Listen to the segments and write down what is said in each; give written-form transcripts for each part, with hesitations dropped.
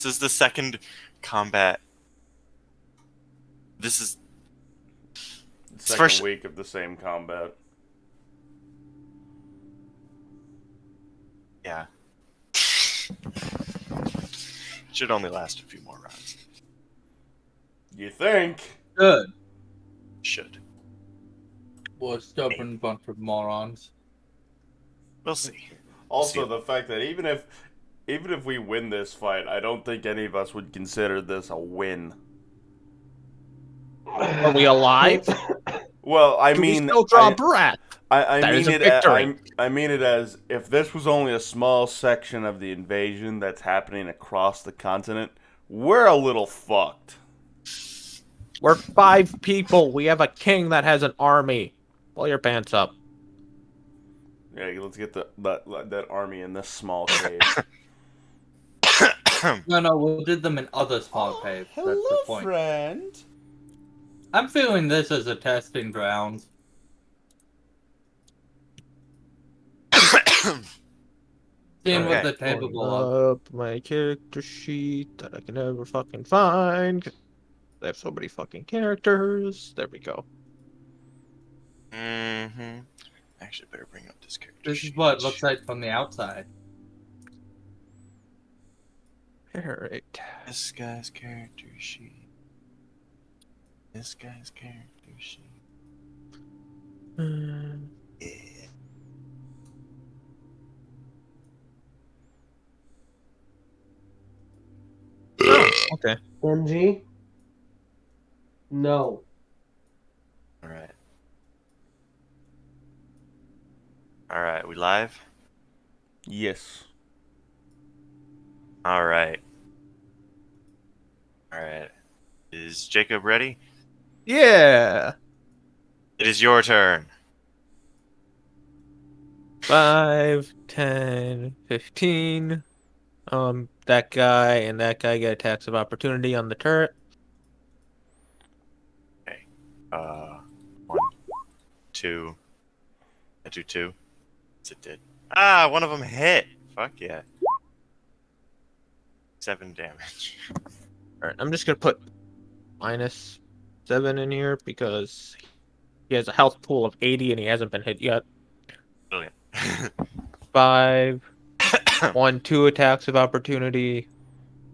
This is the second combat. This is Second first. week of the same combat. Yeah. Should only last a few more rounds. You think? Good. Should. What a stubborn bunch of morons. We'll see. Also, the fact that even if we win this fight, I don't think any of us would consider this a win. Are we alive? Well, I Do we mean, still draw breath? I That mean is a it. victory. I mean it as if this was only a small section of the invasion that's happening across the continent, we're a little fucked. We're 5 people. We have a king that has an army. Pull your pants up. Yeah, let's get that army in this small cave. No, we'll do them in other small caves. That's the point. Friend. I'm feeling this as a testing ground. Seeing what they're capable of. Up my character sheet that I can never fucking find. 'Cause I have so many fucking characters. There we go. Mm-hmm. Actually, better bring up this character. This is what it looks like from the outside. Alright. This guy's character sheet. This guy's character sheet. Yeah. Okay. MG? No. Alright. Alright, we live? Yes. Alright. Alright. Is Jacob ready? Yeah. It is your turn. 5, 10, 15. That guy and that guy get attacks of opportunity on the turret. Okay. 1, 2. I do 2. Yes, it did. Ah, one of them hit. Fuck yeah. 7 damage. Alright, I'm just gonna put -7 in here because he has a health pool of 80 and he hasn't been hit yet. Brilliant. 5, 1, 2 attacks of opportunity,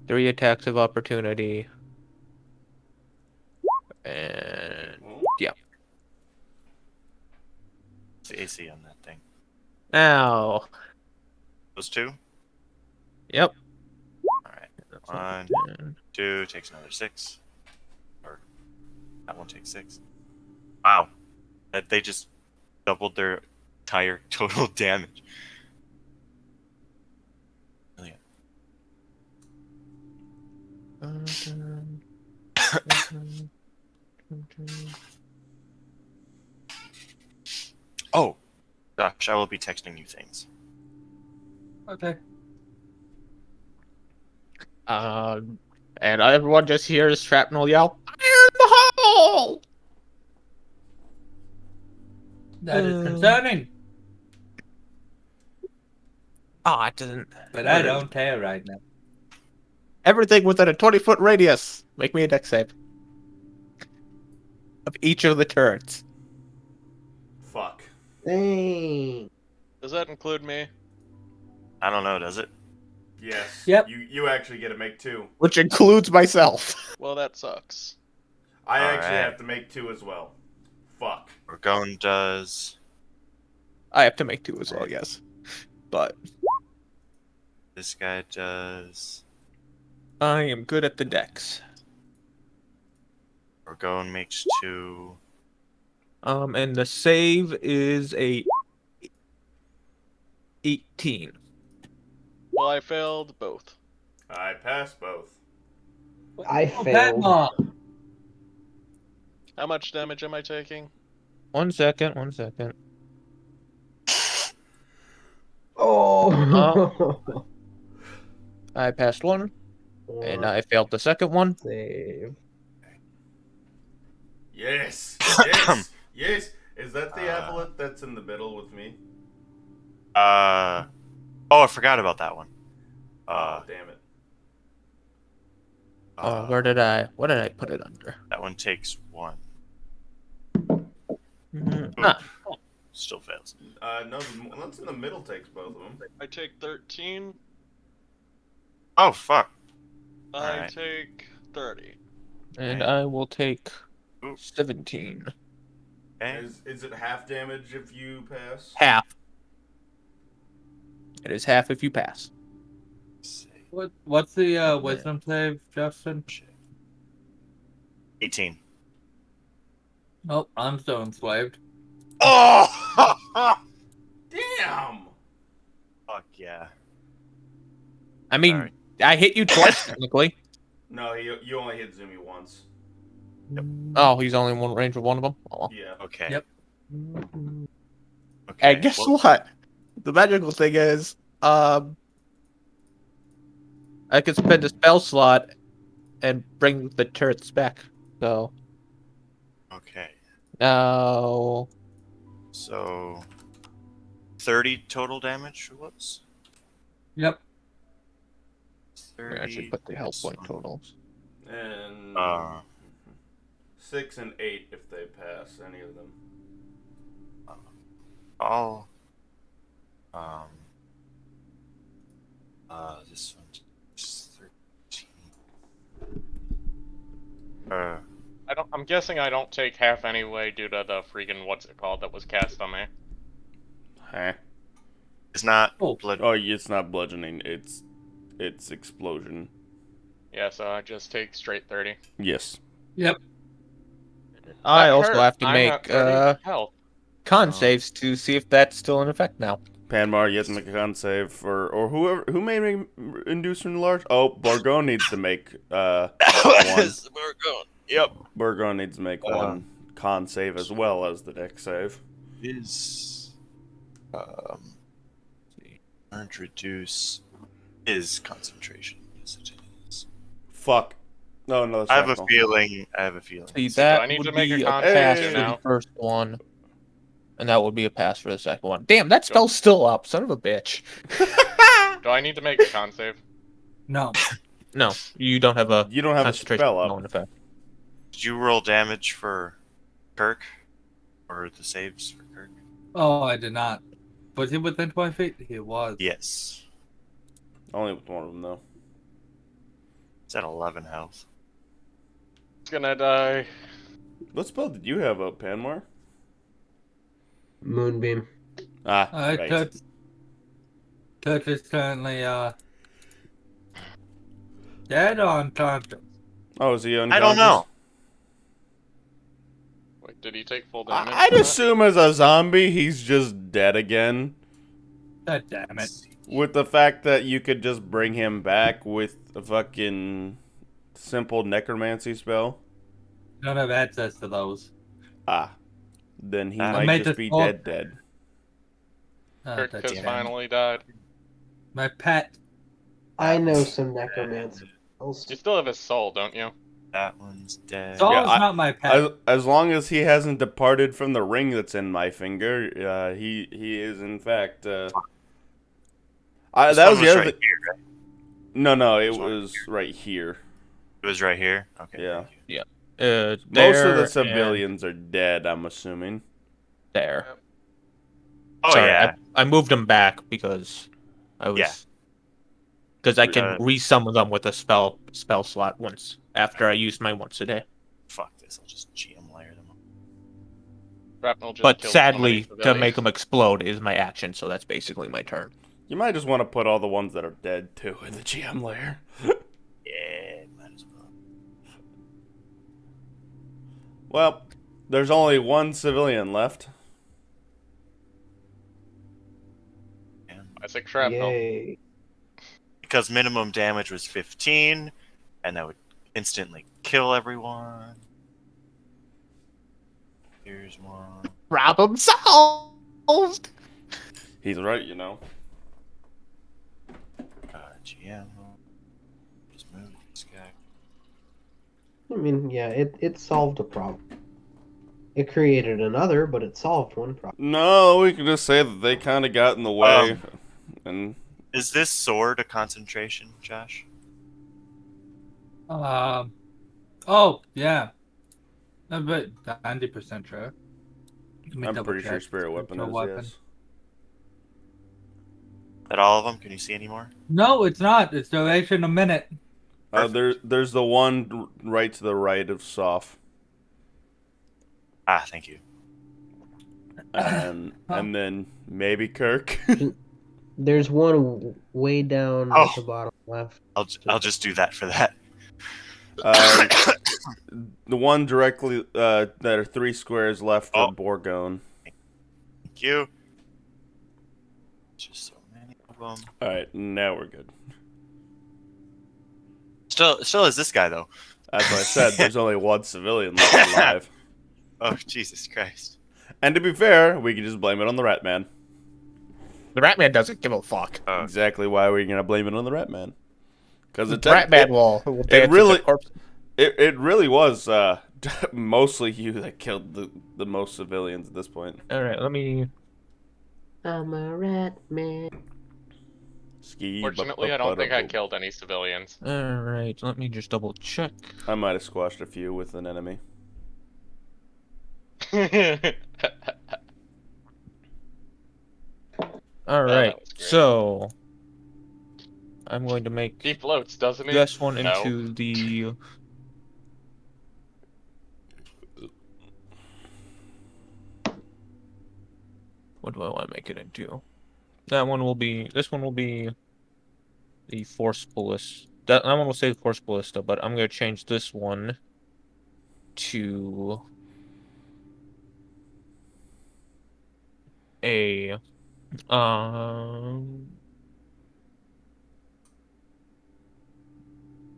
3 attacks of opportunity, and yeah. What's the AC on that thing? Now, Those 2? yep. Alright. 1, 2 takes another 6. Or that one takes 6. Wow. That they just doubled their entire total damage. Brilliant. Oh, gosh, I will be texting you things. Okay. And everyone just hears Shrapnel yell, "Fire in the hole!" That is concerning. Oh, it doesn't. But I don't care right now. Everything within a 20-foot radius. Make me a dex save. Of each of the turrets. Fuck. Dang. Does that include me? I don't know, does it? Yes. Yep. You actually get to make 2. Which includes myself. Well, that sucks. I All actually right. have to make 2 as well. Fuck. Orgone does. I have to make 2 as well, yes. But This guy does. I am good at the dex. Orgone makes 2. And the save is a 18. Well, I failed both. I passed both. I Oh, failed. Patma! How much damage am I taking? 1 second. Oh. I passed 1, and I failed the second one. Save. Yes. Yes. Yes. Is that the applet that's in the middle with me? Oh, I forgot about that one. Oh, damn it. What did I put it under? That one takes 1. Ah, Still fails. No, the one's in the middle takes both of them. I take 13. Oh, fuck. I Alright. take 30. and Okay. I will take Ooh. 17. Okay. Is it half damage if you pass? Half. It is half if you pass. What's the wisdom save, Justin? 18. Oh, I'm still enslaved. Oh! Damn! Fuck yeah. I mean, Sorry. I hit you twice technically. No, you only hit Zumi once. Oh, he's only in one range of one of them. Oh, well. Yeah. Okay. Yep. Okay. And guess well, what? The magical thing is, I could spend a spell slot and bring the turrets back. So Okay. now, So 30 total damage was? Yep. 30. I should put the health point totals. And 6 and 8 if they pass any of them. All. This one's 13. I'm guessing I don't take half anyway due to the freaking what's it called that was cast on me. Huh? It's not Oh. blood. Oh, it's not bludgeoning. It's explosion. Yeah, so I just take straight 30. Yes. Yep. I That also hurt. have to I'm make at 30 health. con Oh. saves to see if that's still in effect now. Panmar, you have to make a con save or who may make induce enlarge. Oh, Borgo needs to make one. We're going. Yep. Borgo needs to make one con save as well as the deck save. Is reduce is concentration. Yes, it is. Fuck. No, that's I have a shrapnel. feeling. I have a feeling. See, So that do I need would to make a be a con pass save for now? the first one, and that would be a pass for the second one. Damn, that spell's still up, son of a bitch. Do I need to make a con save? No. No, you don't have a You don't have a concentration spell spell up. in effect. Did you roll damage for Kirk, or the saves for Kirk? Oh, I did not. Was he within 20 feet? He was. Yes. Only with one of them though. It's at 11 health. It's gonna die. What spell did you have up, Panmar? Moonbeam. Ah, Alright, right. Touch is currently dead or unconscious. Oh, is he unconscious? I don't know. Wait, did he take full damage? I'd from that? assume as a zombie he's just dead again. God damn it. With the fact that you could just bring him back with a fucking simple necromancy spell. Don't have access to those. Ah. Then he I might made just this be all- dead. Kirk God has damn it. finally died. My pet. I know some necromancy spells. You still have his soul, don't you? That one's dead. Saul Yeah, is I- not my pet. As long as he hasn't departed from the ring that's in my finger, he is in fact. This That was one the other right thing. here, right? No, it This one was right here. It was right here. Okay. Yeah. thank you. Most of There the and civilians are dead, I'm assuming. there. Oh Sorry, yeah. I moved them back because I was Yeah. because I can Uh, resummon them with a spell slot once after I use mine once a day. Fuck this. I'll just GM layer them. Shrapnel just But killed so sadly, many to civilians. make them explode is my action, so that's basically my turn. You might just want to put all the ones that are dead too in the GM layer. Yeah, might as well. Well, there's only one civilian left. And I think shrapnel. Yay. because minimum damage was 15, and that would instantly kill everyone. Here's one. Problem solved. He's right, you know. GM. Just move this guy. I mean, yeah, it solved a problem. It created another, but it solved one problem. No, we can just say that they kind of got in the way. And Is this sword a concentration, Josh? Oh yeah, a bit 90% sure. Let me I'm double pretty sure check. Spirit Weapon Spiritual is, weapon. yes. That all of them? Can you see any more? No, it's not. It's duration a minute. There's the one right to the right of Soph. Ah, thank you. And then maybe Kirk. There's one way down Oh. at the bottom left. I'll just do that for that. The one directly that are 3 squares left Oh. of Borgone. Thank you. Just so many of them. All right, now we're good. Still is this guy though. That's what I said. There's only one civilian left alive. Oh Jesus Christ! And to be fair, we can just blame it on the Rat Man. The Ratman doesn't give a fuck. Exactly why we're gonna blame it on the Rat Man. Because The Ratman will dance with really- the corpse. it really was mostly you that killed the most civilians at this point. All right, let me. I'm a rat man. Fortunately, I don't think I killed any civilians. All right, let me just double check. I might have squashed a few with an enemy. All that right, was great. so I'm going to make He floats, doesn't he? this one No. into the. What do I want to make it into? That one will be. This one will be the Force Ballista. That one will say the Force Ballista, but I'm going to change this one to a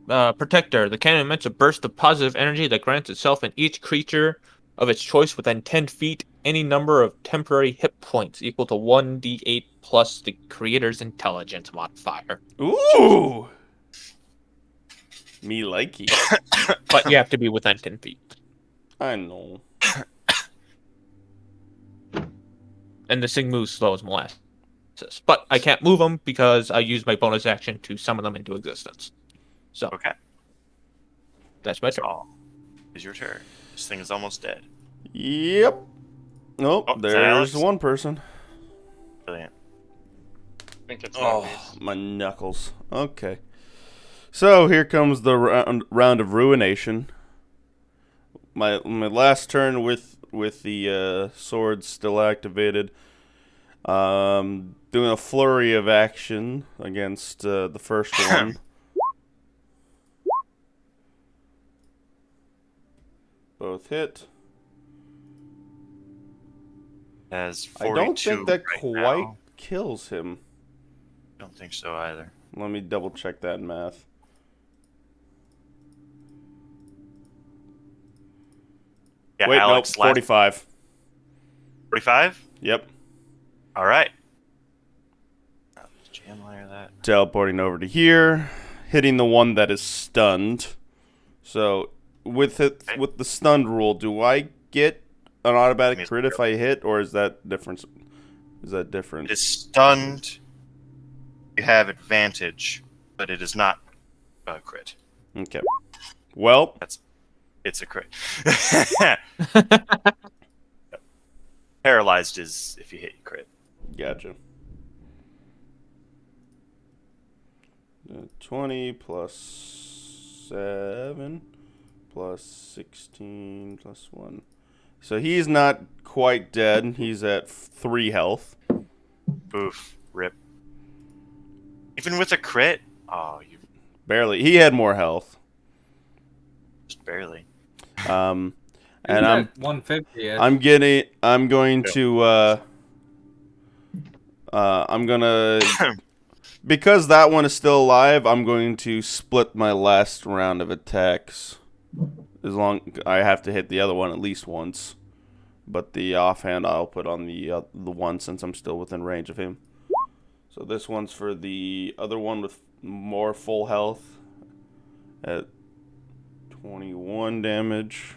protector. The cannon emits a burst of positive energy that grants itself and each creature of its choice within 10 feet any number of temporary hit points equal to 1d8 plus the creator's intelligence modifier. Ooh! Me likey. But you have to be within 10 feet. I know. And this thing moves slow as molasses. But I can't move them because I use my bonus action to summon them into existence. So, Okay. that's my turn. Oh, it's your turn. This thing is almost dead. Yep. Nope, Oh, is that there's Alex? one person. Brilliant. I think it's Oh, Mondays. my knuckles. Okay. So here comes the round of ruination. My last turn with the sword still activated. Doing a flurry of action against the first one. Both hit. Has I 42 don't think that right quite now. kills him. Don't think so either. Let me double check that math. Yeah, Wait, Alex, nope, 45. 45? Yep. All right. Jam layer that. Teleporting over to here, hitting the one that is stunned. So with the stunned rule, do I get an automatic crit if I hit, or is that different? Is that different? It is stunned. You have advantage, but it is not a crit. Okay. Well, It's a crit. Paralyzed is if you hit your crit. gotcha. 20 plus 7 plus 16 plus 1. So he's not quite dead. He's at 3 health. Oof. Rip. Even with a crit? Oh, you Barely. He had more health. just barely. And He's I'm at 150. I'm going to I'm gonna because that one is still alive, I'm going to split my last round of attacks. As long I have to hit the other one at least once. But the offhand I'll put on the one since I'm still within range of him. So this one's for the other one with more full health at 21 damage.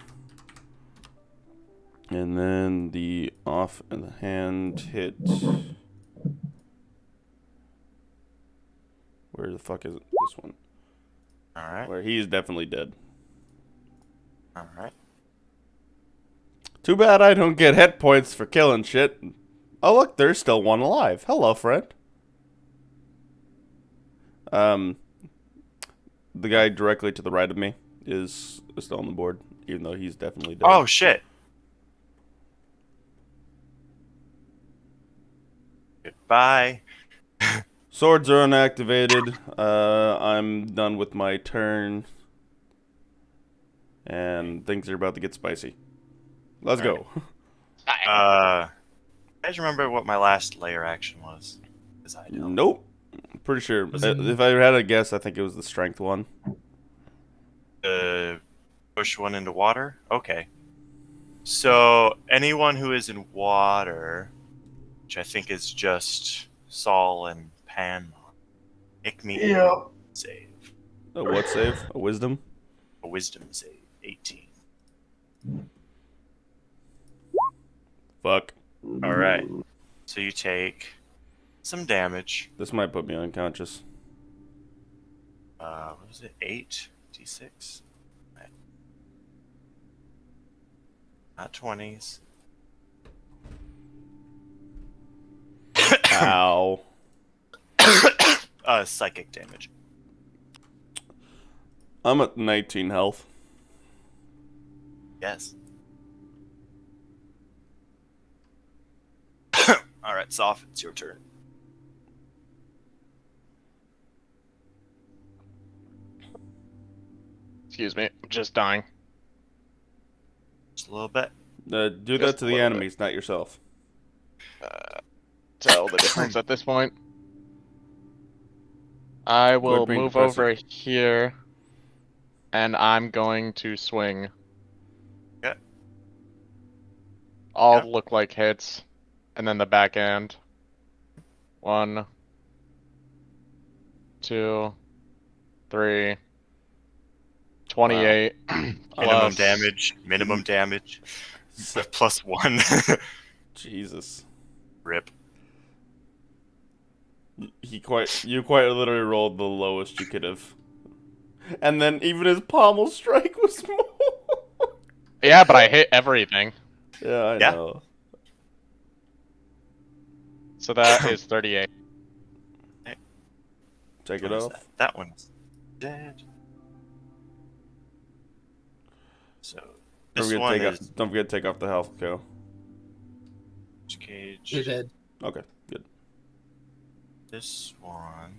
And then the off and the hand hit. Where the fuck is it? This one. All right. Where he's definitely dead. All right. Too bad I don't get hit points for killing shit. Oh look, there's still one alive. Hello, friend. The guy directly to the right of me is still on the board, even though he's definitely dead. Oh shit. Goodbye. Swords are unactivated. I'm done with my turn. And things are about to get spicy. Let's go. You guys remember what my last layer action was? Because I don't. Nope. Pretty sure. If I had a guess, I think it was the strength one. Push one into water? Okay. So, anyone who is in water, which I think is just Saul and Pan, make me Yeah. save. A what save? A wisdom? A wisdom save. 18. Fuck. Alright. So you take some damage. This might put me unconscious. What was it? 8? D6? Not 20s. Ow. Psychic damage. I'm at 19 health. Yes. Alright, Soph, it's your turn. Excuse me, I'm just dying. Just a little bit. Do Just that to a the little enemies, not yourself. Tell the difference at this point. I will being move depressive. over here, and I'm going to swing. Yeah. All Yeah. look like hits, and then the back end. 1, 2, 3, 28. Minimum plus- damage. Minimum damage. Plus 1. Jesus. Rip. You quite literally rolled the lowest you could have. And then even his pommel strike was more. Yeah, but I hit everything. Yeah, I Yeah. know. So that is 38. Take it What is off. that? That one's dead. So this Don't one forget, is don't forget to take off the health, Ko. cage. You're dead. Okay, good. This one.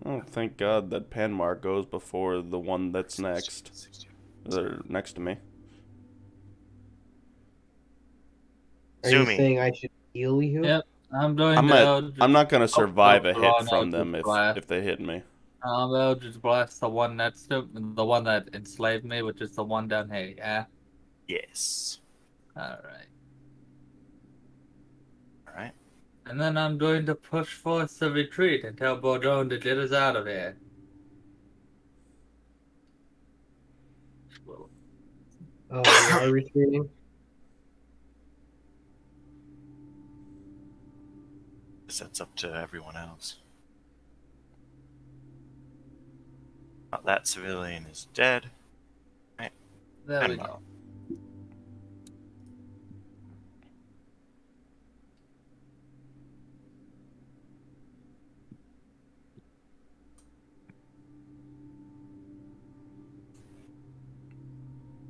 Oh, thank God that Panmar goes before the one that's next. 60. They're next to me. Are you Zumi. saying I should heal you? Yep. I'm doing I'm the at, Eldritch. I'm not gonna survive a the hit one from them Eldritch if Blast. they hit me. The Eldritch Blast, the one that's the one that enslaved me, which is the one down here. Yeah. Yes. All right. All right. And then I'm going to push force the retreat and tell Bourdon to get us out of here. Oh, you are retreating? That's up to everyone else. That civilian is dead. There we Panmar. go.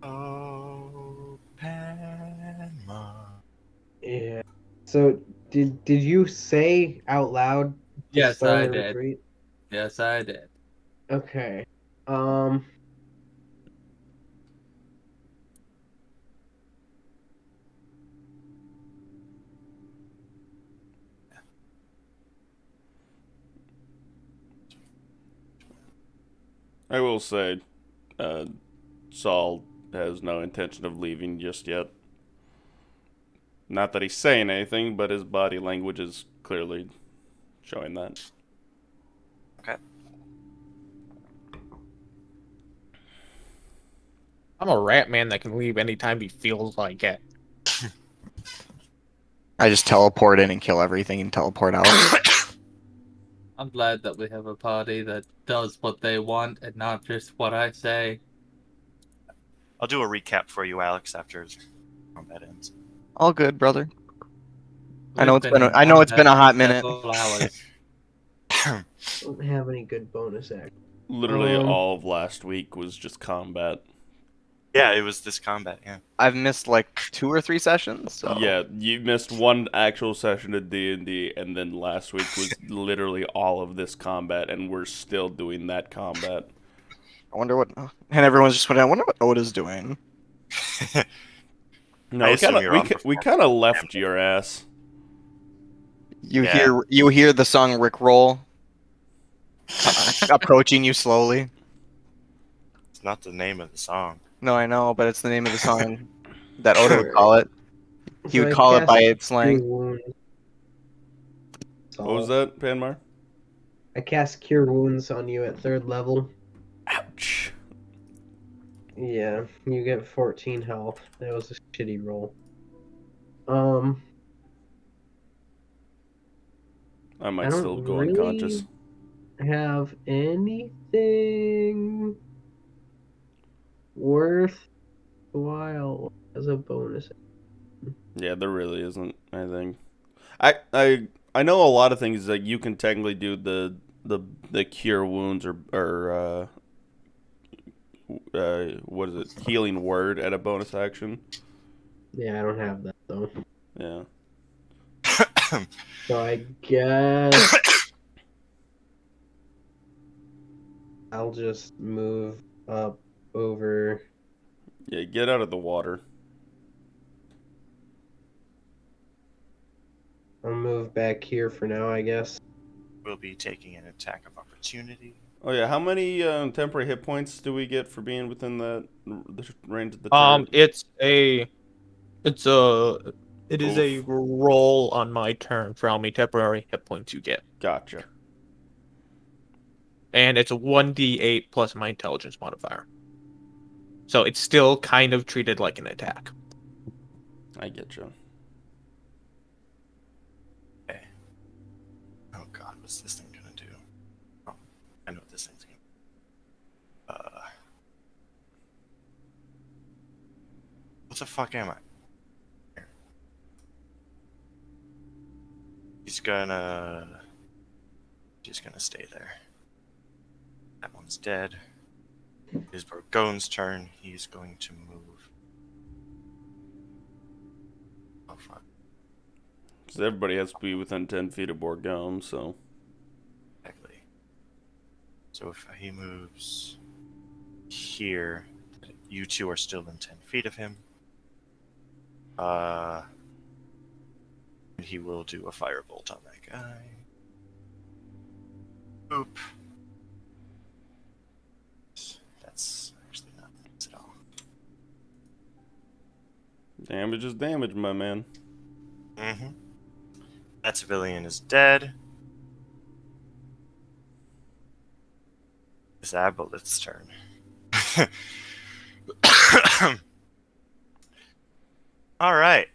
Oh, Panma. Yeah. So did you say out loud to Yes, start I a did. retreat? Yes, I did. Okay. I will say, Saul has no intention of leaving just yet. Not that he's saying anything, but his body language is clearly showing that. Okay. I'm a rat man that can leave anytime he feels like it. I just teleport in and kill everything and teleport out. I'm glad that we have a party that does what they want and not just what I say. I'll do a recap for you, Alex, after combat ends. All good, brother. I know We've it's been. in I know it's been a combat hot for minute. several hours. Don't have any good bonus action. Literally all of last week was just combat. Yeah, it was this combat. Yeah. I've missed like 2 or 3 sessions. So. Yeah, you missed one actual session of D&D, and then last week was literally all of this combat, and we're still doing that combat. I wonder what. And everyone's just went. I wonder what Oda's doing. No, I assume you're on we kind of left your ass. You Yeah. hear the song Rick Roll approaching you slowly. It's not the name of the song. No, I know, but it's the name of the song that Oda would call it. He would call it by its slang. What was that, Panmar? I cast Cure Wounds on you at 3rd level. Ouch. Yeah, you get 14 health. That was a shitty roll. I might I don't still go really unconscious. have anything worthwhile as a bonus. Yeah, there really isn't anything. I know a lot of things that you can technically do the cure wounds or what is it, healing word at a bonus action. Yeah, I don't have that though. Yeah. So I guess I'll just move up over. Yeah, get out of the water. I'll move back here for now, I guess. We'll be taking an attack of opportunity. Oh yeah, how many temporary hit points do we get for being within the range of the turret? It is a roll on my turn for how many temporary hit points you get. Gotcha. And it's a 1d8 plus my intelligence modifier. So it's still kind of treated like an attack. I get you. Okay. Oh god, what's this thing gonna do? Oh, I know what this thing's gonna do. What the fuck am I? Here. He's gonna stay there. That one's dead. It is Borgone's turn. He's going to move. Oh fuck. Because everybody has to be within 10 feet of Borgone, so... Exactly. So if he moves here, you two are still in 10 feet of him. He will do a firebolt on that guy. Oop. That's actually not nice at all. Damage is damage, my man. Mm-hmm. That civilian is dead. It's Aboleth's turn. All right.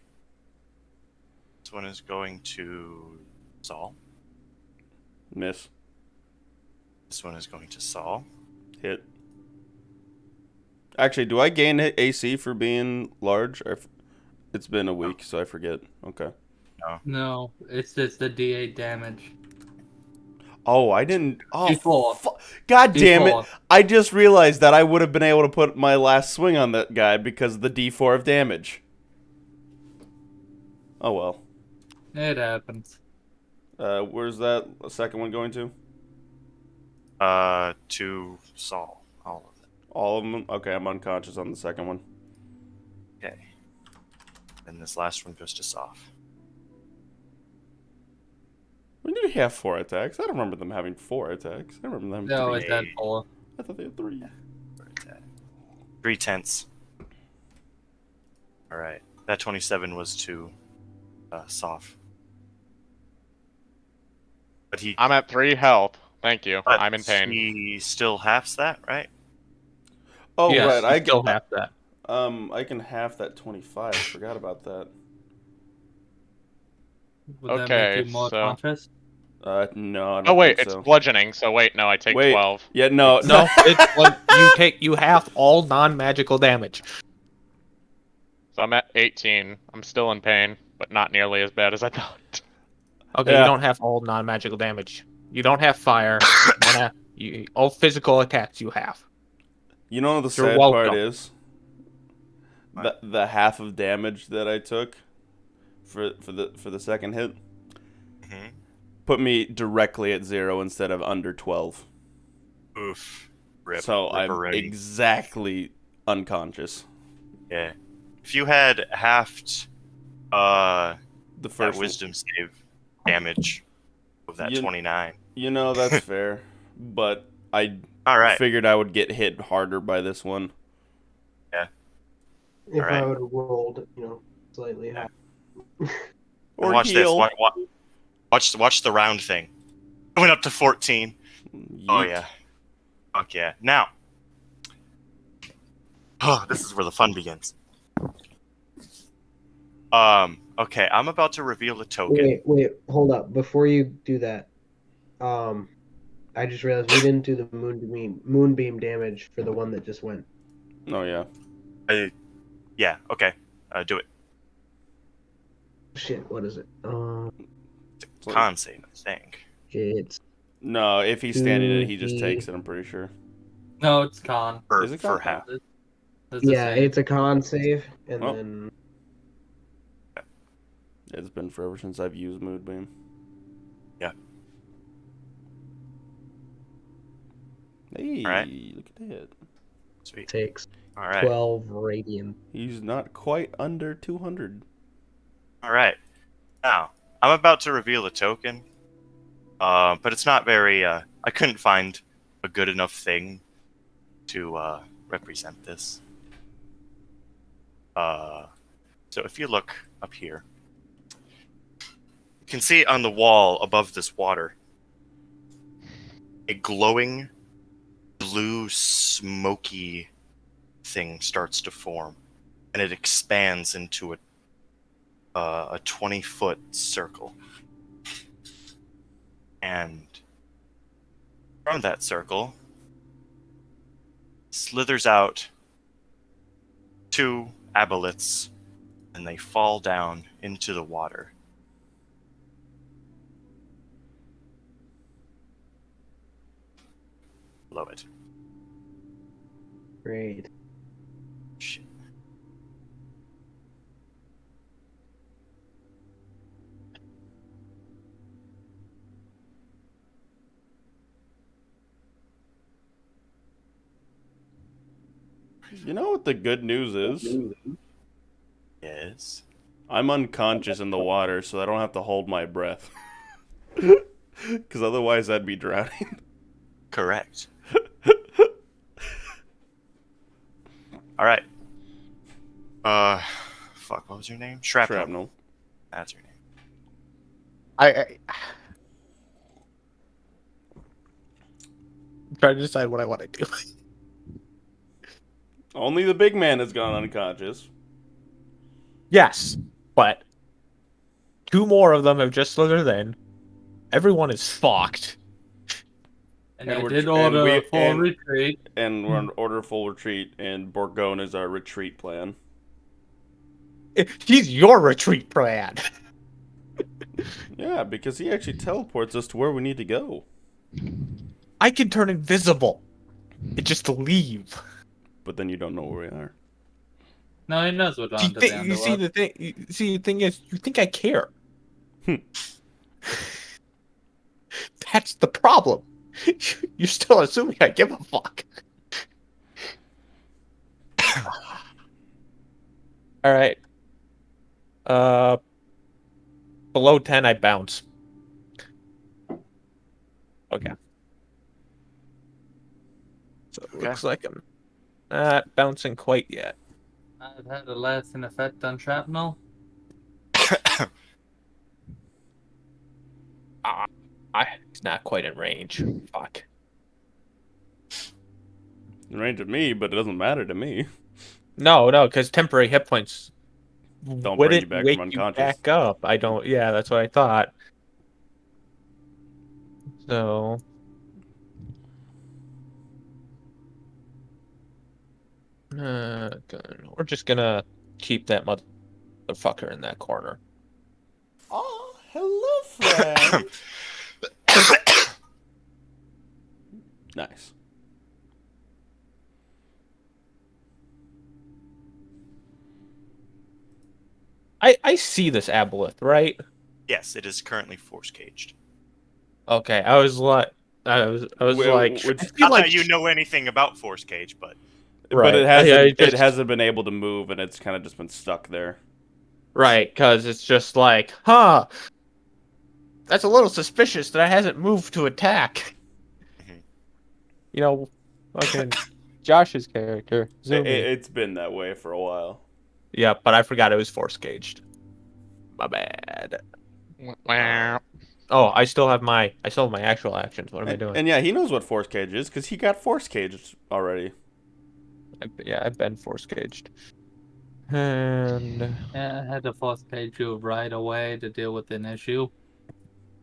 This one is going to Saul. Miss. This one is going to Saul. Hit. Actually, do I gain AC for being large? It's been a week, so I forget. Okay. No, it's just the D8 damage. Oh, I didn't... Oh, D4. God damn it. D4. I just realized that I would have been able to put my last swing on that guy because of the D4 of damage. Oh, well. It happens. Where's that second one going to? To Saul. All of them. All of them? Okay, I'm unconscious on the second one. Okay. And this last one goes to Soph. When did he have 4 attacks? I don't remember them having 4 attacks. I remember them No, 3. it's at 4. I thought they had 3. Where is that? 3 tenths. Alright. That 27 was to Soph. But I'm at 3 health. Thank you. but I'm in pain. He still halves that, right? Oh, Yes, right. I still can have that. I can half that 25. I forgot about that. Would that Okay, make you more so- conscious? No, I don't Oh wait, think it's so. bludgeoning. So wait, no, I take Wait, 12. Yeah, no, No, it's when you half all non-magical damage. So I'm at 18. I'm still in pain, but not nearly as bad as I thought. Okay, Yeah. you don't have all non-magical damage. You don't have fire. You don't have all physical attacks you have. You know what the You're sad part welcome. is? The half of damage that I took for the second hit Mhm. put me directly at 0 instead of under 12. Oof. Rip. So I'm Ripperoni. exactly unconscious. Yeah. If you had halved The that first wisdom save damage of that You- 29. You know, that's fair, but I All right. figured I would get hit harder by this one. If I Alright. would have rolled, slightly higher. Or And watch this. heal. Watch the round thing. I went up to 14. Oh Yeet. yeah. Fuck yeah. Now. Oh, this is where the fun begins. Okay, I'm about to reveal a token. Wait, hold up. Before you do that, I just realized we didn't do the moonbeam damage for the one that just went. Oh yeah. Yeah, okay. Do it. Shit, what is it? Con save, I think. It's No, if he's standing in it, he just 2d. takes it. I'm pretty sure. No, it's con. Is it For con? half. It's the yeah, same. it's a con save, and Oh. then It's been forever since I've used Moonbeam. Yeah. Hey, Alright. look at that. Sweet. takes Alright. 12 radiant. He's not quite under 200. Alright. Now, I'm about to reveal a token. But it's not very I couldn't find a good enough thing to represent this. So if you look up here, you can see on the wall above this water a glowing blue smoky thing starts to form, and it expands into a 20-foot circle. And from that circle slithers out 2 aboleths, and they fall down into the water. Below it. Great. Shit. You know what the good news is? Yes. I'm unconscious in the water, so I don't have to hold my breath. Because otherwise I'd be drowning. Correct. Alright. Fuck, what was your name? Shrapnel. Shrapnel. That's your name. I'm trying to decide what I want to do. Only the big man has gone unconscious. Yes, but 2 more of them have just slithered in. Everyone is fucked. And And I we're did tr- order and we- a full and- retreat. And we're on order full retreat, and Borgone is our retreat plan. He's your retreat plan. Yeah, because he actually teleports us to where we need to go. I can turn invisible and just leave. But then you don't know where we are. No, he knows what under the You see underworld. the thing. You see the thing is, you think I care. That's the problem. You're still assuming I give a fuck. All right. Below 10, I bounce. Okay. So it looks like I'm not bouncing quite yet. I've had a lasting effect on shrapnel. He's not quite in range. Fuck. In range of me, but it doesn't matter to me. No, because temporary hit points Don't bring wouldn't you back wake from you unconscious. back up. I don't. Yeah, that's what I thought. So. We're just gonna keep that motherfucker in that corner. Oh, hello, friend. Nice. I see this aboleth, right? Yes, it is currently force caged. Okay, I was like, I was like, Which, I feel Not like that you know anything about force cage, but but it right. hasn't. I It just, hasn't been able to move, and it's kind of just been stuck there. right, because it's just like, huh, that's a little suspicious that I hasn't moved to attack. Mhm. You know, fucking Josh's character, Zumi. It's been that way for a while. Yeah, but I forgot it was force caged. My bad. Oh, I still have my actual actions. What am I doing? And yeah, he knows what force cage is because he got force caged already. Yeah, I've been force caged. And Yeah, I had to force cage you right away to deal with an issue.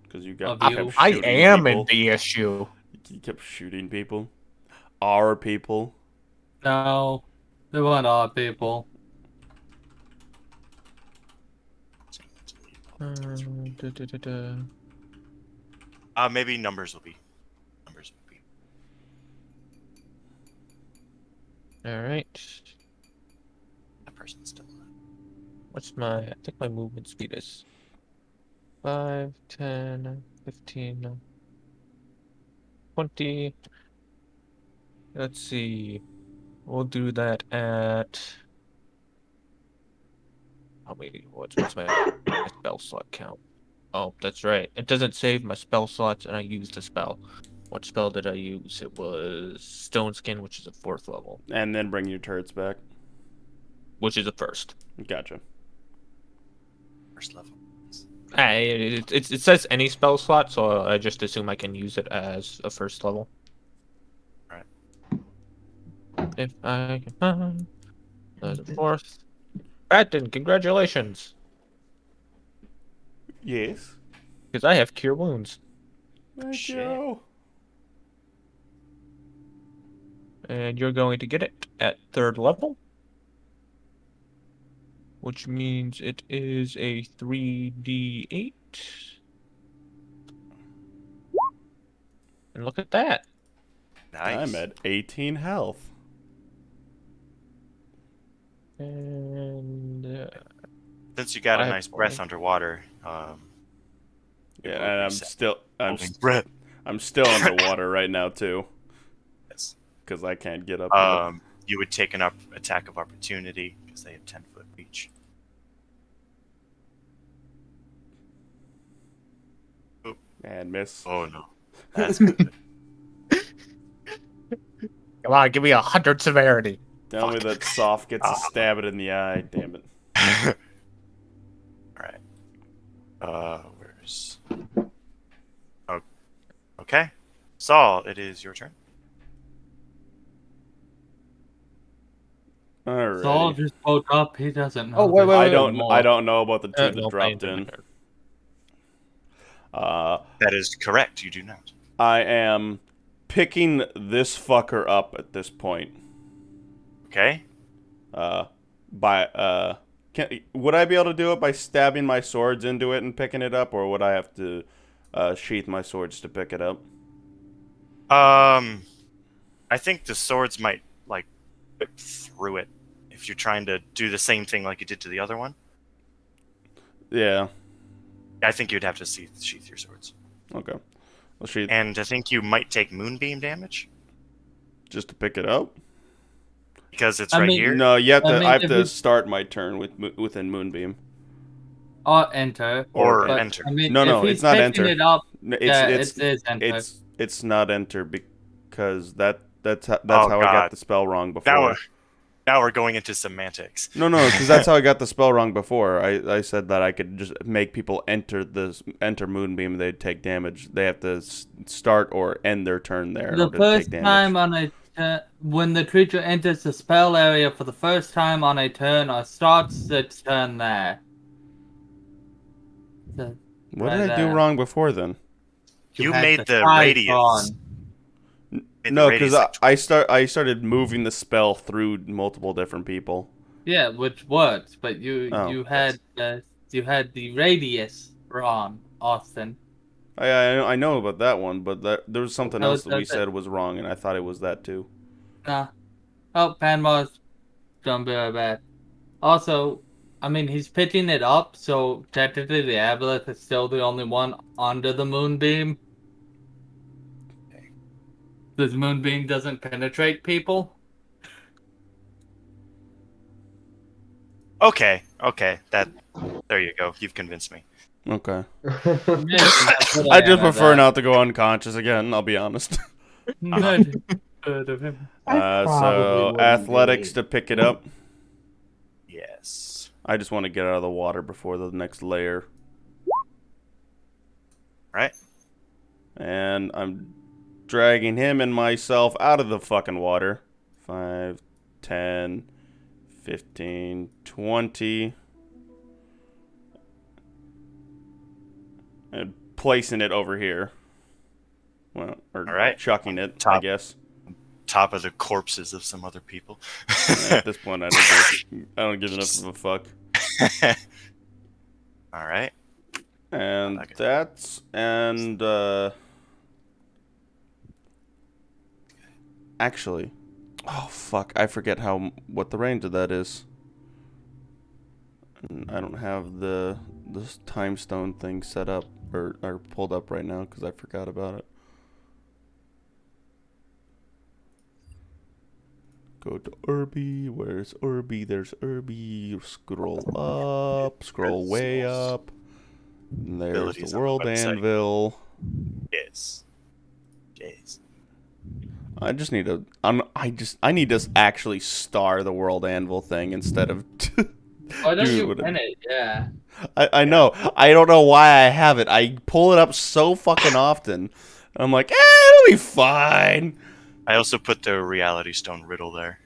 Because you Of kept you. I shooting am in people. the issue. You kept shooting people. Our people. No, they weren't our people. maybe numbers will be. All right. That person's still alive. What's my? I think my movement speed is 5, 10, 15, 20. Let's see. We'll do that at. How many? What's my spell slot count? Oh, that's right. It doesn't save my spell slots, and I used a spell. What spell did I use? It was Stone Skin, which is a 4th level, And then bring your turrets back. which is a 1st. Gotcha. First level. It says any spell slot, so I just assume I can use it as a 1st level. Right. If I can find the 4th. Batten, congratulations! Yes. Because I have Cure Wounds. Thank Shit. you. And you're going to get it at 3rd level. Which means it is a 3d8. And look at that. Nice. I'm at 18 health. And Since you got I a have nice breath 20. underwater, it Yeah, will and reset. Holding I'm breath. I'm still underwater right now too, Yes. because I can't get up here. You would take an attack of opportunity because they have 10-foot reach. And miss. Oh no, that's good. Come on, give me 100 severity. Tell me that Soft gets a stab it in the eye. Damn it. All right. Where's? Oh, okay. Saul, it is your turn. Saul Alrighty. just woke up. He doesn't know. Oh, wait, this wait, I wait. anymore. don't know about the two that No, dropped in. That is correct. You do not. I am picking this fucker up at this point. Okay. Would I be able to do it by stabbing my swords into it and picking it up, or would I have to sheath my swords to pick it up? I think the swords might like whip through it if you're trying to do the same thing like you did to the other one. Yeah. I think you'd have to sheath your swords. Okay. I'll sheath And I think you might take moonbeam damage just to pick it up. because it's I right mean- here. No, you have to. I mean, I have if to we- start my turn within Moonbeam. Or enter. Or But, enter. I mean, No, if he's it's not picking enter. it up, It's yeah, it's it is enter. it's not enter because that's how Oh, I got God. the spell wrong before. Now we're going into semantics. No, because that's how I got the spell wrong before. I said that I could just make people enter Moonbeam and they'd take damage. They have to start or end their turn there in The order to take first damage. time on a when the creature enters the spell area for the first time on a turn or starts its turn there. So, What right did I do there. wrong before then? You had made the size radius. on. Made the No, because radius like I started moving the spell through multiple different people. Yeah, which works, but you Oh. you had the radius wrong, Austin. I know about that one, but there was something No, else that we that's it. said was wrong, and I thought it was that too. Nah. Oh, Panma's don't be right back. Also, I mean, he's pitching it up, so technically the aboleth is still the only one under the moonbeam. This moonbeam doesn't penetrate people. Okay. There you go. You've convinced me. Okay. I I just prefer not to go unconscious again, I'll be honest. Not good of him. I probably So, wouldn't athletics do to pick it up. Yes. I just want to get out of the water before the next layer. Right. And I'm dragging him and myself out of the fucking water. 5, 10, 15, 20. And placing it over here. Well, or All right. chucking it, I guess. Top of the corpses of some other people. At this point, I don't give enough of a fuck. All right. And Okay. actually, oh fuck, I forget what the range of that is. I don't have this time stone thing set up or pulled up right now because I forgot about it. Go to Irby. Where's Irby? There's Irby. Scroll up. Scroll way up. And there's Abilities the on the World website. Anvil. Yes. Jeez. I just need to. I need to actually star the World Anvil thing instead of. Why don't Dude, you what a- win it? Yeah. I know. I don't know why I have it. I pull it up so fucking often. I'm like, it'll be fine. I also put the Reality Stone riddle there.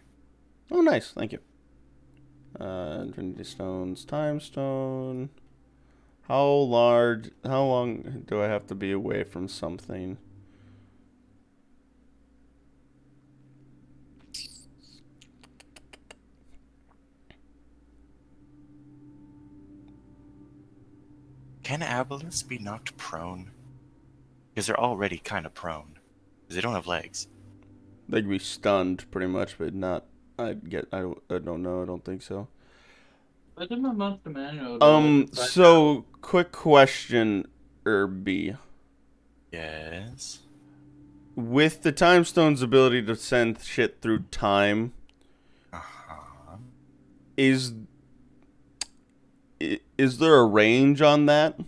Oh, nice. Thank you. Infinity Stones, Time Stone. How long do I have to be away from something? Can aboleths be knocked prone? Because they're already kind of prone. Because they don't have legs. They'd be stunned, pretty much, but not. I don't know. I don't think so. Put him amongst the manual. So quick question, Irby. Yes. With the Time Stone's ability to send shit through time, Uh-huh. is there a range on that?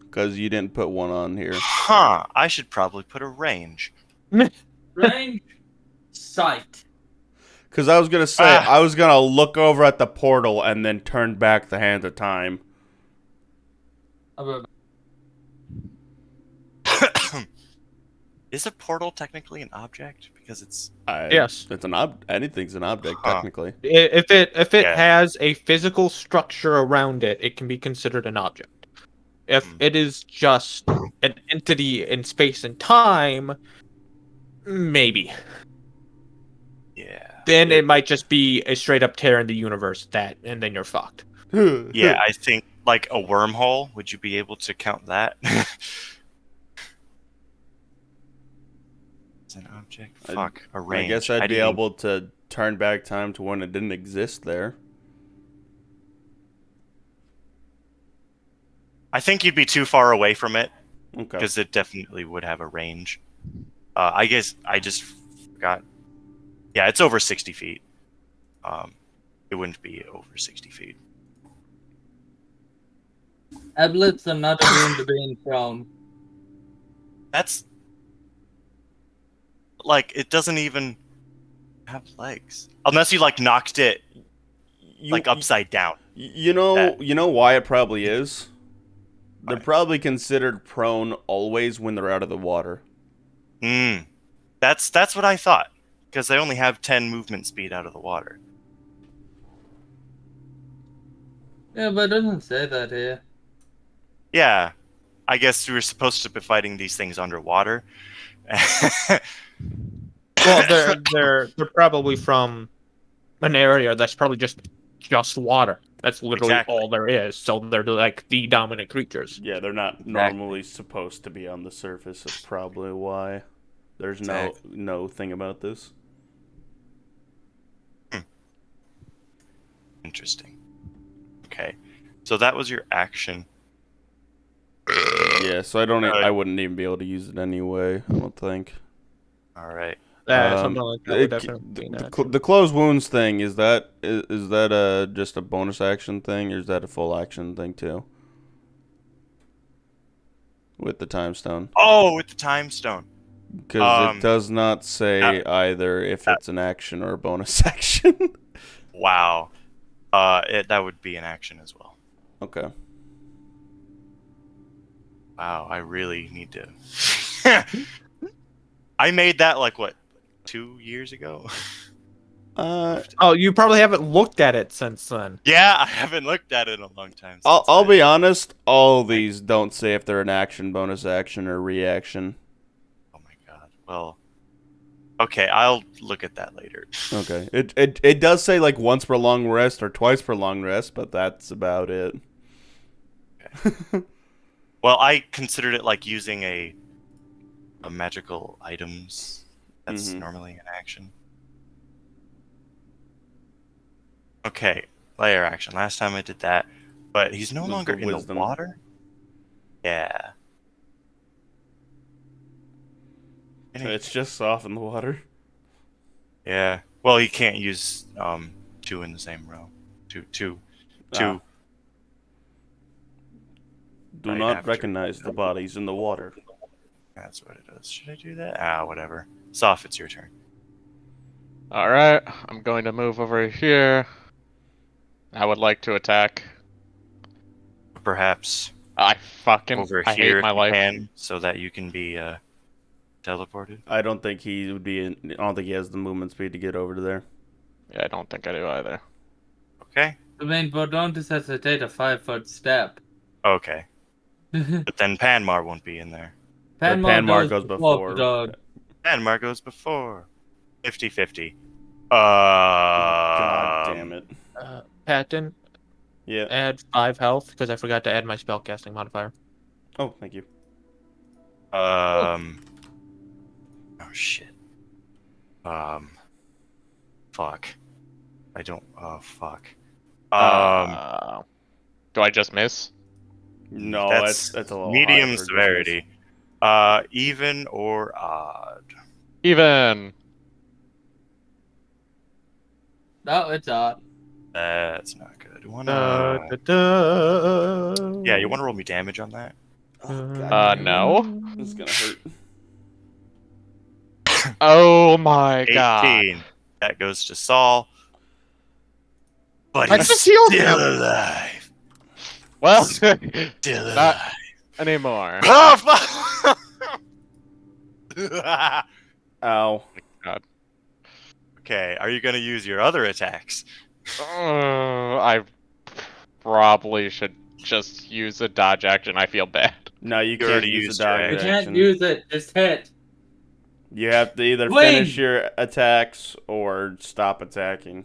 Because you didn't put one on here. Huh. I should probably put a range. Range sight. Because I was gonna say I was gonna look over at the portal and then turn back the hand of time. Is a portal technically an object? Because it's... Yes. It's anything's an object Huh. technically. If it Yeah. has a physical structure around it, it can be considered an object. If it is just an entity in space and time, maybe. Yeah. Then it might just be a straight up tear in the universe and then you're fucked. Yeah, I think, like, a wormhole, would you be able to count that? It's an object? Fuck, a range. I guess I'd be didn't- able to turn back time to when it didn't exist there. I think you'd be too far away from it, Okay. because it definitely would have a range. I guess I just forgot. Yeah, it's over 60 feet. It wouldn't be over 60 feet. Aboleths are not immune to being prone. That's... Like, it doesn't even have legs. Unless you, like, knocked it, like, upside down. You know why it probably is? They're Why? probably considered prone always when they're out of the water. That's what I thought. because they only have 10 movement speed out of the water. Yeah, but it doesn't say that here. Yeah, I guess we were supposed to be fighting these things underwater. Well, they're probably from an area that's probably just water. That's literally Exactly. all there is. So they're like the dominant creatures. Yeah, they're not Exactly. normally supposed to be on the surface. That's probably why. There's Exactly. no thing about this. Interesting. Okay, so that was your action. Yeah, so I wouldn't even be able to use it anyway. I don't think. All right. Something like that would definitely be an action. The closed wounds thing is that just a bonus action thing, or is that a full action thing too? With the time stone, Oh, with the time stone. because it does not say either if it's an action or a bonus action. Wow. That would be an action as well. Okay. Wow, I really need to. I made that like what, 2 years ago? Oh, you probably haven't looked at it since then. Yeah, I haven't looked at it in a long time. I'll be honest. All these don't say if they're an action, bonus action, or reaction. Oh my god. Well, okay, I'll look at that later. Okay. It does say like once per long rest or twice per long rest, but that's about it. Okay. Well, I considered it like using a magical items. That's normally an action. Okay, layer action. Last time I did that, but he's no longer in the water. Yeah. It's just soft in the water. Yeah. Well, he can't use 2 in the same row. Two. Do Right not after. recognize the bodies in the water. That's what it is. Should I do that? Whatever. Soph, it's your turn. Alright, I'm going to move over here. I would like to attack. Perhaps I over hate here my if you life. can, so that you can be teleported. I don't think he would be. I don't think he has the movement speed to get over to there. Yeah, I don't think I do either. Okay. I mean, but don't necessitate a 5-foot step. Okay. But then Panmar won't be in there. Panmar goes before. Dog. Panmar goes before. 50-50. God damn it. Patton, Yeah. add 5 health because I forgot to add my spellcasting modifier. Oh, thank you. Oh shit. Fuck. I don't. Oh fuck. Do I just miss? No, that's a little medium high for severity. Even or odd. Even. No, it's odd. That's not good. Da, da, da. Yeah, you want to roll me damage on that? Oh, God. No. This is gonna hurt. Oh my god. 18. That goes to Saul. But I he's just healed still him. alive. Well, Still not alive. anymore. Oh, fuck! Ow. God. Okay, are you going to use your other attacks? I probably should just use a dodge action. I feel bad. No, you can't already use used a dodge your You action. can't use it. Just hit. You have to either Swing! finish your attacks or stop attacking.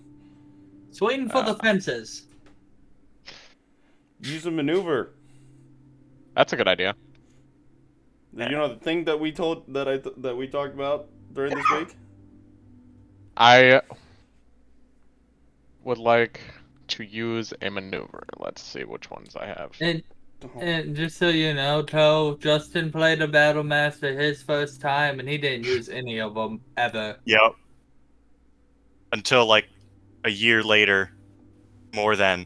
Swing for the fences. Use a maneuver. That's a good idea. You know the thing that we talked about during this week? I would like to use a maneuver. Let's see which ones I have. And just so you know, Toe, Justin played a Battle Master his first time, and he didn't use any of them ever. Yep. Until like a year later, more than.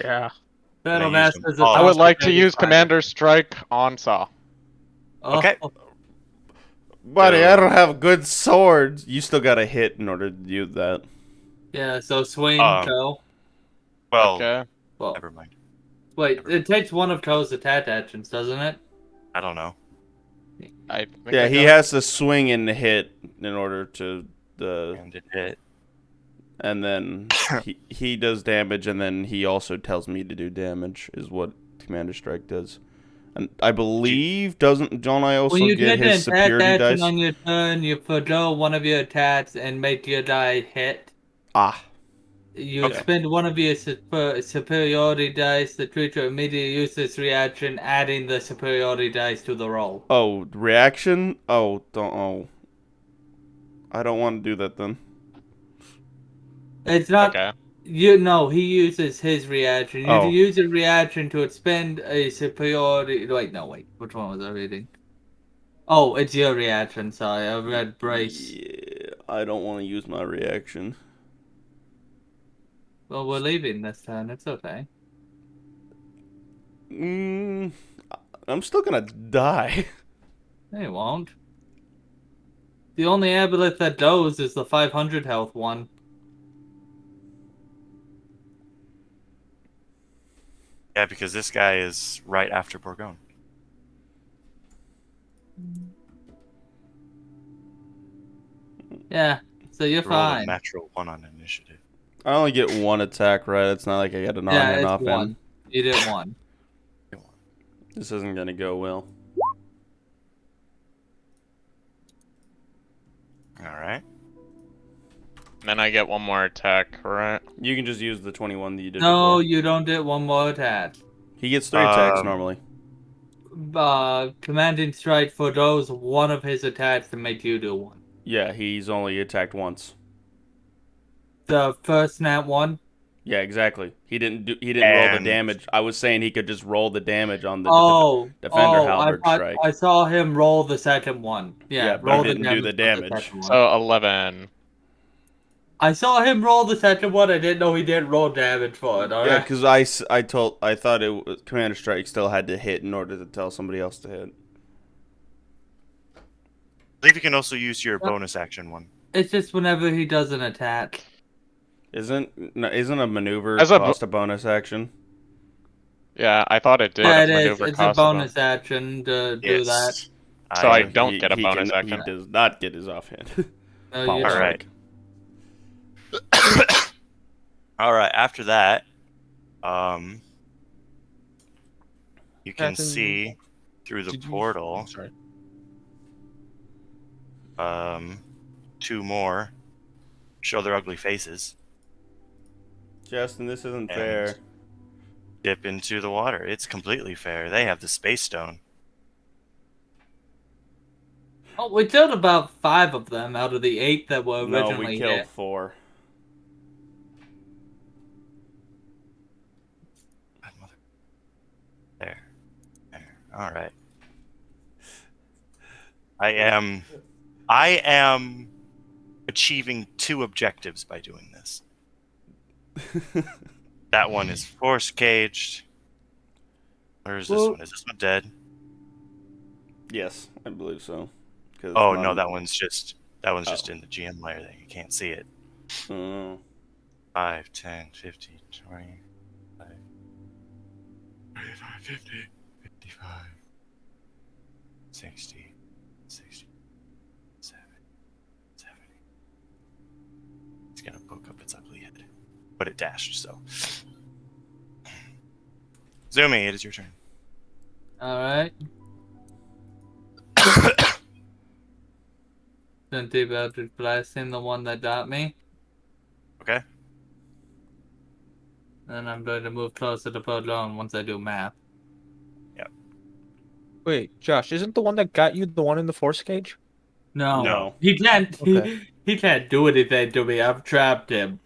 Yeah. Battle And I used them Master's all. I would like to complicated use fighter. Commander Strike on Saw. Oh, Okay. Buddy, I don't have good swords. You still gotta hit in order to do that. Yeah, so swing, Toe. Well, Okay. Well, never mind. wait, it takes one of Toe's attack actions, doesn't it? I don't know. I think Yeah, I he got has to swing and hit in order to And it hit. and then he does damage, and then he also tells me to do damage. Is what Commander Strike does. And I believe don't I also When you get did an his attack superiority action dice? on your turn, you forgo one of your attacks and make your die hit. Ah, You Okay. expend one of your superiority dice. The creature immediately uses this reaction, adding the superiority dice to the roll. oh, reaction. Oh, don't. Oh, I don't want to do that then. It's not. Okay. You know, he uses his reaction. You Oh. use a reaction to expend a superiority. Wait. Which one was I reading? Oh, it's your reaction. Sorry, I read brace. Yeah, I don't want to use my reaction. Well, we're leaving this turn. It's okay. Mm, I'm still gonna die. No, you won't. The only aboleth that goes is the 500 health one. Yeah, because this guy is right after Bourgogne. Yeah, so you're Roll a fine. natural 1 on initiative. I only get one attack, right? It's not like I got an on Yeah, and it's off one. him. You did one. This isn't gonna go well. Alright. Then I get one more attack, right? You can just use the 21 that you did No, before. you don't get one more attack. He gets 3 attacks Um, normally. Commanding strike forgoes one of his attacks to make you do one. Yeah, he's only attacked once. The first nat one. Yeah, exactly. He didn't roll the And- damage. I was saying he could just roll the damage on the defender I halberd thought strike. I saw him roll the second one. Yeah, but roll he didn't do the for damage. second one. So 11. I saw him roll the second one. I didn't know he didn't roll damage for it. All Yeah, right. because I thought Commander Strike still had to hit in order to tell somebody else to hit. I believe you can also use your bonus action one. It's just whenever he does an attack. Isn't a maneuver As a cost a bonus action? Yeah, I thought it did. Yeah, it is. Maneuver It's a cost bonus action to do that. Yes. So I don't get a bonus He action. does not get his offhand. No, Power you All don't. right. Alright, after that, you can Captain, see through the Did you- portal, Sorry. 2 more show their ugly faces, Justin, this isn't And- fair. dip into the water. It's completely fair. They have the space stone. Oh, we killed about 5 of them out of the 8 that were No, originally we killed hit. 4. There. Alright. I am achieving 2 objectives by doing this. That one is force caged. Where is this Well- one? Is this one dead? Yes, I believe so. 'Cause Oh it's no, not- that one's just Oh. in the GM layer that you can't see it. Oh. 5, 10, 15, 20, 25, 50, 55, 60, 70. It's gonna poke up its ugly head. But it dashed, so. Zoomy, it is your turn. Alright. Then think about just blasting the one that got me. Okay? Then I'm going to move closer to Podlone once I do map. Wait, Josh, isn't the one that got you the one in the force cage? No. No. He can't Okay. he can't do anything to me. I've trapped him.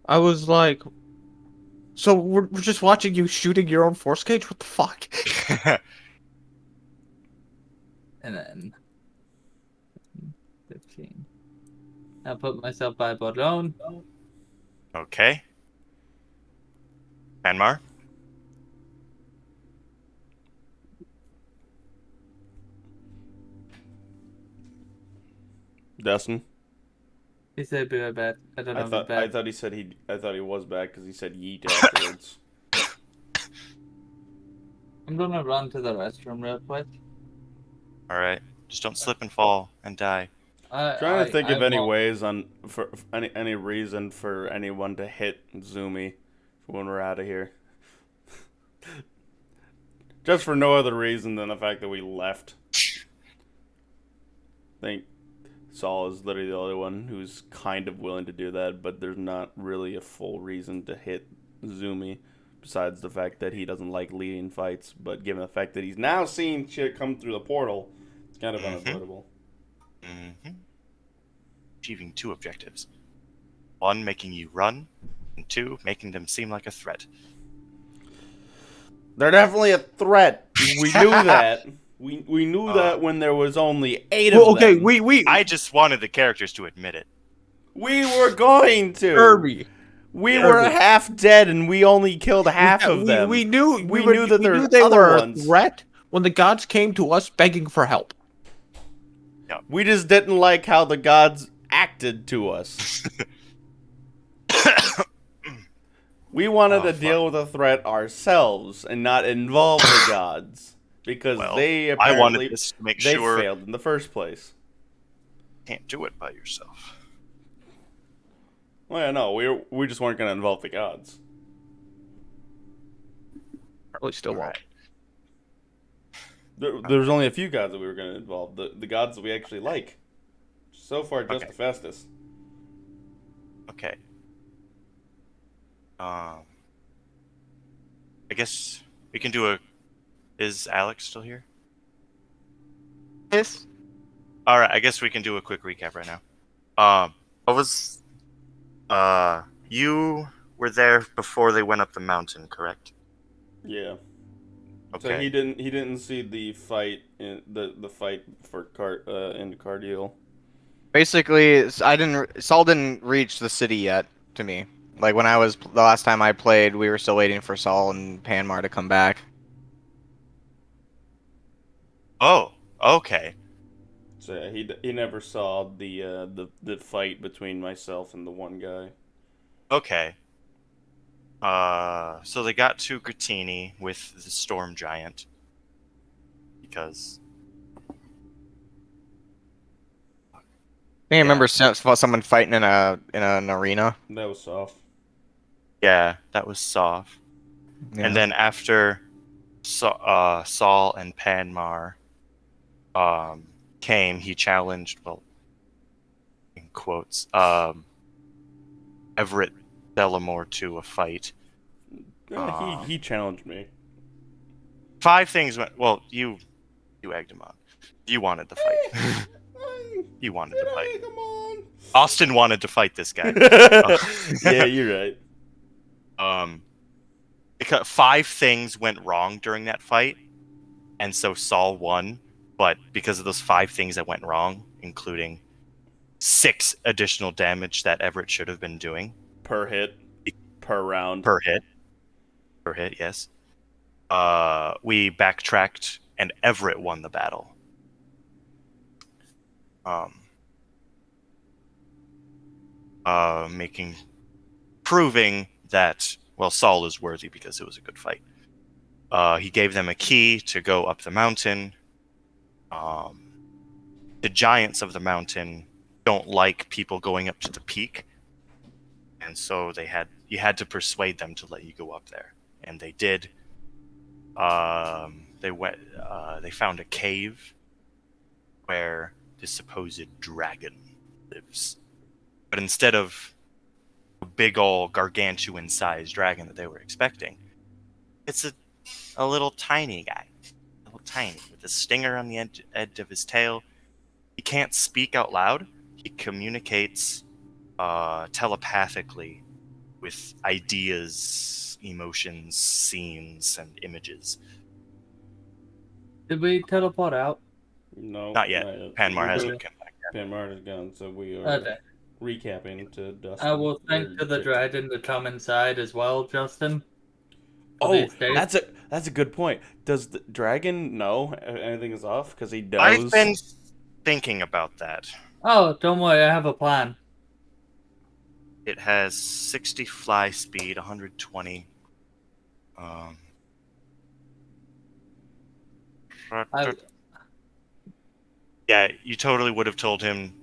I was like, so we're just watching you shooting your own force cage? What the fuck? And then 15. I'll put myself by Podlone. Okay. Manmar? Dustin. He said be right back. I don't know if he's I back. thought he was back because he said yeet afterwards. I'm gonna run to the restroom real quick. All right, just don't slip and fall and die. Trying to think of any won't. ways for any reason for anyone to hit Zumi when we're out of here. Just for no other reason than the fact that we left. I think Saul is literally the only one who's kind of willing to do that, but there's not really a full reason to hit Zumi, besides the fact that he doesn't like leading fights. But given the fact that he's now seeing shit come through the portal, it's kind of unavoidable. Achieving 2 objectives. 1, making you run, and 2, making them seem like a threat. They're definitely a threat. We knew that. We knew that when there was only 8 of okay, them. I just wanted the characters to admit it. We were going to. Kirby. We were half dead, and we only killed half of them. We knew that there were they other were ones. a threat when the gods came to us begging for help. We just didn't like how the gods acted to us. We wanted to deal with a threat ourselves and not involve the gods, because they apparently I wanted this to make sure failed in the first place. Can't do it by yourself. Well, yeah, no, we just weren't going to involve the gods. Probably still won't. There's only a few gods that we were going to involve. The gods that we actually like. So far, just the Festus. Okay. I guess we can do a... Is Alex still here? Yes. Alright, I guess we can do a quick recap right now. What was... you were there before they went up the mountain, correct? Yeah. Okay. So he didn't see the fight in the fight for in Cardiel. Basically, Saul didn't reach the city yet to me. Like when the last time I played, we were still waiting for Saul and Panmar to come back. Oh, okay. So yeah, he never saw the fight between myself and the one guy. Okay. So they got to Gratini with the Storm Giant. Because... I think I remember someone fighting in an arena. That was soft. Yeah, that was soft. Yeah. And then after Saul and Panmar came, he challenged, well, in quotes, Everett Delamore to a fight. He challenged me. 5 things went... Well, you egged him on. You wanted the fight. You wanted to fight. Come on. Austin wanted to fight this guy. Yeah, you're right. Because 5 things went wrong during that fight, and so Saul won. But because of those 5 things that went wrong, including 6 additional damage that Everett should have been doing Per hit, per round, per hit, yes. We backtracked, and Everett won the battle. Proving that, well, Saul is worthy because it was a good fight. He gave them a key to go up the mountain. The giants of the mountain don't like people going up to the peak, and so you had to persuade them to let you go up there, and they did. They found a cave where the supposed dragon lives, but instead of a big ol' gargantuan-sized dragon that they were expecting, it's a little tiny guy, with a stinger on the edge of his tail. He can't speak out loud. He communicates telepathically with ideas, emotions, scenes, and images. Did we teleport out? No, Not yet. Panmar hasn't come back yet. Panmar is gone, so we are Okay. recapping to Dustin. I will thank to the dragon to come inside as well, Justin. for Oh, these days. that's a good point. Does the dragon know anything is off? Because he knows. I've been thinking about that. Oh, don't worry, I have a plan. It has 60 fly speed, 120. Yeah, you totally would have told him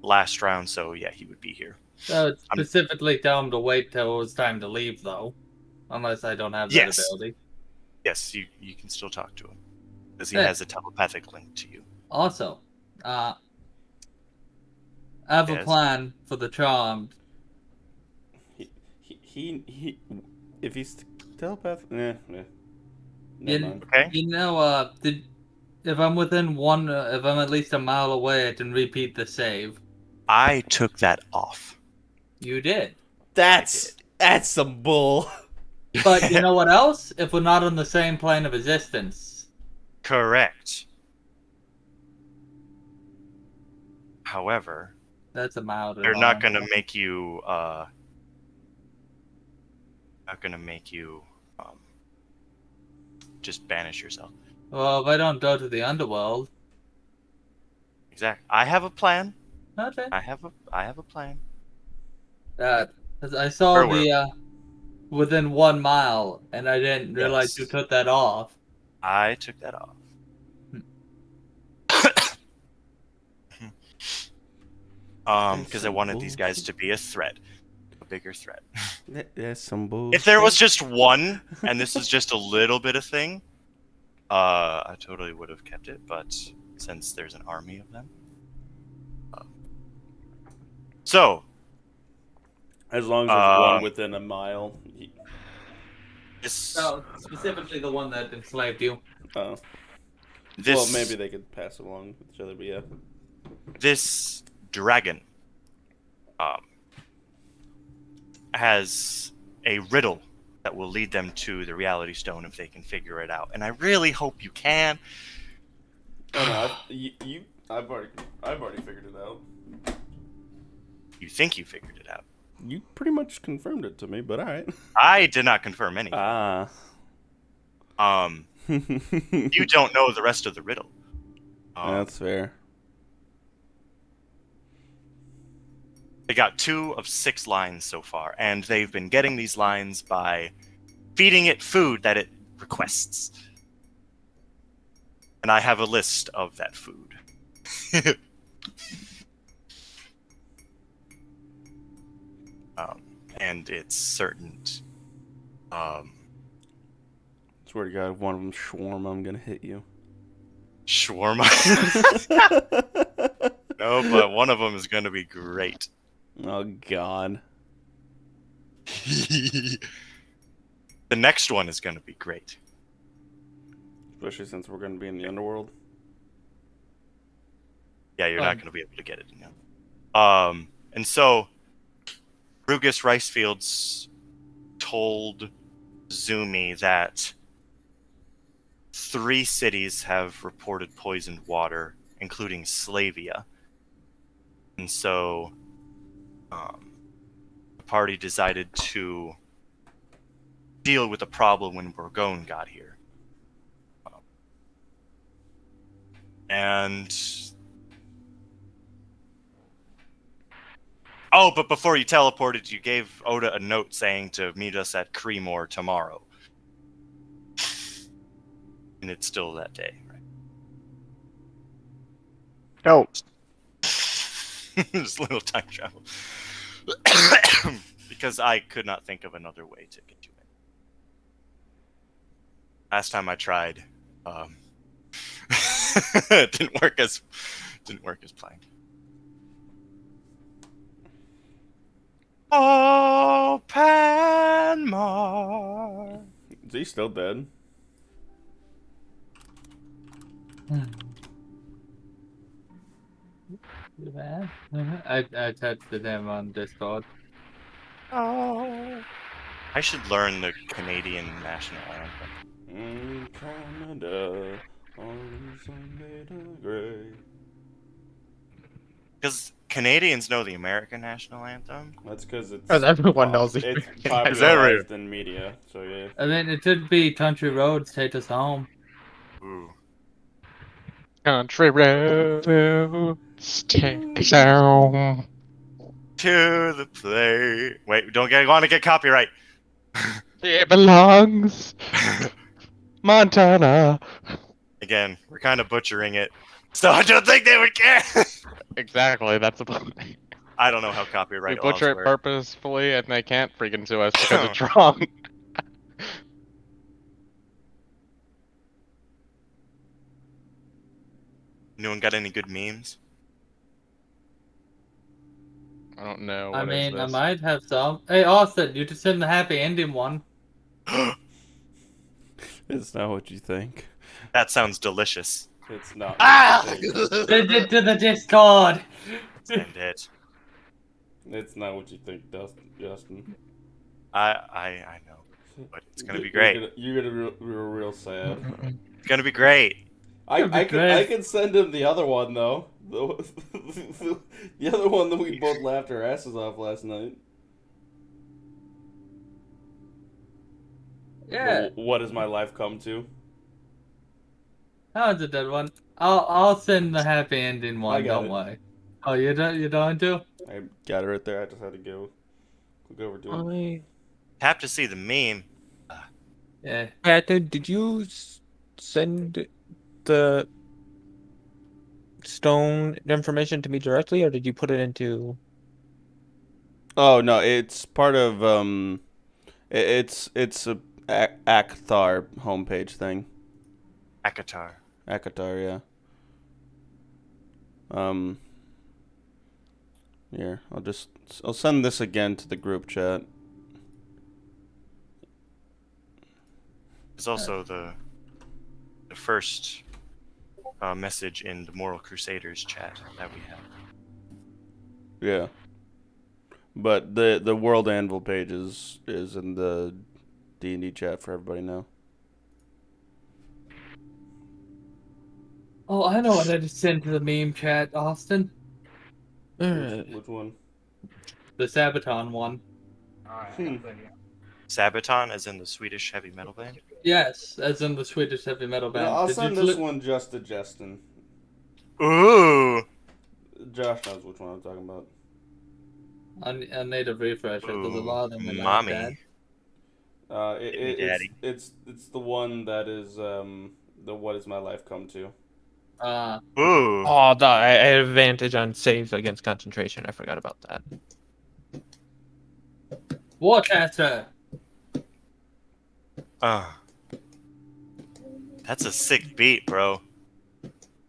last round, so yeah, he would be here. Specifically tell him to wait till it was time to leave, though. Unless I don't have that Yes. ability. Yes, you can still talk to him. Because he Yeah. has a telepathic link to you. Also, I have a Yes. plan for the Charmed. He if he's telepath, Never mind. Okay. You know, if I'm within if I'm at least a mile away, I can repeat the save. I took that off. You did. That's some bull. But you know what else? If we're not on the same plane of existence. Correct. However, That's a mild. they're not going to make you just banish yourself. Well, if I don't go to the underworld. Exactly. I have a plan. Okay. I have a plan. 'Cause I saw Where were the within 1 mile, and I didn't realize you Yes. took that off. I took that off. Because I wanted these guys to be a threat. A bigger threat. That's some bull. If there was just one, and this is just a little bit of thing, I totally would have kept it, but since there's an army of them. So, As long as there's one within a mile. this, No, specifically the one that enslaved you. Oh. this, Well, maybe they could pass it along with each other, but yeah. this dragon has a riddle that will lead them to the reality stone if they can figure it out. And I really hope you can. Oh no, I've already figured it out. You think you figured it out. You pretty much confirmed it to me, but alright. I did not confirm anything. You don't know the rest of the riddle. That's fair. They got 2 of 6 lines so far, and they've been getting these lines by feeding it food that it requests. And I have a list of that food. And it's certain. Swear to God, if one of them shawarma, I'm gonna hit you. Shawarma. No, but one of them is going to be great. Oh God. The next one is going to be great. Especially since we're gonna be in the underworld. Yeah, you're not going to be able to get it, you know. And so, Rugus Ricefields told Zumi that 3 cities have reported poisoned water, including Slavia. And so, the party decided to deal with the problem when Borgone got here. And... Oh, but before you teleported, you gave Oda a note saying to meet us at Creemore tomorrow. And it's still that day, right? Oh, Just a little time travel. Because I could not think of another way to get you in. Last time I tried, it didn't work as planned. Oh, Panmar. Is he still dead? I texted him on Discord. Oh. I should learn the Canadian national anthem. In Canada, on Sunday the gray. Because Canadians know the American national anthem. That's because it's. Because everyone knows the It's American popularized in media, so yeah. I mean, it should be Country Roads, Take Us Home. Ooh. Country roads take us home. To the play. Wait, want to get copyright. It belongs Montana. I again, we're kind of butchering it, so I don't think they would care. Exactly, that's the point. I don't know how We copyright laws butcher it work. purposefully, and they can't freaking sue us because it's wrong. Anyone got any good memes? I don't know. I What is mean, I this? might have some. Hey, Austin, you just send the happy ending one. It's not what you think. That sounds delicious. It's not. Ah! What you think. Send it to the Discord. Send it. It's not what you think, Justin. I know, but it's gonna be great. You're gonna be real sad. It's gonna be great. I can send him the other one though. The other one that we both laughed our asses off last night. Yeah, What does my life come to? that was a dead one. I'll send the happy ending one. I got Don't it. worry. Oh, you don't too? I got it right there. I just had to go over to it. Have to see the meme. Yeah. Pat, did you send the stone information to me directly, or did you put it into? Oh no, it's part of it's a Akthar homepage thing. Akatar. Akatar, yeah. Here, I'll send this again to the group chat. It's also the first message in the Moral Crusaders chat that we have. Yeah. But the World Anvil page is in the D&D chat for everybody now. Oh, I know what I just sent to the meme chat, Austin. Which one? The Sabaton one. Sabaton, as in the Swedish heavy metal band. Yes, as in the Swedish heavy metal band. I'll Did send you this one just to Justin. Ooh. Josh knows which one I'm talking about. I need a refresher because a Ooh, lot of them are not mommy. bad. Daddy. It's the one that is the what is my life come to. Ooh. Oh, I had advantage on saves against concentration. I forgot about that. Warcaster. That's a sick beat, bro.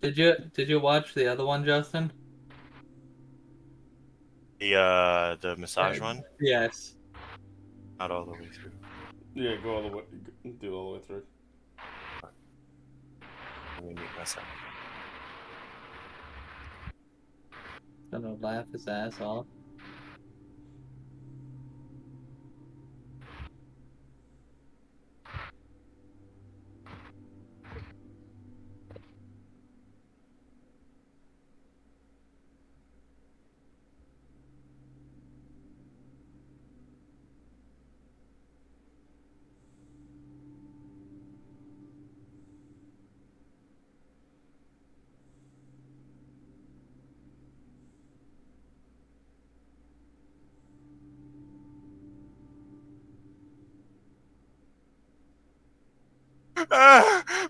Did you watch the other one, Justin? The massage one? Yes. Not all the way through. Yeah, go all the way, do all the way through. Let me mute myself. Gonna laugh his ass off.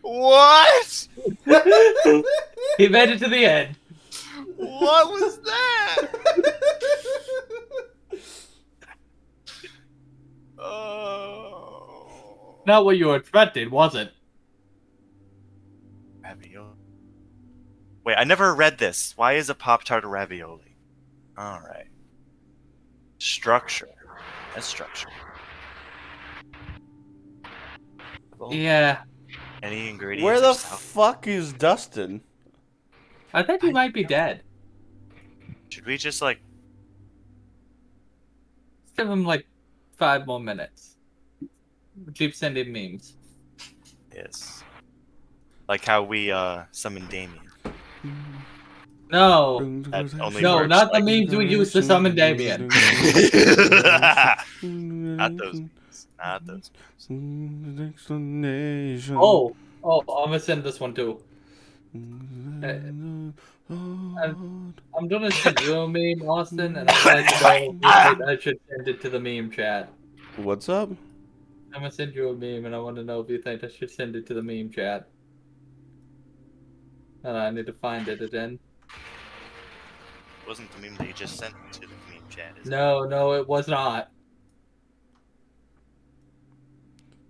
What? He made it to the end. What was that? Oh. Not what you were expecting, was it? Ravioli. Wait, I never read this. Why is a Pop-Tart a ravioli? Alright. Structure. That's structure. Yeah. Any ingredients? Where the of salad? fuck is Dustin? I think he might be dead. Should we just like? Let's give him like 5 more minutes. Keep sending memes. Yes. Like how we summoned Damien. No. That only No, works, not like... the memes we use to summon Damien. Not those memes. Not those memes. Oh, I'm gonna send this one too. I'm gonna send you a meme, Austin, and I'd like to know if you think I should send it to the meme chat. What's up? I'm gonna send you a meme, and I want to know if you think I should send it to the meme chat. I need to find it again. It wasn't the meme that you just sent to the meme chat, is it? No, it was not.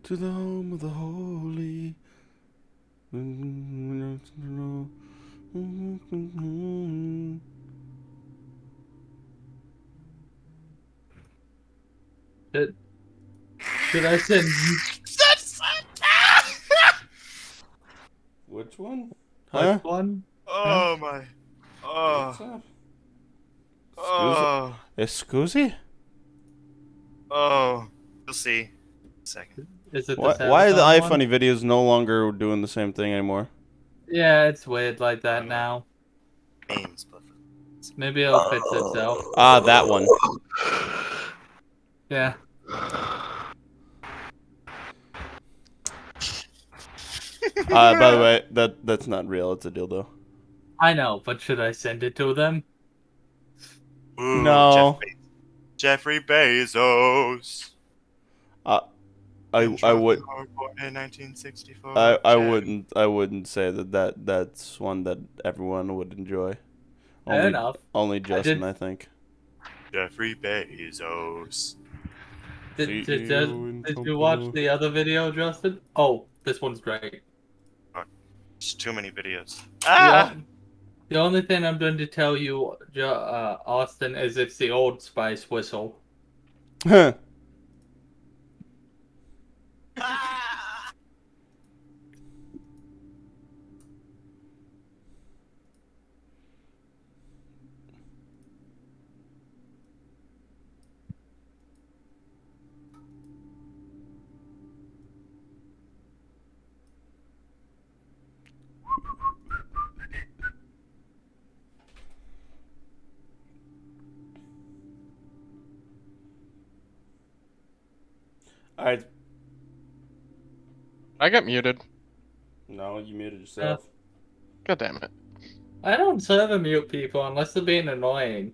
To the home of the holy. Should I send? Which one? Which Huh? one? Oh my. What's Oh. up? Oh. Excuse? Oh. You'll see. Second. Is it Why are the Sabaton one? iFunny videos no longer doing the same thing anymore? Yeah, it's weird like that now. Memes, but Maybe it'll fix itself. Ah, that one. Yeah. By the way, that's not real. It's a dildo. I know, but should I send it to them? Ooh, No. Jeffrey Bezos. I would. In 1964. I wouldn't say that's one that everyone would enjoy. Fair enough. Only Justin, did- I think. Jeffrey Bezos. Did CEO in you watch company. the other video, Justin? Oh, this one's great. It's too many videos. The Ah! The only thing I'm going to tell you, Austin, is it's the Old Spice whistle. Huh. Alright. I got muted. No, you muted yourself. God damn it. I don't server mute people unless they're being annoying.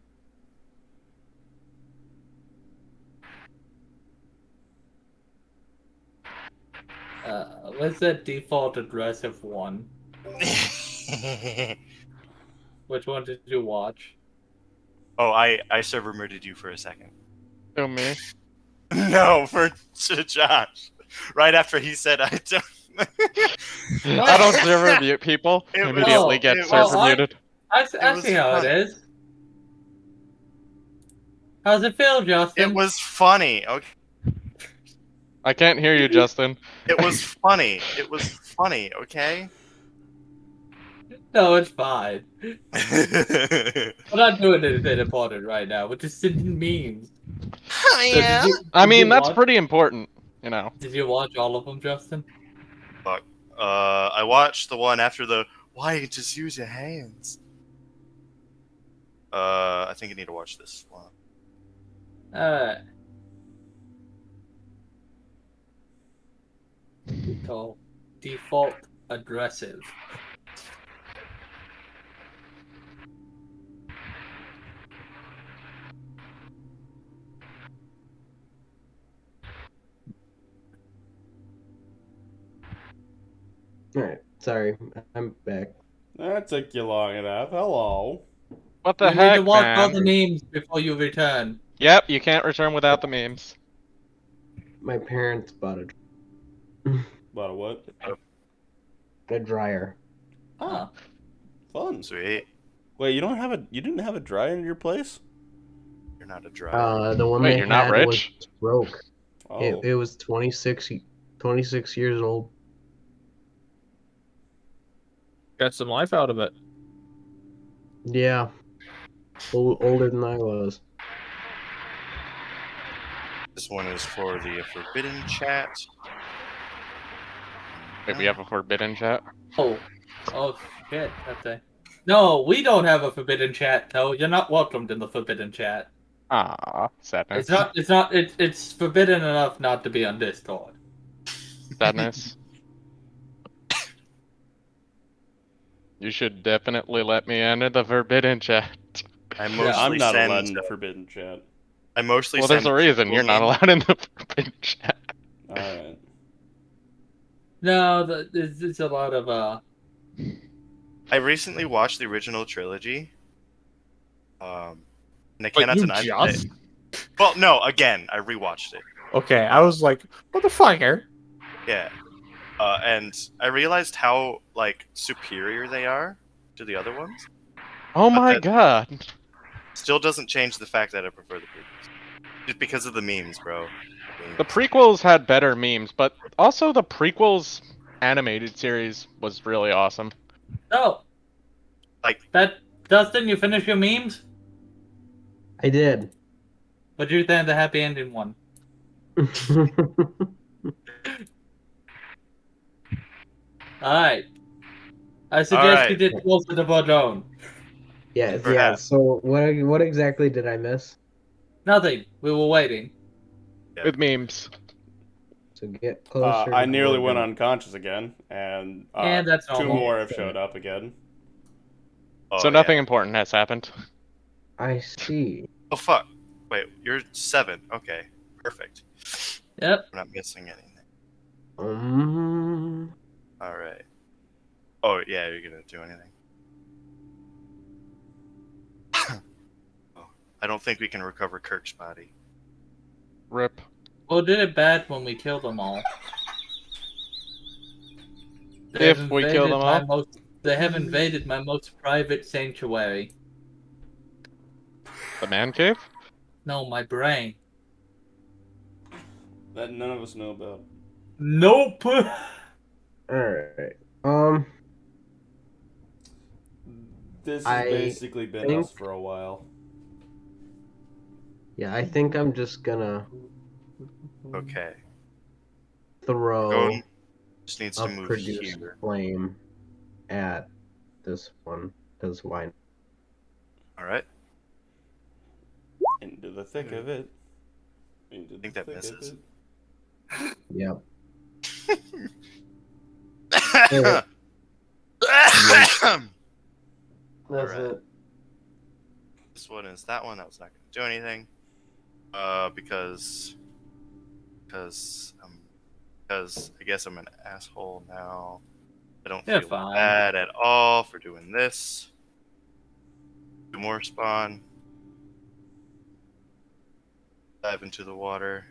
What's that default aggressive one? Which one did you watch? Oh, I server muted you for a second. Who, me? No, for Josh. Right after he said I don't. I don't server mute people. It was- Immediately get it was- server I- muted. I was see how funny. it is. How's it feel, Justin? It was funny. Okay, I can't hear you, Justin. it was funny. It was funny. Okay. No, it's fine. Oh We're not doing anything important right now. We're just sending memes. yeah. I Did mean, you that's watch- pretty important, you know. Did you watch all of them, Justin? Fuck. I watched the one after the. Why just use your hands? I think I need to watch this one. Alright. Default aggressive. Alright, sorry, I'm back. That took you long enough. Hello. What the You need heck, to watch all the man? memes before you return. Yep, you can't return without the memes. My parents bought About a what? a dryer. Oh, fun. Sweet. Wait, you didn't have a dryer in your place? You're not a driver. The one Wait, they you're not had rich? was broke. Oh. It was 26 years old. Got some life out of it. Yeah. Older than I was. This one is for the forbidden chat. Wait, we have a forbidden chat? Oh shit. Okay. No, we don't have a forbidden chat, though. You're not welcomed in the forbidden chat. Ah, sadness. It's forbidden enough not to be on Discord. Sadness. You should definitely let me enter the forbidden chat. I Yeah, mostly I'm not send. allowed in the forbidden chat. I mostly Well, send. there's a reason you're not allowed in the forbidden chat. Alright. No, there's a lot of I recently watched the original trilogy. And I But cannot you deny that just? well, no, again, I rewatched it. Okay, I was like, motherfucker. Yeah. And I realized how like superior they are to the other ones. Oh But my that god. still doesn't change the fact that I prefer the prequels. Just because of the memes, bro. The Memes. prequels had better memes, but also the prequels animated series was really awesome. Oh, Like, Dustin, you finish your memes? I did. What do you think of the happy ending one? Alright. I suggest you Alright. did closer to Bodone. Yeah. Perhaps. So what exactly did I miss? Nothing. We were waiting. Yeah. With memes. So get closer. I to nearly went Bordeaux. unconscious again, and And that's two normal. more have showed up again. Oh, So nothing yeah. important has happened. I see. Oh fuck. Wait, you're 7. Okay. Perfect. Yep. We're not missing anything. Um. Alright. Oh yeah, you're gonna do anything. Oh, I don't think we can recover Kirk's body. Rip. Well, did it bad when we killed them all. If we kill them all. They have invaded my most private sanctuary. The man cave? No, my brain. That none of us know about. Nope. All right. This has I basically been think- us for a while. Yeah, I think I'm just gonna Okay. throw Going just needs to a move produce here. flame at this one. Because why? not? Alright. Into the thick of it. Into the think that thick of misses. it. Yep. That's Alright. it. This one is that one. That was not going to do anything. Because I guess I'm an asshole now. I don't You're feel fine. bad at all for doing this. 2 more spawn. Dive into the water.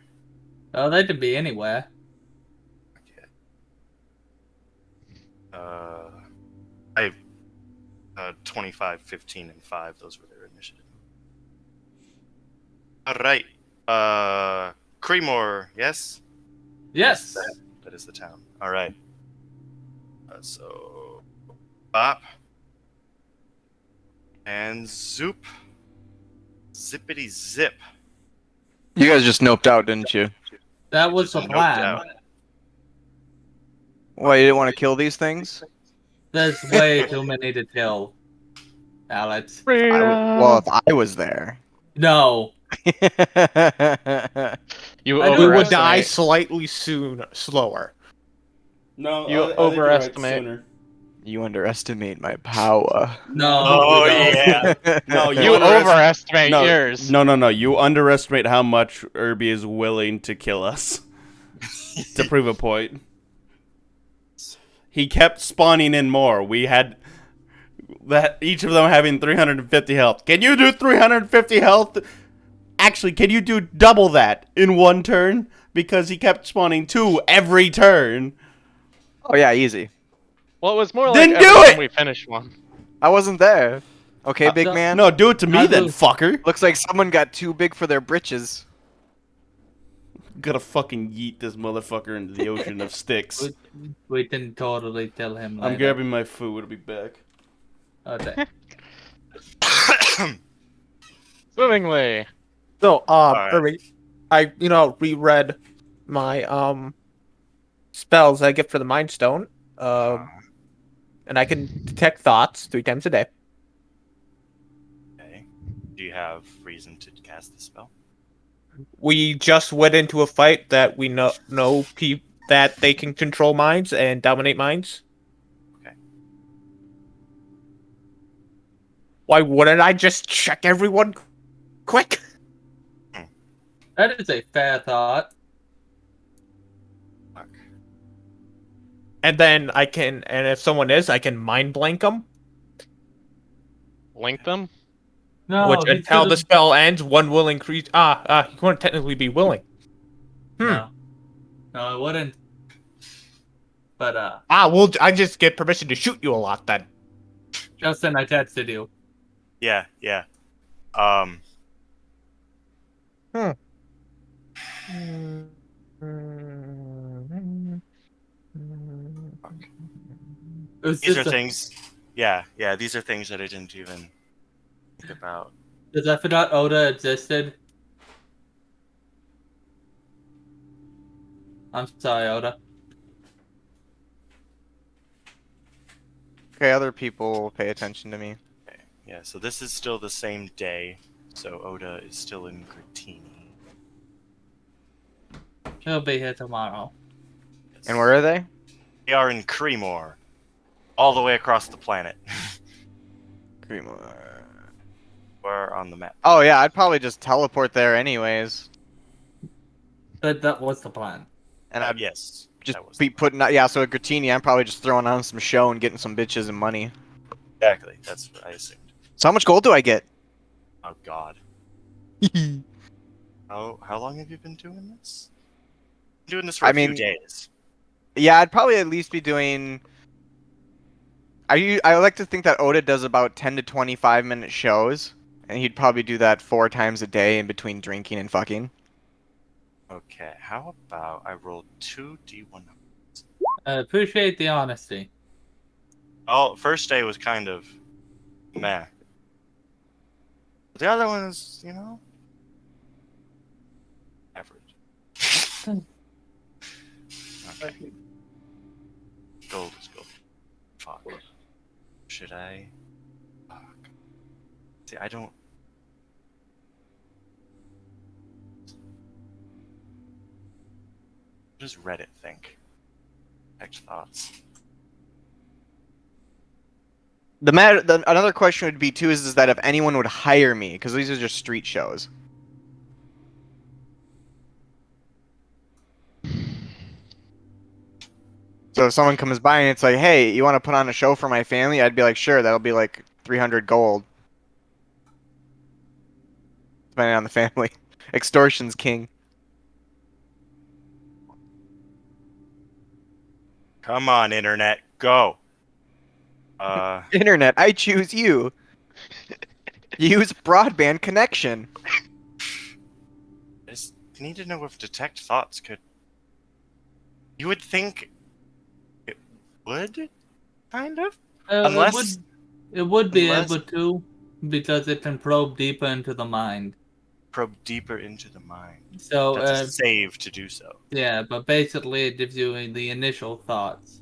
Oh, they could be anywhere. Okay. I 25, 15, and 5. Those were their initiative. Alright. Creemore, yes? Yes. That is the town. Alright. So Bop. And Zoop. Zippity zip. You guys just noped out, didn't you? That was the Just noped plan. out. Why, you didn't want to kill these things? There's way too many to kill, Alex. Well, if I was there. No. You I We would overestimate- die slightly slower. No, You I think you're right, overestimate. sooner. You underestimate my power. No. Oh, we don't. yeah. No, You overestimate no, yours. No. You underestimate how much Irby is willing to kill us to prove a point. He kept spawning in more. We had that each of them having 350 health. Can you do 350 health? Actually, can you do double that in one turn? Because he kept spawning 2 every turn. Oh yeah, easy. Well, it was more Then like do every it! time we finished one. I wasn't there. Okay, big no- man. No, do it to me I then, will- fucker. Looks like someone got too big for their britches. Gotta fucking yeet this motherfucker into the ocean of sticks. We can totally tell him later. I'm grabbing my food. I'll be back. Okay. Swimmingly. So, Alright. Irving, I reread my spells I get for the Mind Stone. And I can detect thoughts 3 times a day. Okay. Do you have reason to cast the spell? We just went into a fight that we know that they can control minds and dominate minds. Okay. Why wouldn't I just check everyone quick? That is a fair thought. Fuck. And then and if someone is, I can mind blank them Link them? No, Which he until the should've- spell ends, one willing creature. He couldn't technically be willing. No, it wouldn't. But Well, I just get permission to shoot you a lot then. Justin, I texted you. Yeah, yeah. Um, It was these are just things. Yeah, yeah. These are things that I didn't even think about. because I forgot Oda existed. I'm sorry, Oda. Okay, other people pay attention to me. Okay. Yeah. So this is still the same day. So Oda is still in Gratini. He'll be here tomorrow. Yes. And where are they? They are in Cremor, all the way across the planet. We're on the map. Oh yeah, I'd probably just teleport there anyways, But that was the plan. and I'd Yes. just that was be putting. Yeah, so at Gratini, I'm probably just throwing on some show and getting some bitches and money. exactly. That's what I assumed. So how much gold do I get? Oh God. How long have you been doing this? Doing this for I a few mean- days. Yeah, I'd probably at least be doing. I like to think that Oda does about 10 to 25-minute shows, and he'd probably do that 4 times a day in between drinking and fucking. Okay. How about I roll 2d1? I appreciate the honesty. Oh, first day was kind of meh. The other one is, average. Okay. Gold is gold. Fuck. Should I? Fuck. See, I don't. What does Reddit think? Next thoughts. Another question would be too is that if anyone would hire me, because these are just street shows. So if someone comes by and it's like, hey, you want to put on a show for my family? I'd be like, sure, that'll be like 300 gold. Depending on the family. Extortion's king. Come on, internet, go. Internet, I choose you. Use broadband connection. I just need to know if detect thoughts could. You would think it would, kind of, unless it would be unless- able to, because it can probe deeper into the mind. probe deeper into the mind. So That's a save to do so. yeah, but basically it gives you the initial thoughts.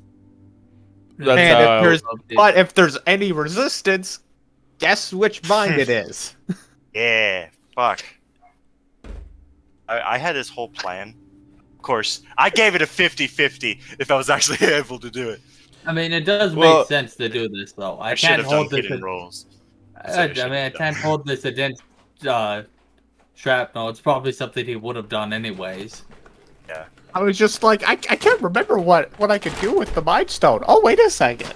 That's And how- if there's any resistance, guess which mind it is. Yeah, fuck. I had this whole plan. Of course, I gave it a 50-50 if I was actually able to do it. I mean, it does Well, make sense to do this, though. I should can't have done hold this. hidden rolls. I mean, I can't hold this against Shrapnel. It's probably something he would have done anyways. Yeah. I was just like, I can't remember what I could do with the Mind Stone. Oh, wait a second.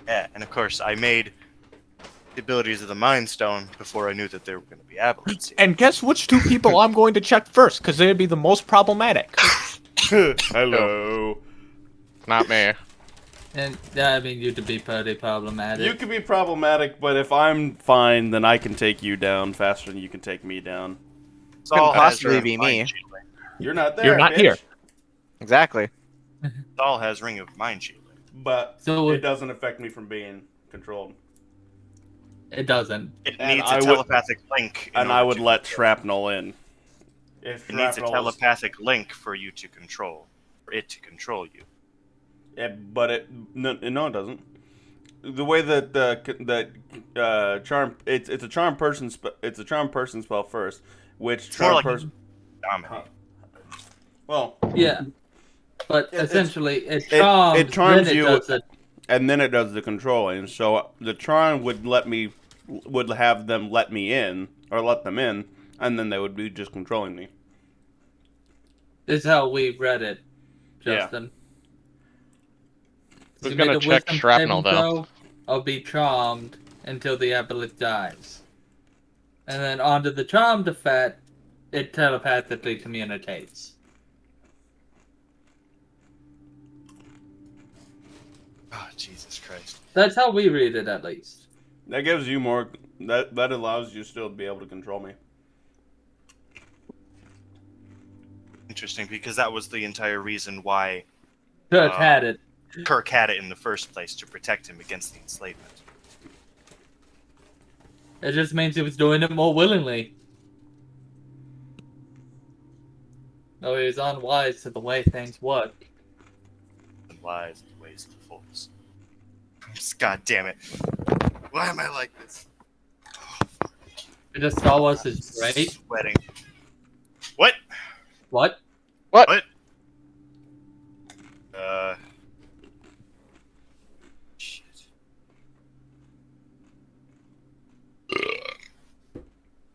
Yeah, and of course, I made the abilities of the Mind Stone before I knew that there were going to be aberrants here. And guess which 2 people I'm going to check first, because they'd be the most problematic. Hello. Not me. And I mean, you could be pretty problematic. You can be problematic, but if I'm fine, then I can take you down faster than you can take me down. Saul has possibly Ring be of Mind me. Shielding. You're not there. You're not bitch. here. Exactly. Saul has Ring of Mind Shielding. But So- it doesn't affect me from being controlled. It doesn't. It And needs I a would- telepathic link. in And I order would to let control. shrapnel in. If It needs a shrapnel is- telepathic link for you to control. For it to control you. Yeah, but no, it doesn't. The way that charm it's a charm person it's a charm person spell first, which It's more charm like person. Dominate. Well, Yeah. But It's- essentially, it charms, it charms then you- it does it. and then it does the controlling. So the charm would have them let me in or let them in, and then they would be just controlling me. This is how we read it, Yeah. Justin. Who's You gonna make a check wisdom shrapnel, saving though? throw, Or be charmed, until the aboleth dies. And then onto the charmed effect, it telepathically communicates. Oh, Jesus Christ. That's how we read it, at least. That gives you more. That allows you still to be able to control me. Interesting, because that was the entire reason why Kurt had it. Kirk had it in the first place, to protect him against the enslavement. It just means he was doing it more willingly. No, he was unwise to the way things work. And lies and ways of fools. God damn it. Why am I like this? Because Star Wars is great. Sweating. What? What? What? What? Shit.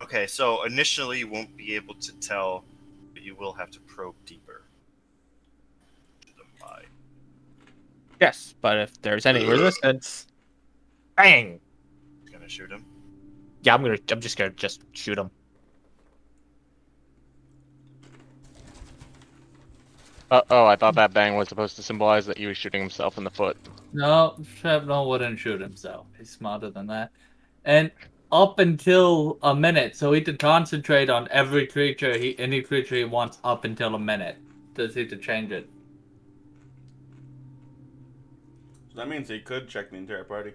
Okay, so initially you won't be able to tell, but you will have to probe deeper. To the mind. Yes, but if there's any resistance, bang! Gonna shoot him. Yeah, I'm just gonna shoot him. Oh, I thought that bang was supposed to symbolize that he was shooting himself in the foot. No, Shrapnel wouldn't shoot himself. He's smarter than that. And up until a minute, so he could concentrate on every creature, any creature he wants up until a minute. Does he to change it? So that means he could check the entire party.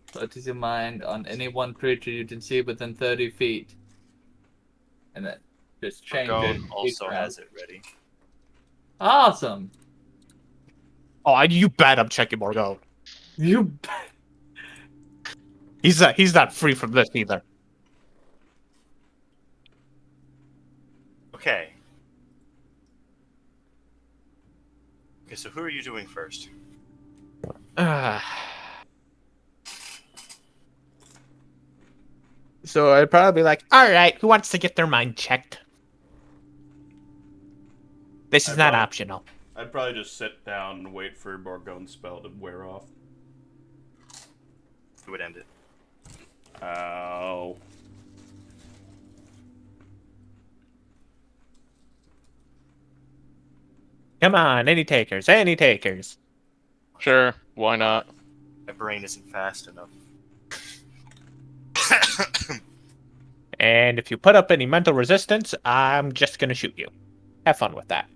Focus your mind on any one creature you can see within 30 feet. And then just change it. Gorgon also has it ready. Awesome! Oh, you bet I'm checking Morgo. You He's not free from this either. Okay. Okay, so who are you doing first? So I'd probably be like, all right, who wants to get their mind checked? This is not optional. I'd probably just sit down and wait for Borgon's spell to wear off. Who would end it? Oh. Come on, any takers, any takers. Sure, why not? My brain isn't fast enough. And if you put up any mental resistance, I'm just gonna shoot you. Have fun with that.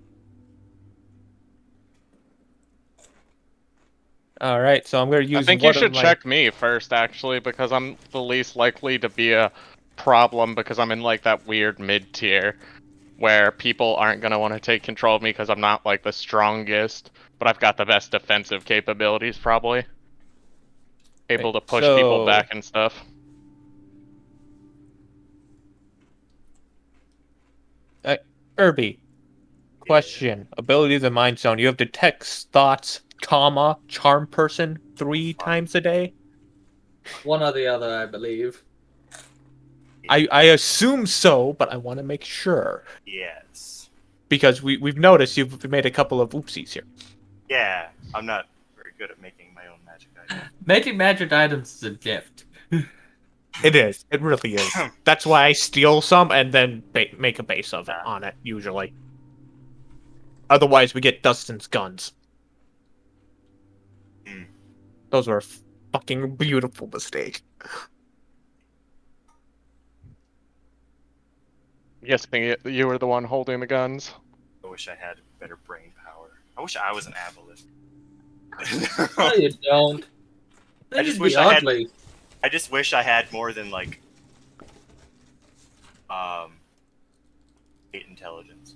All right, so I'm gonna use. I think you should check me first, actually, because I'm the least likely to be a problem because I'm in like that weird mid tier where people aren't gonna want to take control of me because I'm not like the strongest, but I've got the best defensive capabilities, probably. Able to push people back and stuff. Irby, question. Ability of the Mind Zone. You have detect thoughts, comma, charm person 3 times a day? one or the other, I believe. I assume so, but I want to make sure. Yes. Because we've noticed you've made a couple of oopsies here. Yeah, I'm not very good at making my own magic items. Making magic items is a gift. It is. It really is. That's why I steal some and then make a base of it on it, usually. Otherwise, we get Dustin's guns. Mm. Those were a fucking beautiful mistake. Guessing you were the one holding the guns. I wish I had better brain power. I wish I was an aboleth. No, you don't. I just That'd wish be I had. ugly. I just wish I had more than like 8 intelligence.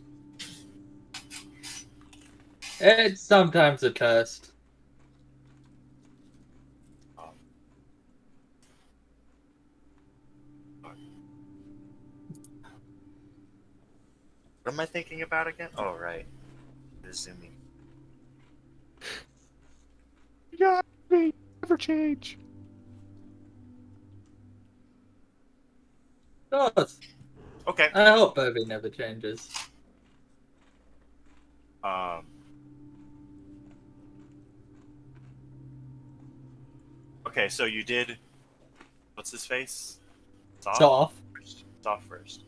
It's sometimes a test. What am I thinking about again? Oh, right. The zooming. Yeah, me never change. Does. Okay. I hope Bobby never changes. Okay, so you did What's his face? Soft. Soft first.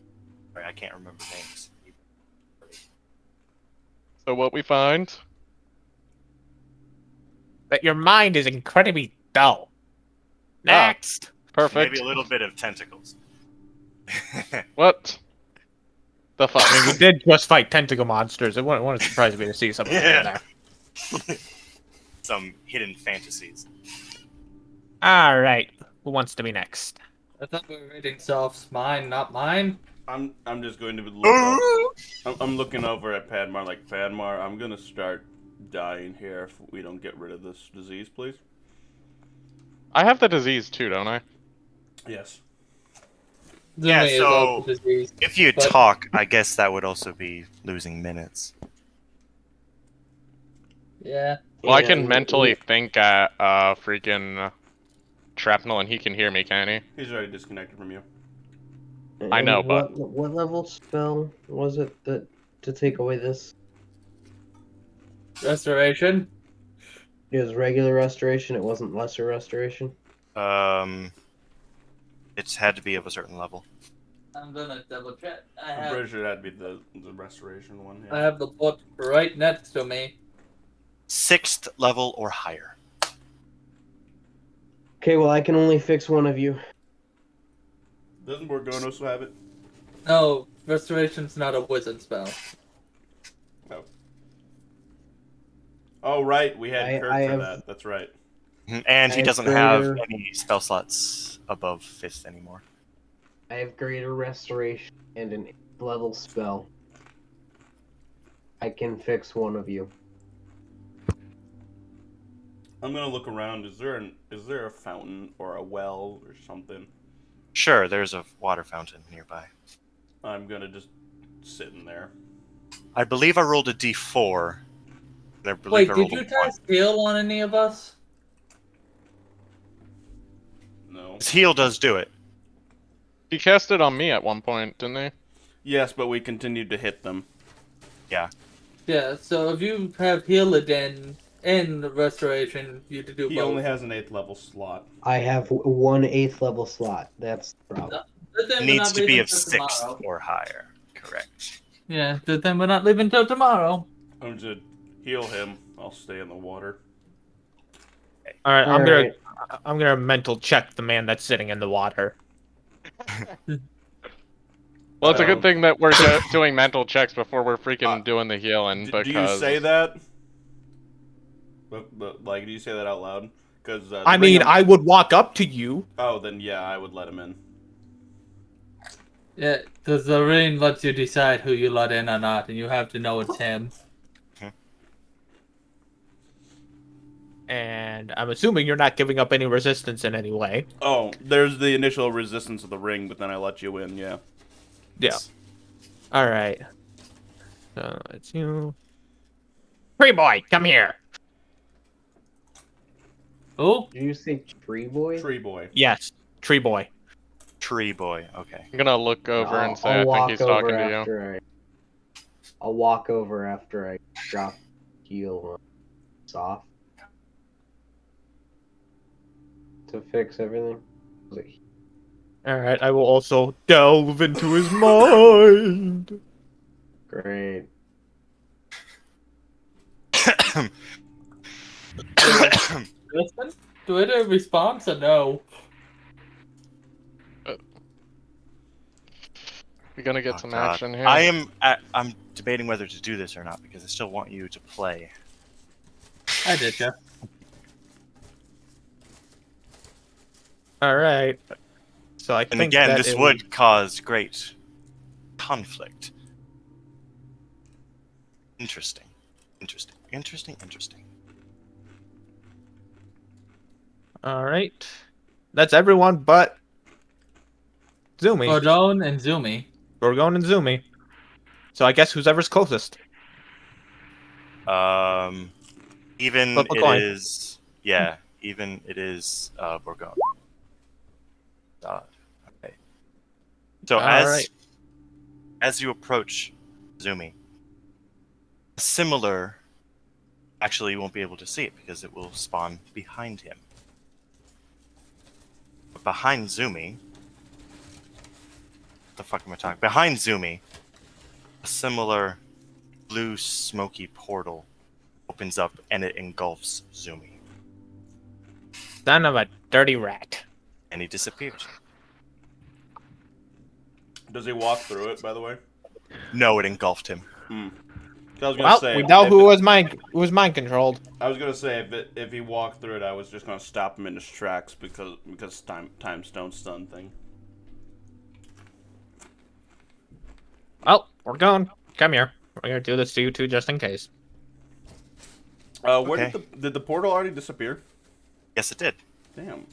Sorry, I can't remember names. So what we find? That your mind is incredibly dull. Next. Perfect. Maybe a little bit of tentacles. What? The fuck? I mean, we did just fight tentacle monsters. It wouldn't surprise me to see something in Yeah. there. Some hidden fantasies. All right. Who wants to be next? I thought we were reading Soft's mind, not mine. I'm just going to look up. I'm looking over at Padmar like, Padmar, I'm going to start dying here if we don't get rid of this disease, please. I have the disease too, don't I? Yes. Yeah, Zumi is so- also diseased. If you But- talk, I guess that would also be losing minutes. Yeah. Well, I Yeah, can mentally think at freaking Shrapnel, and he can hear me, can he? He's already disconnected from you. I know, And but- what level spell was it that to take away this? Restoration. It was regular restoration. It wasn't lesser restoration. It's had to be of a certain level. I'm gonna double check. I'm pretty sure that'd be the restoration one. Yeah. I have the book right next to me. 6th level or higher. Okay, well I can only fix one of you. Doesn't Borgonos have it? No, restoration's not a wizard spell. Oh. Oh, right. We had I Kurt for have- that. That's right. And he I doesn't have greater- any spell slots above 5th anymore. I have greater restoration and an 8th level spell. I can fix one of you. I'm gonna look around. Is there a fountain or a well or something? Sure, there's a water fountain nearby. I'm gonna just sit in there. I believe I rolled a d4. And I believe Wait, I did rolled you a 1. cast heal on any of us? No. His heal does do it. He cast it on me at one point, didn't he? Yes, but we continued to hit them. Yeah, so if you have heal again in the restoration, you could do He both. only has an 8th level slot. I have one 8th level slot. That's the problem. But then It we're needs not to be leaving of till 6th tomorrow. or higher. Correct. Yeah, but then we're not leaving till tomorrow. I'm gonna heal him. I'll stay in the water. All right. Alright. I'm gonna mental check the man that's sitting in the water. Well, it's a good Um, thing that we're doing mental checks before we're freaking doing the healing, because... Do you say that? But like, do you say that out loud? Because I mean, I would walk up to you. Oh, then yeah, I would let him in. Yeah, because the ring lets you decide who you let in or not, and you have to know it's him. And I'm assuming you're not giving up any resistance in any way. Oh, there's the initial resistance of the ring, but then I let you in. Yeah. Yeah. All right. So it's you. Tree boy, come here. Oh, Did you say tree boy? Tree boy. Yes, tree boy. Tree boy. Okay. I'm gonna look over and say I think walk he's over talking to you. after I'll walk over after I drop heal on soft to fix everything. All right, I will also delve into his mind. Great. listen. Do it a response or no? We're gonna get Oh, some God. action here. I'm debating whether to do this or not because I still want you to play. I did, yeah. All right. So I And think again, that this it would cause great conflict. Interesting. Interesting. All right. That's everyone but Zumi. Gordon and Zumi. Gorgon and Zumi. So I guess whoever's closest. Even Flip a it coin. is, yeah, even it is Bourgogne. Okay. So All right. as you approach Zumi, similar. Actually, you won't be able to see it because it will spawn behind him. But behind Zumi, what the fuck am I talking? Behind Zumi, a similar blue smoky portal opens up and it engulfs Zumi, Son of a dirty rat. and he disappears. Does he walk through it, by the way? No, it engulfed him. I was gonna Well, say we know if who it- was mind controlled. I was gonna say if he walked through it, I was just gonna stop him in his tracks because time stone stun thing. Well, we're going. Come here. We're gonna do this to you too, just in case. Where Okay. did the portal already disappear? Yes, it did. Damn.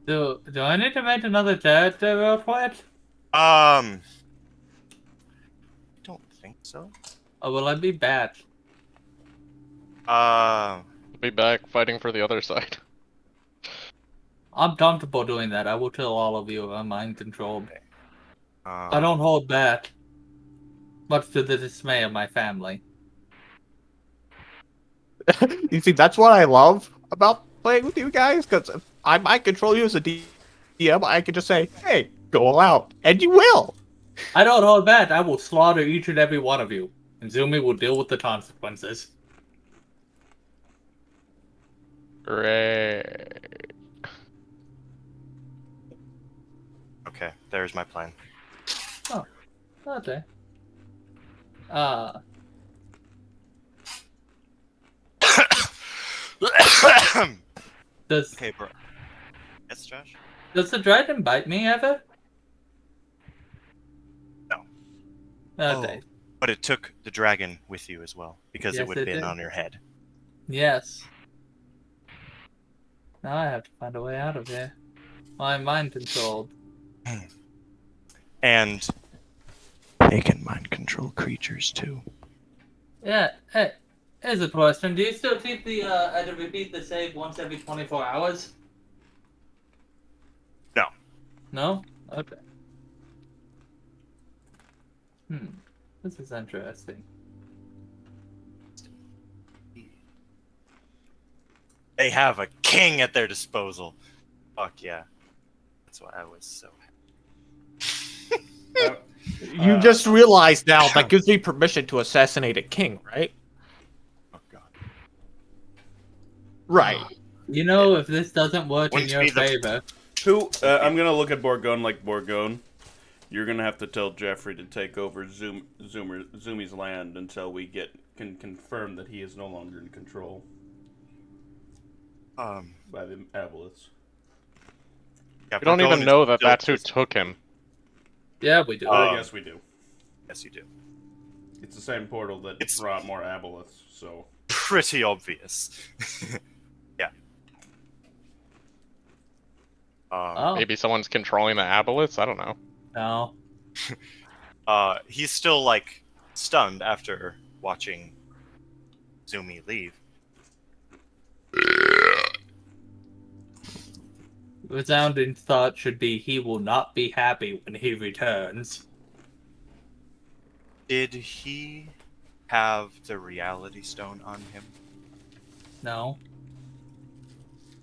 Do I need to make another character real quick? I don't think so. Or will I be bad? Be back fighting for the other side. I'm comfortable doing that. I will tell all of you I'm mind controlled. I Um, don't hold back. Much to the dismay of my family. You see, that's what I love about playing with you guys, because I might control you as a DM. I could just say, hey, go all out, and you will. I don't hold back. I will slaughter each and every one of you. And Zumi will deal with the consequences. Great. okay, there's my plan. Okay. Does Okay, bro. Yes, Josh? does the dragon bite me ever? No. Okay. Oh, but it took the dragon with you as well, because Yes, it would have it been did. on your head. Yes. Now I have to find a way out of here. I'm mind controlled. And they can mind control creatures too. Yeah. Hey, here's a question. Do you still keep the to repeat the save once every 24 hours? No. No? Okay. This is interesting. They have a king at their disposal. Fuck yeah. That's why I was so happy. You just realized now that gives me permission to assassinate a king, right? Oh god. Right. You know, if this doesn't work in Wouldn't your be the- favor, Who? I'm gonna look at Borgone like Borgone. You're gonna have to tell Jeffrey to take over Zumi's land until we can confirm that he is no longer in control by the aboleths. Yeah, We don't even Bergone know is that still that's who just- took him. yeah, we do. Yes, we do. Yes, you do. It's the same portal that It's- brought more aboleths. So Pretty obvious. Yeah. Oh, Maybe someone's controlling the aboleths? I don't know. no. He's still like stunned after watching Zumi leave. Resounding thought should be he will not be happy when he returns. Did he have the reality stone on him? No.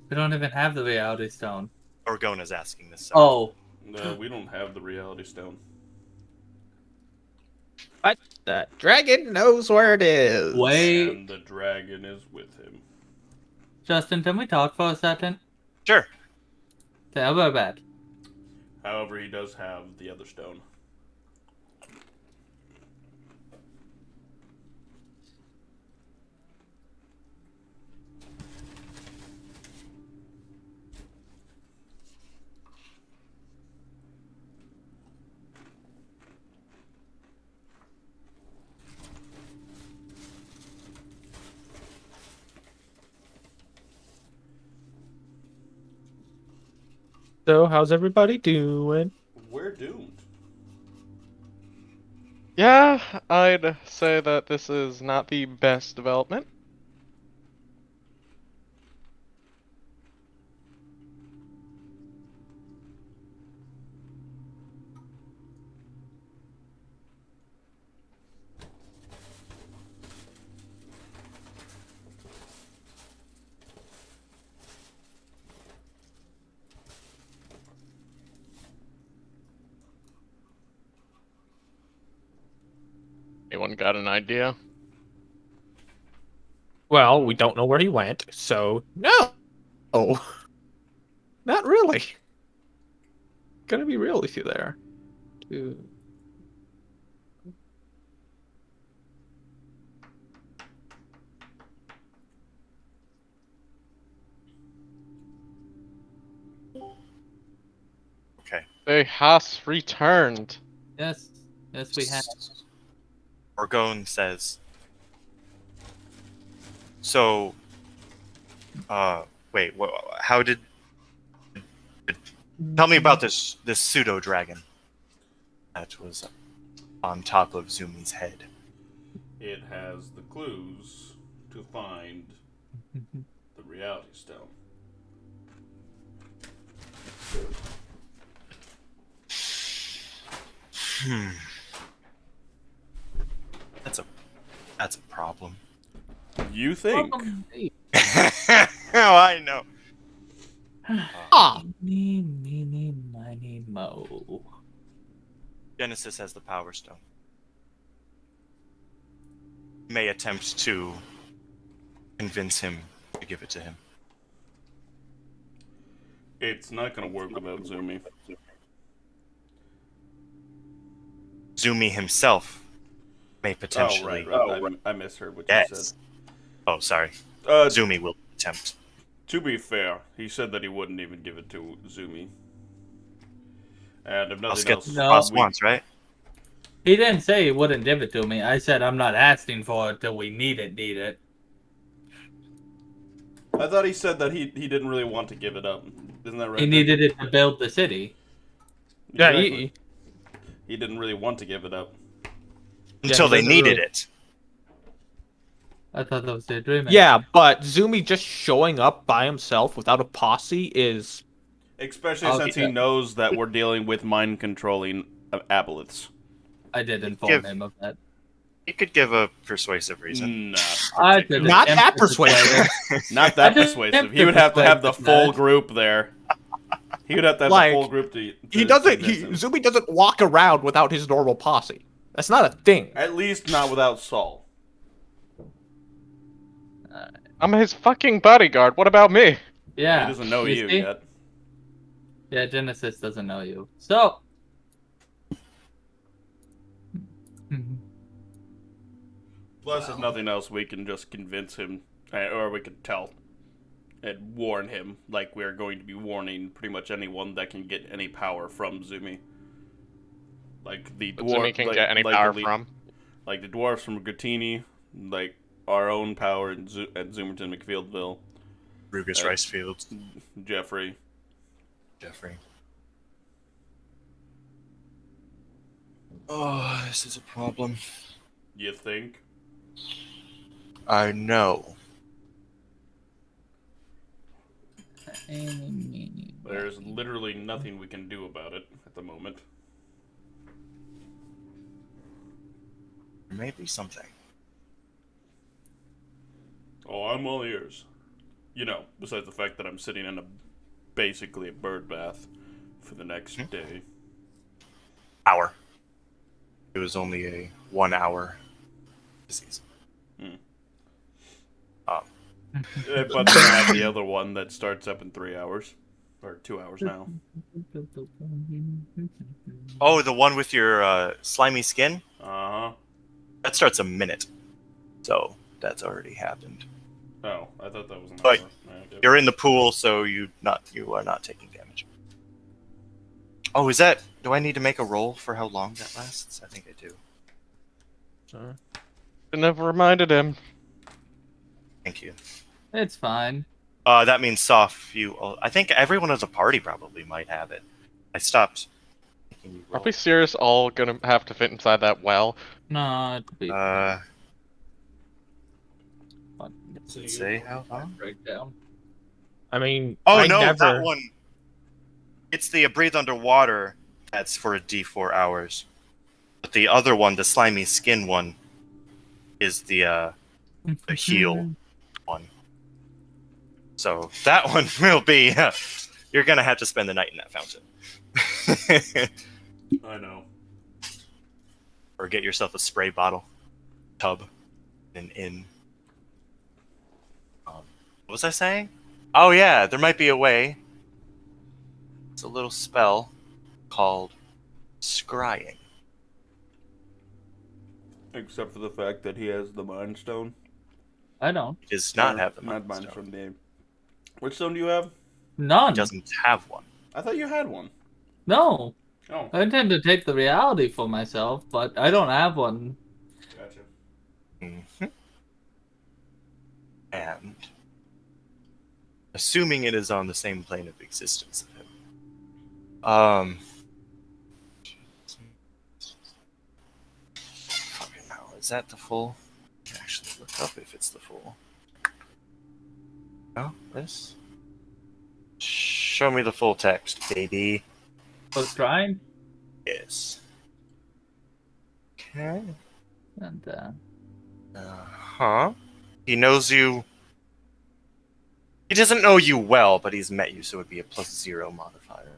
We don't even have the reality stone. Orgona's asking this. Oh, no, we don't have the reality stone. But the dragon knows where it is. wait. And the dragon is with him. Justin, can we talk for a second? Sure. Okay, I'll be back. However, he does have the other stone. So, how's everybody doing? We're doomed. Yeah, I'd say that this is not the best development. got an idea. Well, we don't know where he went, so no. Oh, not really. Gonna be real with you there. Two. Okay. They has returned. Yes, we have. Orgone says. So, wait. How did? Tell me about this pseudo dragon that was on top of Zumi's head. It has the clues to find the reality stone. That's a problem. You think? Oh, I know. Ah, Meeny, miny, mo. Genesis has the power stone. May attempt to convince him to give it to him. It's not going to work without Zumi. Zumi himself may potentially. Oh, right. I misheard what you Yes. said. Oh, sorry. Uh, Zumi will attempt. To be fair, he said that he wouldn't even give it to Zumi. And if I'll nothing skip else, No. cross once, right? He didn't say he wouldn't give it to me. I said I'm not asking for it till we need it. I thought he said that he didn't really want to give it up. Isn't that right? He needed it to build the city. yeah. Exactly. He didn't really want to give it up. Until he they doesn't needed really- it. I thought that was the agreement. Yeah, but Zumi just showing up by himself without a posse is Especially I'll since he get- knows that we're dealing with mind-controlling aboliths. I did inform Give- him of that. You could give a persuasive reason. I could not that attempt to persuasive. Not that I did persuasive. attempt He to would have to have the persuade full that. group there. He would have to have Like, the full group to He doesn't. convince him. Zumi doesn't walk around without his normal posse. That's not a thing. At least not without Saul. I'm his fucking bodyguard. What about me? Yeah. He doesn't know you see? yet. Yeah, Genesis doesn't know you. So. Plus, if nothing else, we can just convince him, or we could tell and warn him, like we're going to be warning pretty much anyone that can get any power from Zumi. Like the That dwarf Zumi can get any power from. like the dwarves from Grattini, like our own power at Zoomerton McFieldville, Rugus Ricefields. Jeffrey. Oh, this is a problem. You think? I know. There's literally nothing we can do about it at the moment. There may be something. Oh, I'm all ears. You know, besides the fact that I'm sitting in basically a bird bath for the next day. Hour. It was only a 1 hour disease. But then I have the other one that starts up in 3 hours. Or 2 hours now. Oh, the one with your slimy skin? Uh-huh. That starts a minute. So, that's already happened. Oh, I thought that was an But hour. Okay. you're in the pool, so you are not taking damage. Oh, is that... Do I need to make a roll for how long that lasts? I think I do. I never reminded him. Thank you. It's fine. That means Soph, I think everyone as a party probably might have it. I stopped making you Are roll. we serious? All gonna have to fit inside that well? No, it'd be Does fun. it say how long? Breakdown. I mean, Oh, I no, never. that one. It's the breathe underwater. That's for a D4 hours. But the other one, the slimy skin one, is the heal one. So that one will be... you're going to have to spend the night in that fountain. I know. Or get yourself a spray bottle. tub, an inn. What was I saying? Oh yeah, there might be a way. It's a little spell called scrying. Except for the fact that he has the Mind Stone. I don't. He does not Or, have the not Mind Mind Stone. Stone, Dave. Which stone do you have? None. He doesn't have one. I thought you had one. No. Oh, I intend to take the reality for myself, but I don't have one. gotcha. Mhm. And assuming it is on the same plane of existence of him. Fucking hell, is that the full? I can actually look up if it's the full. No, this? Show me the full text, baby. Was trying, Yes. Okay. and Uh-huh. He knows you. He doesn't know you well, but he's met you, so it would be a +0 modifier.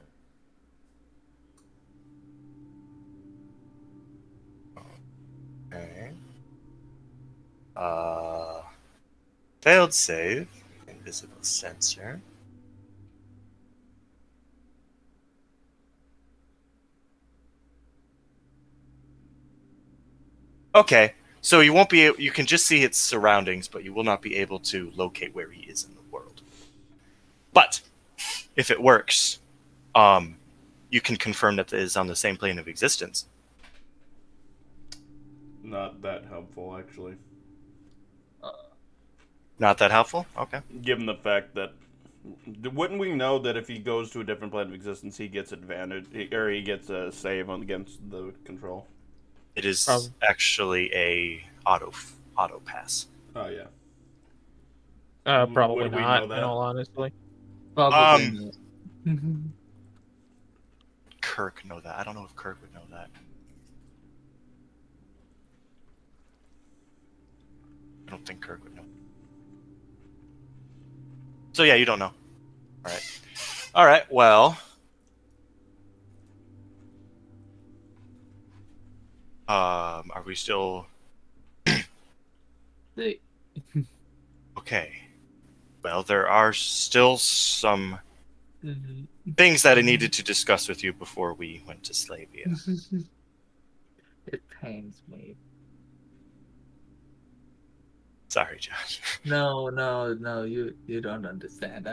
Okay. Failed save. Invisible sensor. Okay, so you won't be. You can just see its surroundings, but you will not be able to locate where he is in the world. But if it works, you can confirm that it is on the same plane of existence. Not that helpful, actually. Not that helpful. Okay. Given the fact that, wouldn't we know that if he goes to a different plane of existence, he gets advantage, or he gets a save against the control? It is actually a auto pass. Oh yeah. Probably Would we not, know that? in all honesty. probably. not. Kirk know that. I don't know if Kirk would know that. I don't think Kirk would know. So yeah, you don't know. All right. All right. Well. Are we still See, okay? Well, there are still some mhm. things that I needed to discuss with you before we went to Slavia. It pains me. Sorry, Josh. No, you don't understand.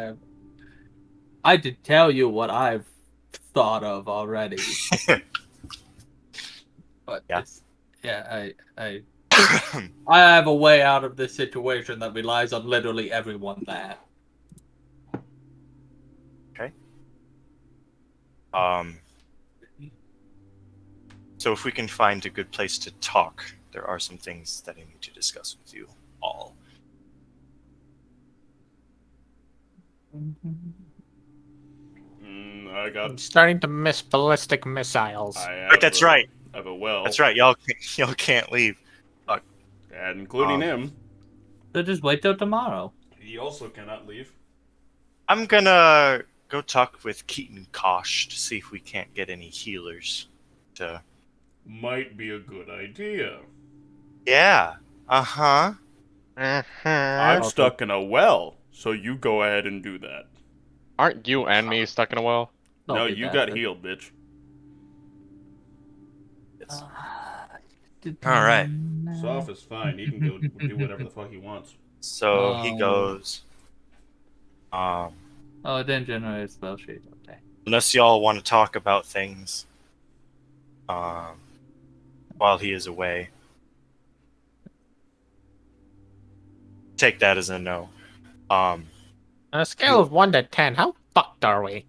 I did tell you what I've thought of already, but Yeah. I have a way out of this situation that relies on literally everyone there. So if we can find a good place to talk, there are some things that I need to discuss with you all. I got. I'm starting to miss ballistic missiles. That's right. I have a well. That's right. Y'all can't leave. And including him. So just wait till tomorrow. He also cannot leave. I'm gonna go talk with Keaton Kosh to see if we can't get any healers to. Might be a good idea. Yeah. Uh-huh. I'm stuck in a well, so you go ahead and do that. Aren't you and me stuck in a well? No, Don't be you bad, got but- healed, bitch. All right. Soph is fine. He can go do whatever the fuck he wants. So he Oh. goes. Oh, it didn't generate a spell sheet. Okay. Unless y'all want to talk about things, while he is away. Take that as a no. On a scale of 1 to 10, how fucked are we?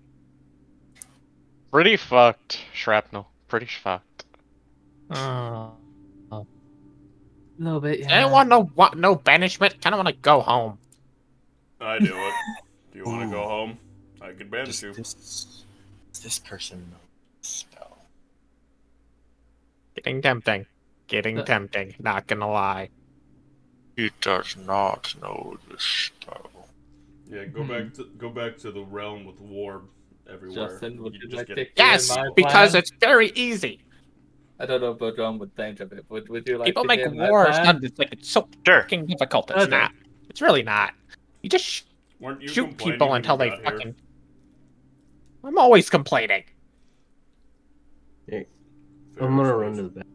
Pretty fucked, Shrapnel. Pretty fucked. A little bit, yeah. Anyone no banishment? Kind of want to go home. I do it. Do you want to Ooh. go home? I could banish Does you. this person know the spell? Getting tempting. Getting tempting. Not gonna lie. He does not know the spell. Yeah, go back to the realm with war everywhere. Justin, would you just like get to it. hear Yes, my because plan? it's very easy. I don't know what John would think of it. Would you like People to make hear my wars. plan? It's like it's so Sure. fucking difficult. It's Okay. not. It's really not. You just Weren't you shoot complaining people when until you they got here? fucking. I'm always complaining. Hey, Fair I'm gonna enough. run to the back.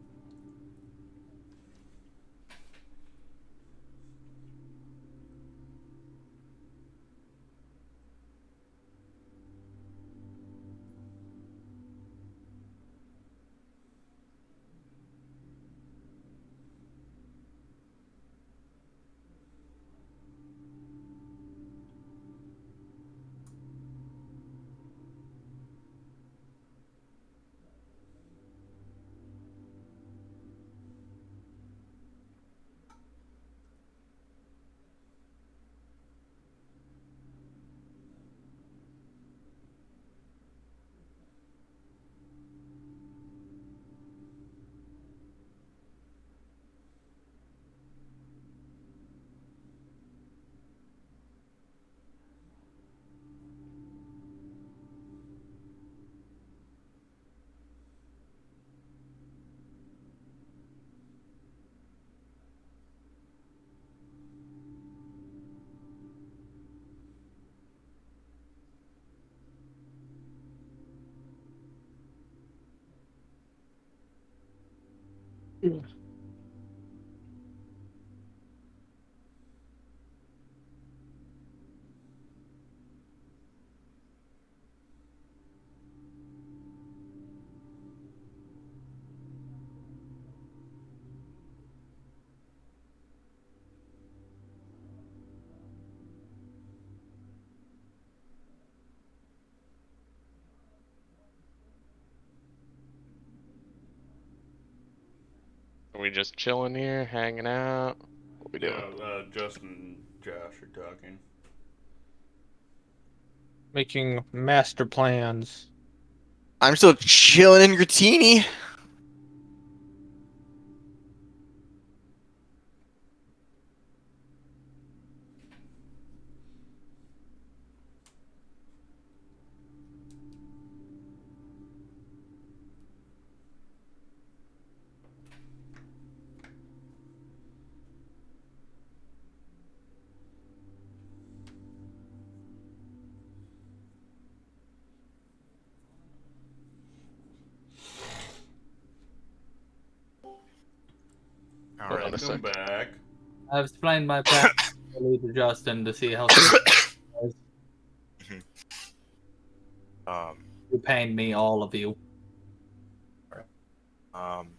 Are we just chilling here, hanging out? What we doing? Justin and Josh are talking. Making master plans. I'm still chilling in Gratini. All Hold right. on a Welcome sec. back. I've explained my plan to Justin to see how Um, you pain me, all of you, um,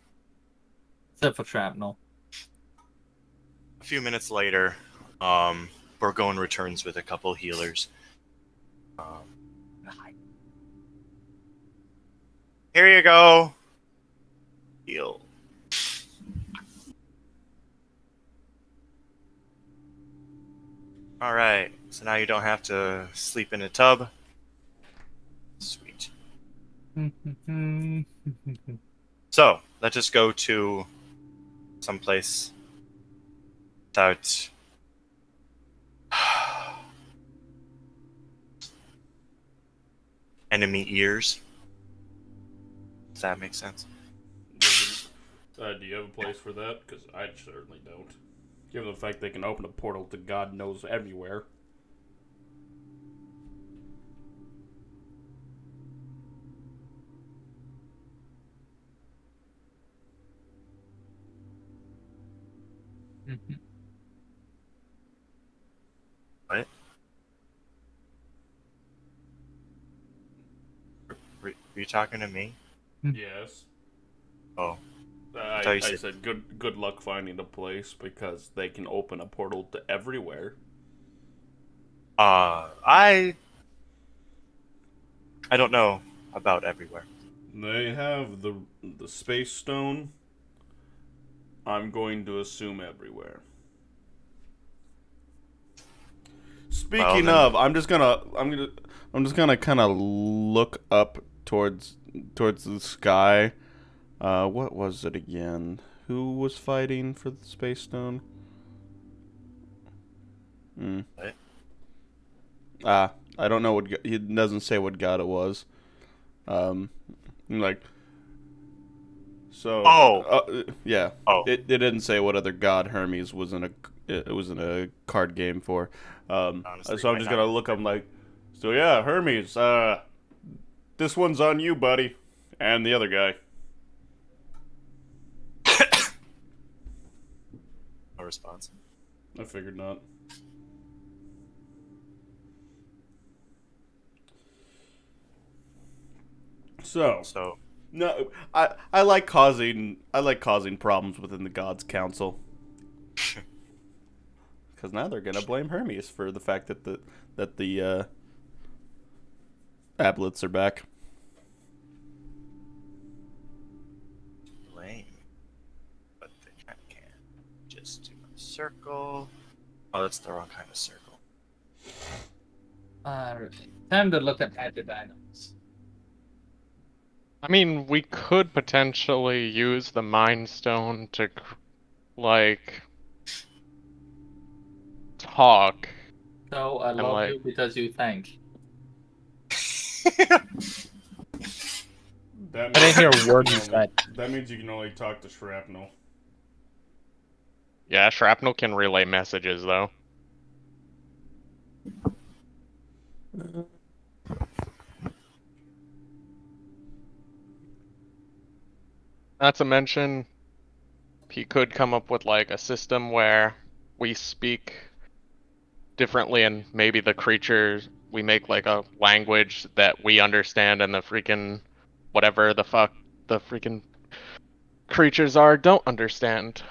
except for shrapnel. a few minutes later, Borgone returns with a couple healers. Here you go. Heal. All right. So now you don't have to sleep in a tub. Sweet. So let's just go to someplace without enemy ears. Does that make sense? Do you have a place for that? Because I certainly don't. Given the fact they can open a portal to God knows everywhere. What? Were you talking to me? Yes. Oh. I, thought you I said- said good luck finding a place because they can open a portal to everywhere. I don't know about everywhere. They have the space stone. I'm going to assume everywhere. Speaking then- of, I'm just gonna kind of look up towards the sky. What was it again? Who was fighting for the space stone? What? I don't know what he doesn't say what god it was. Like So. Oh. Yeah. Oh. It didn't say what other god Hermes was in a card game for. Honestly, So I'm might just not. gonna look. I'm like, so yeah, Hermes. This one's on you, buddy, and the other guy. No response. I figured not. So So no, I like causing problems within the gods' council. Because now they're gonna blame Hermes for the fact that the ablets are back. blame, but they kind of can't. Just do a circle. Oh, that's the wrong kind of circle. Time to look at added items. I mean, we could potentially use the Mind Stone to, like, talk. So I love like- you because you think. That I didn't hear a word you you can said. That means you can only talk to Shrapnel. Yeah, Shrapnel can relay messages, though. Not to mention, he could come up with, like, a system where we speak differently and maybe the creatures, we make, like, a language that we understand and the freaking whatever the fuck the freaking creatures are don't understand.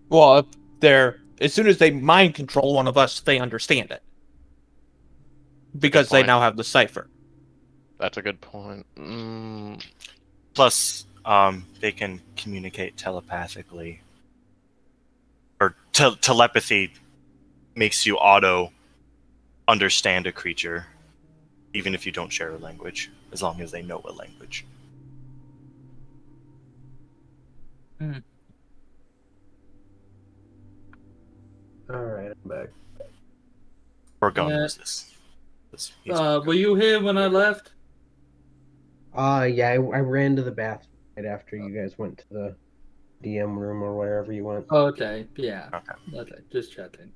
Well, if they're as soon as they mind control one of us, they understand it because they point. now have the cipher. That's a good point. Plus, they can communicate telepathically. Or telepathy makes you auto understand a creature, even if you don't share a language, as long as they know a language. Alright, I'm back. Orgon Yeah. knows this. He's Were you here when I left? Yeah, I ran to the bathroom right after you guys went to the DM room or wherever you went. Okay, yeah. Okay. Okay, just checking.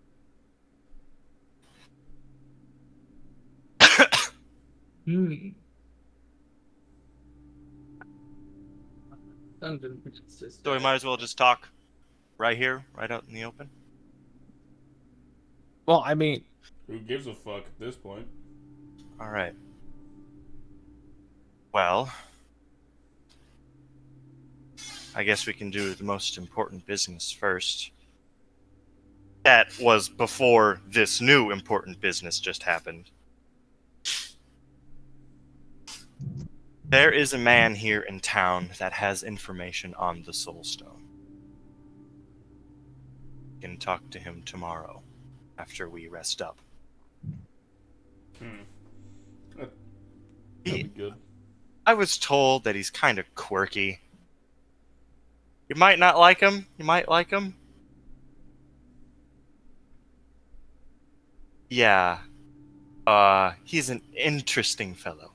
Hmm. So we might as well just talk right here, right out in the open. Well, I mean, Who gives a fuck at this point? All right. Well, I guess we can do the most important business first. That was before this new important business just happened. There is a man here in town that has information on the Soul Stone. We can talk to him tomorrow, after we rest up. That'd He, be good. I was told that he's kind of quirky. You might not like him. You might like him. Yeah. He's an interesting fellow.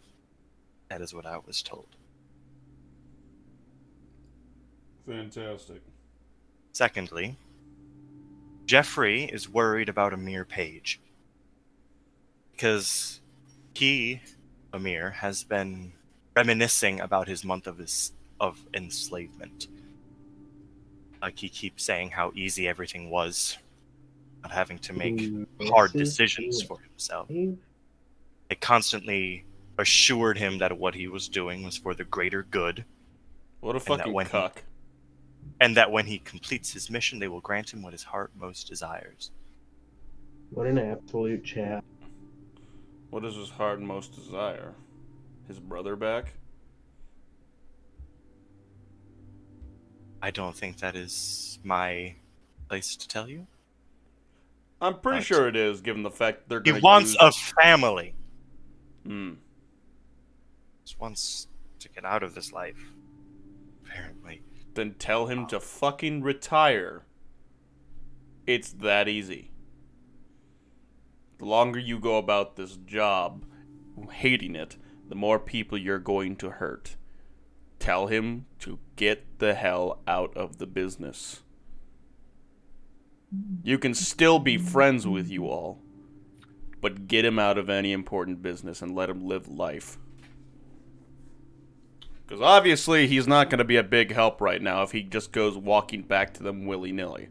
That is what I was told. Fantastic. Secondly, Jeffrey is worried about Amir Page. Because he, Amir, has been reminiscing about his month of enslavement. Like he keeps saying how easy everything was, not having to make hard decisions for himself. They constantly assured him that what he was doing was for the greater good, What a fucking cuck. and that when he completes his mission, they will grant him what his heart most desires. What an absolute chat. What is his heart most desire? His brother back? I don't think that is my place to tell you. I'm pretty sure it is, given the fact they're He going to wants use... a family. Hmm. Just wants to get out of this life. Apparently. Then tell him to fucking retire. It's that easy. The longer you go about this job hating it, the more people you're going to hurt. tell him to get the hell out of the business. You can still be friends with you all, but get him out of any important business and let him live life. Because obviously he's not going to be a big help right now if he just goes walking back to them willy-nilly.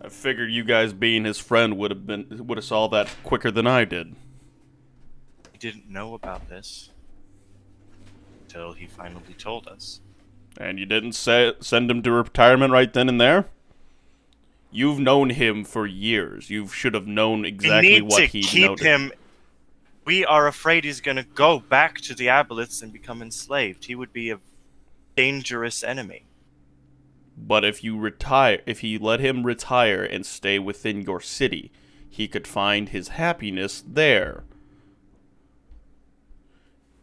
I figured you guys being his friend would have solved that quicker than I did. We didn't know about this until he finally told us. And you didn't send him to retirement right then and there? You've known him for years. You should have known exactly what he keep noted. him. We are afraid he's going to go back to the aboleths and become enslaved. He would be a dangerous enemy. But if you let him retire and stay within your city, he could find his happiness there.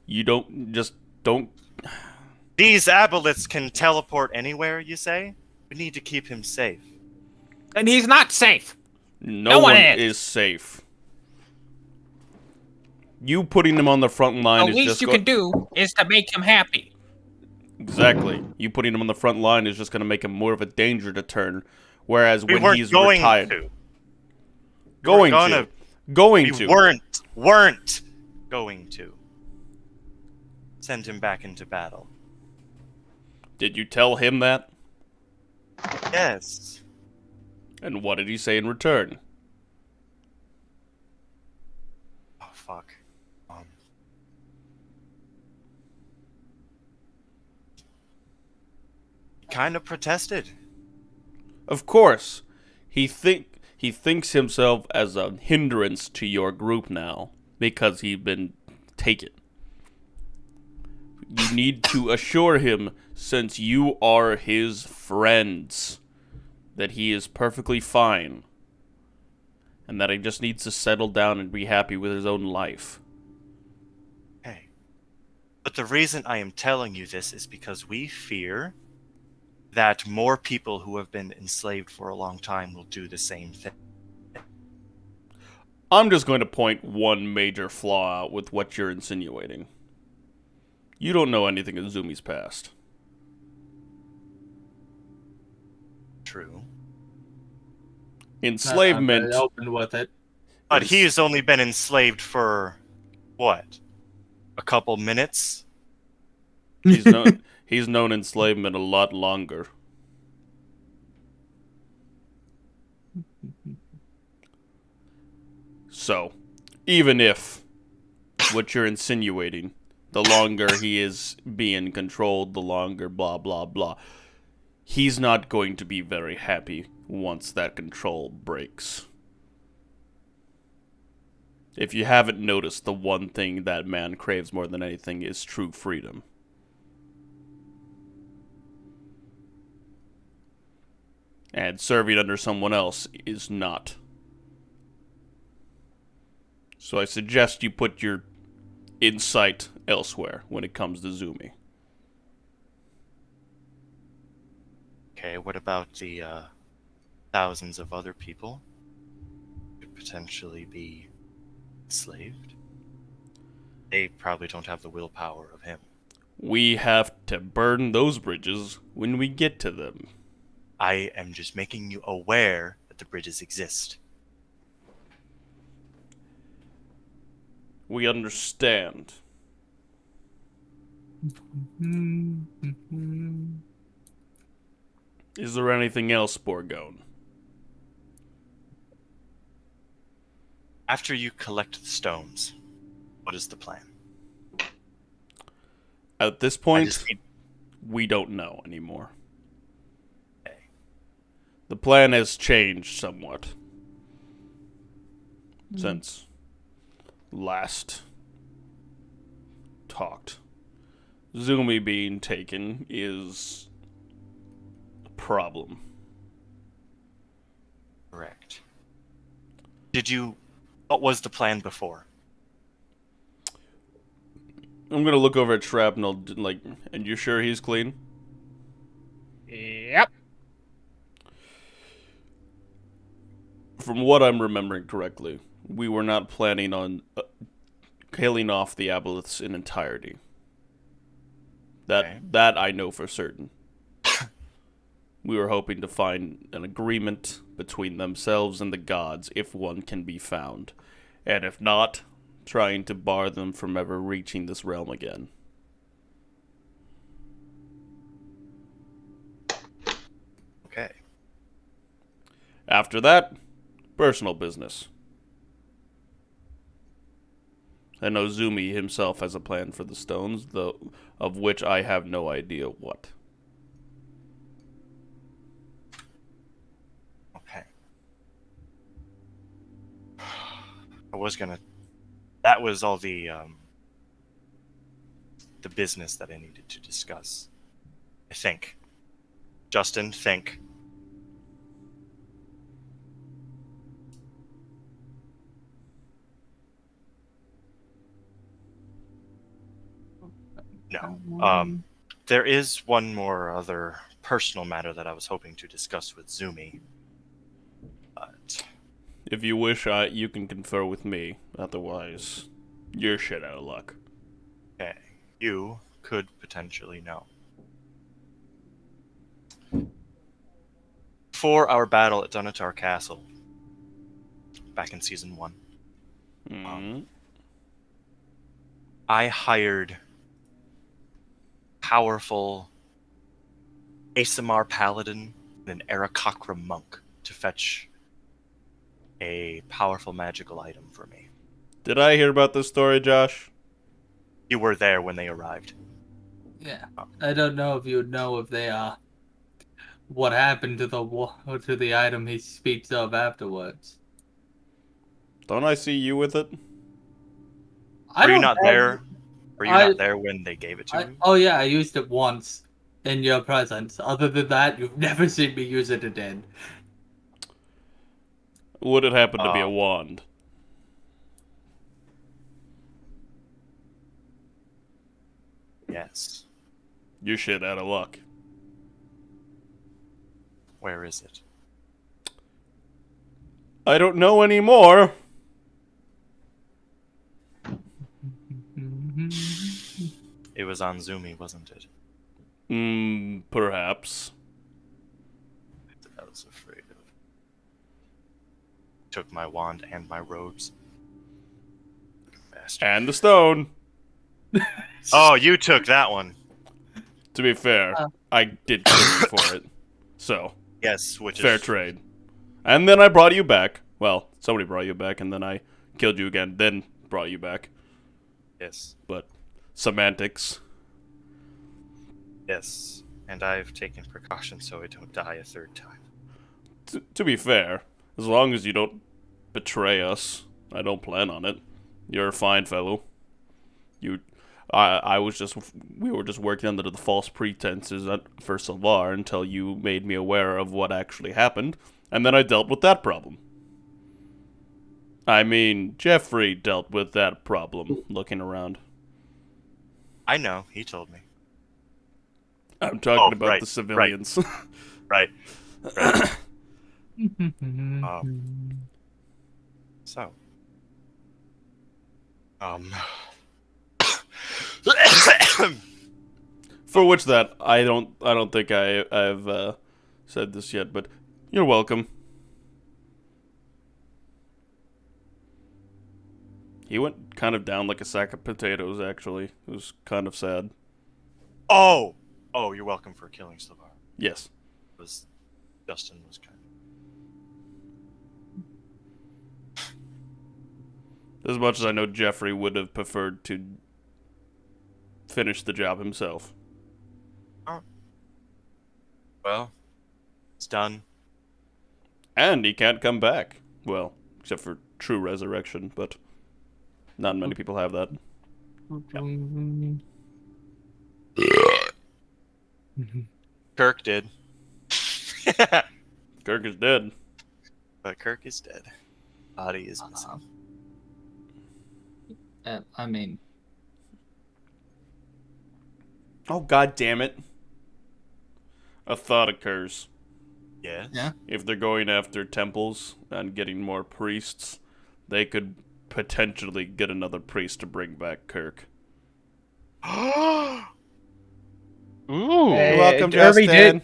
You don't. These aboleths can teleport anywhere, you say? We need to keep him safe. And he's not safe. No one is safe. You putting him on the front line The is least just you can do is to make him happy. Exactly. You putting him on the front line is just going to make him more of a danger to turn. Whereas We when weren't he's going retired, to. going We to. weren't going to send him back into battle. Did you tell him that? Yes. And what did he say in return? Oh fuck. He kind of protested. Of course, he thinks himself as a hindrance to your group now because he's been taken. You need to assure him, since you are his friends, that he is perfectly fine and that he just needs to settle down and be happy with his own life. Hey. But the reason I am telling you this is because we fear that more people who have been enslaved for a long time will do the same thing. I'm just going to point one major flaw out with what you're insinuating. You don't know anything of Zumi's past. True. Enslavement. I'm very open with it. But he has only been enslaved for, what? A couple minutes? He's known enslavement a lot longer. So, even if what you're insinuating, the longer he is being controlled, the longer blah blah blah, he's not going to be very happy once that control breaks. If you haven't noticed, the one thing that man craves more than anything is true freedom. And serving under someone else is not. So I suggest you put your insight elsewhere when it comes to Zumi. Okay, what about the thousands of other people who could potentially be enslaved? They probably don't have the willpower of him. We have to burn those bridges when we get to them. I am just making you aware that the bridges exist. We understand. Is there anything else, Borgone? After you collect the stones, what is the plan? At this point, we don't know anymore. Okay. The plan has changed somewhat since last talked. Zumi being taken is a problem. Correct. What was the plan before? I'm gonna look over at Shrapnel, and you sure he's clean? Yep. from what I'm remembering correctly, we were not planning on killing off the aboleths in entirety. That I know for certain. We were hoping to find an agreement between themselves and the gods, if one can be found. And if not, trying to bar them from ever reaching this realm again. Okay. After that, personal business. I know Zumi himself has a plan for the stones, though of which I have no idea what. Okay. That was all the business that I needed to discuss. I think. Justin, think. No. There is one more other personal matter that I was hoping to discuss with Zumi. But If you wish, you can confer with me. Otherwise, you're shit out of luck. okay, you could potentially know. For our battle at Dunatar Castle, back in Season 1, I hired powerful Asamar Paladin and an Arakakra monk to fetch a powerful magical item for me. Did I hear about this story, Josh? You were there when they arrived. Yeah. I don't know if you would know if they what happened to the item he speaks of afterwards. Don't I see you with it? I Were you don't not have- there? Were you not there when they gave it to you? Oh yeah, I used it once in your presence. Other than that, you've never seen me use it again. Would it happen to be a wand? Yes. You're shit out of luck. Where is it? I don't know anymore. It was on Zumi, wasn't it? Perhaps. I was afraid of. Took my wand and my robes. Bastard. And the stone. Oh, you took that one. To be fair, I did kill you for it. So, Yes, which fair is trade. And then I brought you back. Well, somebody brought you back, and then I killed you again, then brought you back. Yes. But, semantics. Yes. And I've taken precautions so I don't die a third time. To be fair, as long as you don't betray us, I don't plan on it. You're a fine fellow. We were just working under the false pretenses for Salvar until you made me aware of what actually happened, and then I dealt with that problem. I mean, Jeffrey dealt with that problem, looking around. I know, he told me. I'm talking about right, the civilians. Right. So. For which that I don't think I've said this yet, but you're welcome. He went kind of down like a sack of potatoes. Actually, it was kind of sad. Oh, you're welcome for killing Slavar. Yes. Justin was kind of. As much as I know, Jeffrey would have preferred to finish the job himself. Oh. Well, it's done. And he can't come back. Well, except for true resurrection, but not many people have that. Kirk did. Kirk is dead. But Kirk is dead. Body is missing. I mean, Oh, god damn it. A thought occurs. Yes. Yeah. If they're going after temples and getting more priests, they could potentially get another priest to bring back Kirk. Ooh. You're welcome, Irby Justin.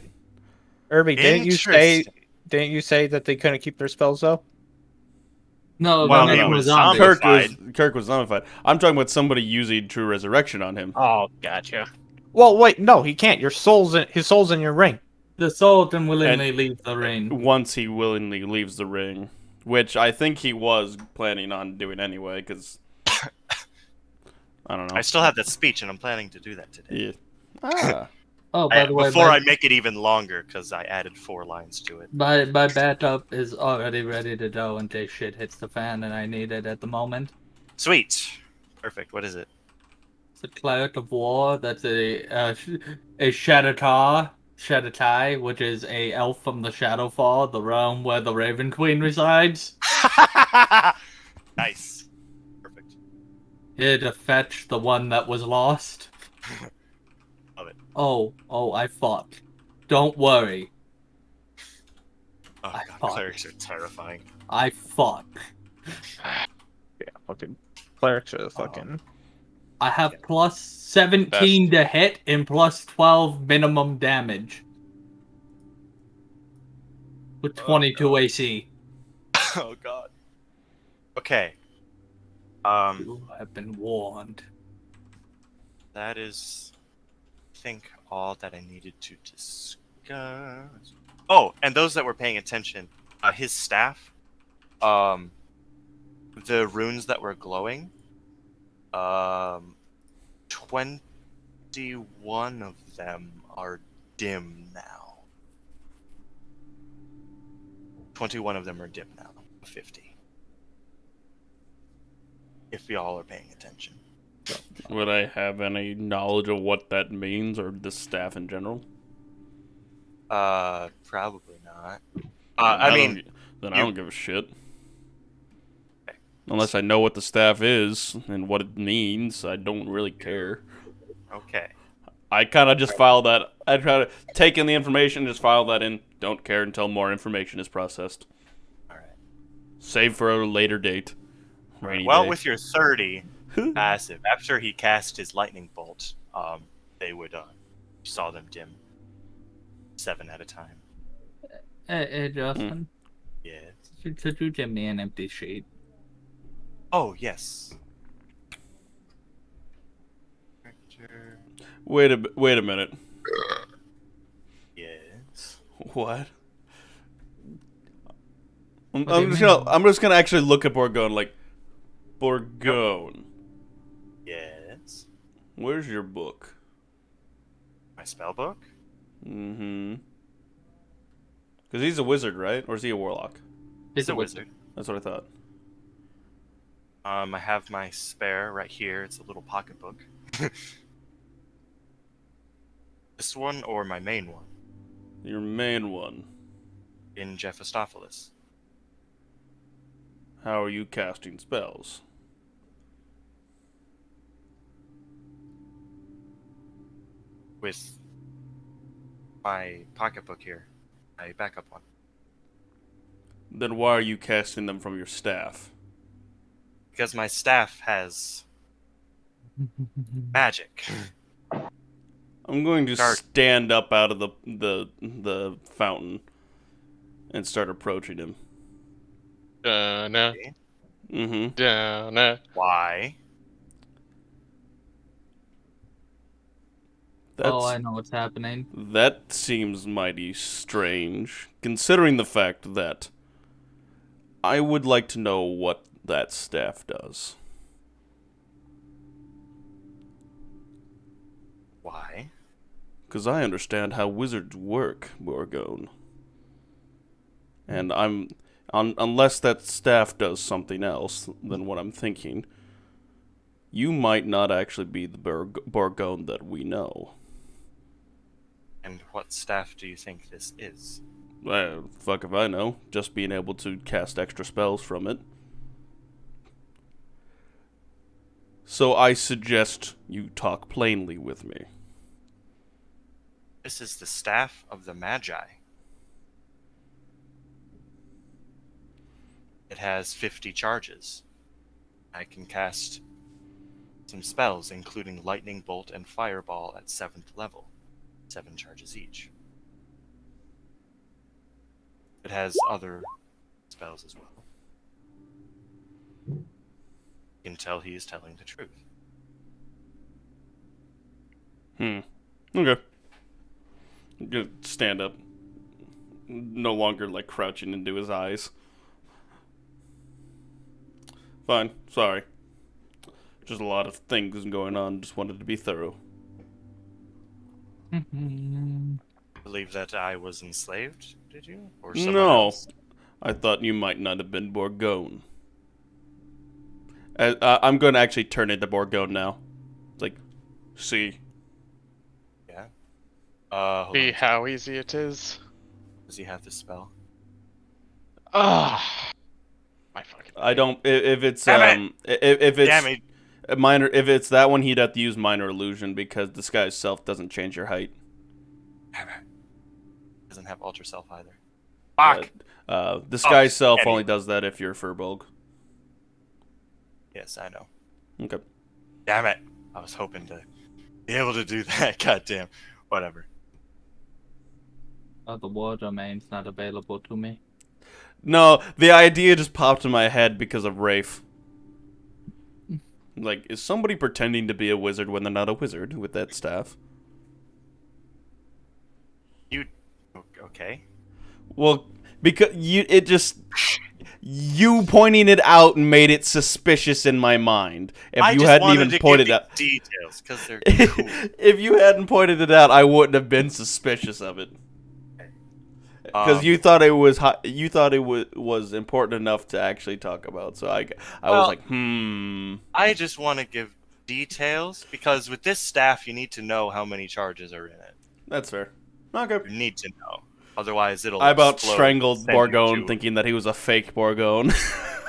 Irby, Interesting. didn't you say that they couldn't keep their spells though? No, Well, the he name was was zombie. zombified. Kirk was zombified. I'm talking about somebody using True Resurrection on him. Oh, gotcha. Well, wait, no, he can't. His soul's in your ring. The soul can willingly leave the ring. Once he willingly leaves the ring, which I think he was planning on doing anyway, because I don't know. I still have that speech, and I'm planning to do that today. Yeah. Ah. Oh, by the way, Before I make it even longer, because I added 4 lines to it. my backup is already ready to go in case shit hits the fan and I need it at the moment. Sweet. Perfect. What is it? It's a cleric of war. That's a Shadatai, which is a elf from the Shadowfall, the realm where the Raven Queen resides. Nice. Perfect. Here to fetch the one that was lost. Love it. Oh, I fought. Don't worry, Oh I god, fought. clerics are terrifying. I fought. Yeah, fucking clerics are the fucking. I have plus 17 to hit and plus 12 minimum damage. With 22 AC. Oh god. Okay. You have been warned. That is, I think, all that I needed to discuss. Oh, and those that were paying attention, his staff, the runes that were glowing, 21 of them are dim now. 21 of them are dim now. 50. If y'all are paying attention. Would I have any knowledge of what that means, or the staff in general? Probably not. I mean, I don't give a shit. Unless I know what the staff is and what it means, I don't really care. okay. I kind of just file that. I try to take in the information, just file that in. Don't care until more information is processed. All right. Save for a later date. Rainy Well, day. with your 30 passive, after he cast his lightning bolt, they would you saw them dim 7 at a time. Hey, Justin. Yes. Could you give me an empty sheet? Oh yes. Wait a minute. Yes. What? What do you I'm just gonna actually look at Borgone like, Borgone, Yes. where's your book? My spell book? Mm-hmm. Because he's a wizard, right? Or is he a warlock? He's a wizard. That's what I thought. I have my spare right here. It's a little pocketbook. This one or my main one? Your main one. In Jephistopheles. How are you casting spells? With my pocketbook here. My backup one. Then why are you casting them from your staff? Because my staff has magic. I'm going to Dark. stand up out of the fountain and start approaching him. Dun-na, Mm-hmm. dun-na. Why? Oh, I know what's happening. That seems mighty strange, considering the fact that I would like to know what that staff does. Why? Because I understand how wizards work, Borgone. And unless that staff does something else than what I'm thinking, you might not actually be the Borgone that we know. And what staff do you think this is? Fuck if I know. Just being able to cast extra spells from it. So I suggest you talk plainly with me. This is the staff of the Magi. has 50 charges. I can cast some spells, including Lightning Bolt and Fireball at 7th level. 7 charges each. It has other spells as well. You can tell he is telling the truth. Okay. Good. Stand up. No longer like crouching into his eyes. Fine. Sorry. Just a lot of things going on. Just wanted to be thorough. Believe that I was enslaved, did you? Or someone No. else? I thought you might not have been Borgone. I'm going to actually turn into Borgone now. It's like, see. Yeah. Hold See on. how easy it is. Does he have this spell? Ah, my fucking. I don't. If it's Damn if it's Damn it! a minor, if it's that one, he'd have to use minor illusion because disguise self doesn't change your height. Damn it! Doesn't have Ultra Self either. Fuck! Disguise self Eddie. only does that if you're Furbolg. Yes, I know. Okay. Damn it! I was hoping to be able to do that. Goddamn. Whatever. The war domain's not available to me. No, the idea just popped in my head because of Rafe. Like, is somebody pretending to be a wizard when they're not a wizard with that staff? You okay? Well, because you pointing it out made it suspicious in my mind. If I you just hadn't wanted even to pointed give out, you details because they're cool. if you hadn't pointed it out, I wouldn't have been suspicious of it. Because you thought it was was important enough to actually talk about. So I was like, I just want to give details because with this staff, you need to know how many charges are in it. That's fair. Okay. You need to know, otherwise it'll. I about explode, strangled send you Borgone to- thinking that he was a fake Borgone.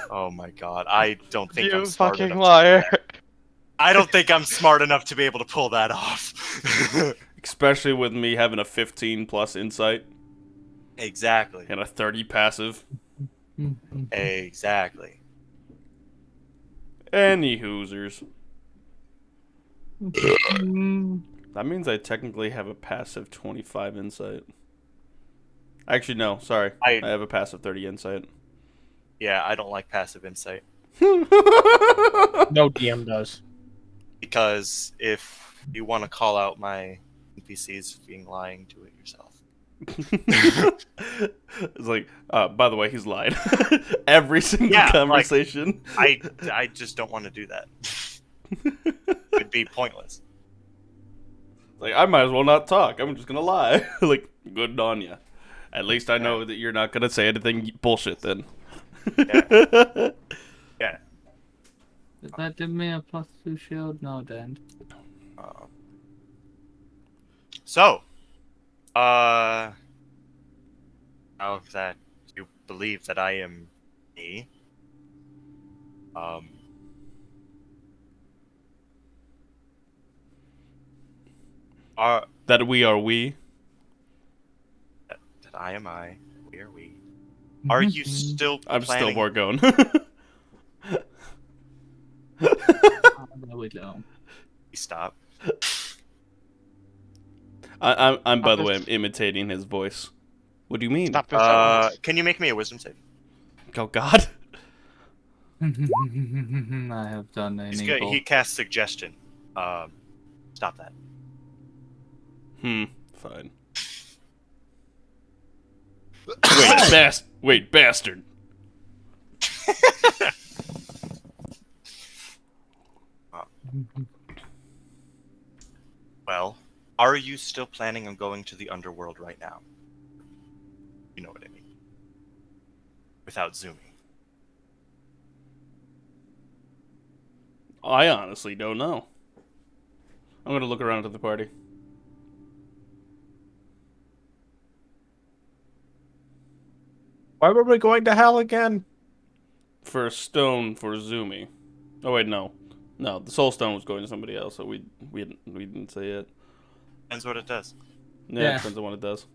Oh my god! I don't think You I'm smart fucking enough. liar. I don't think I'm smart enough to be able to pull that off. Especially with me having a 15 plus insight Exactly. and a 30 passive. Exactly. Any hoosers. That means I technically have a passive 25 insight. Actually, no, sorry. I have a passive 30 insight. Yeah, I don't like passive insight No DM does. because if you want to call out my NPCs being lying, do it yourself. It's like, by the way, he's lied. Every single Yeah, like- conversation. I just don't want to do that. It'd be pointless. Like, I might as well not talk. I'm just gonna lie. Like, good on ya. At least I know that you're not gonna say anything bullshit then. Yeah. Does that give me a +2 shield? No, then. So, now that you believe that I am me, That we are we. that I am I, we are we. Are you still I'm still planning? Borgone. No, we don't. Stop. I'm by the way, I'm imitating his voice. What do you mean? Stop this. Can you make me a wisdom save? Oh God. I have done an evil. He casts suggestion. Stop that. Fine. Wait, bastard. Well, are you still planning on going to the underworld right now? You know what I mean. Without zooming. I honestly don't know. I'm gonna look around at the party. Why were we going to hell again? For a stone for Zumi. Oh wait, no. No, the soul stone was going to somebody else, so we didn't say it. Depends what it does. Yeah, Yeah. depends on what it does.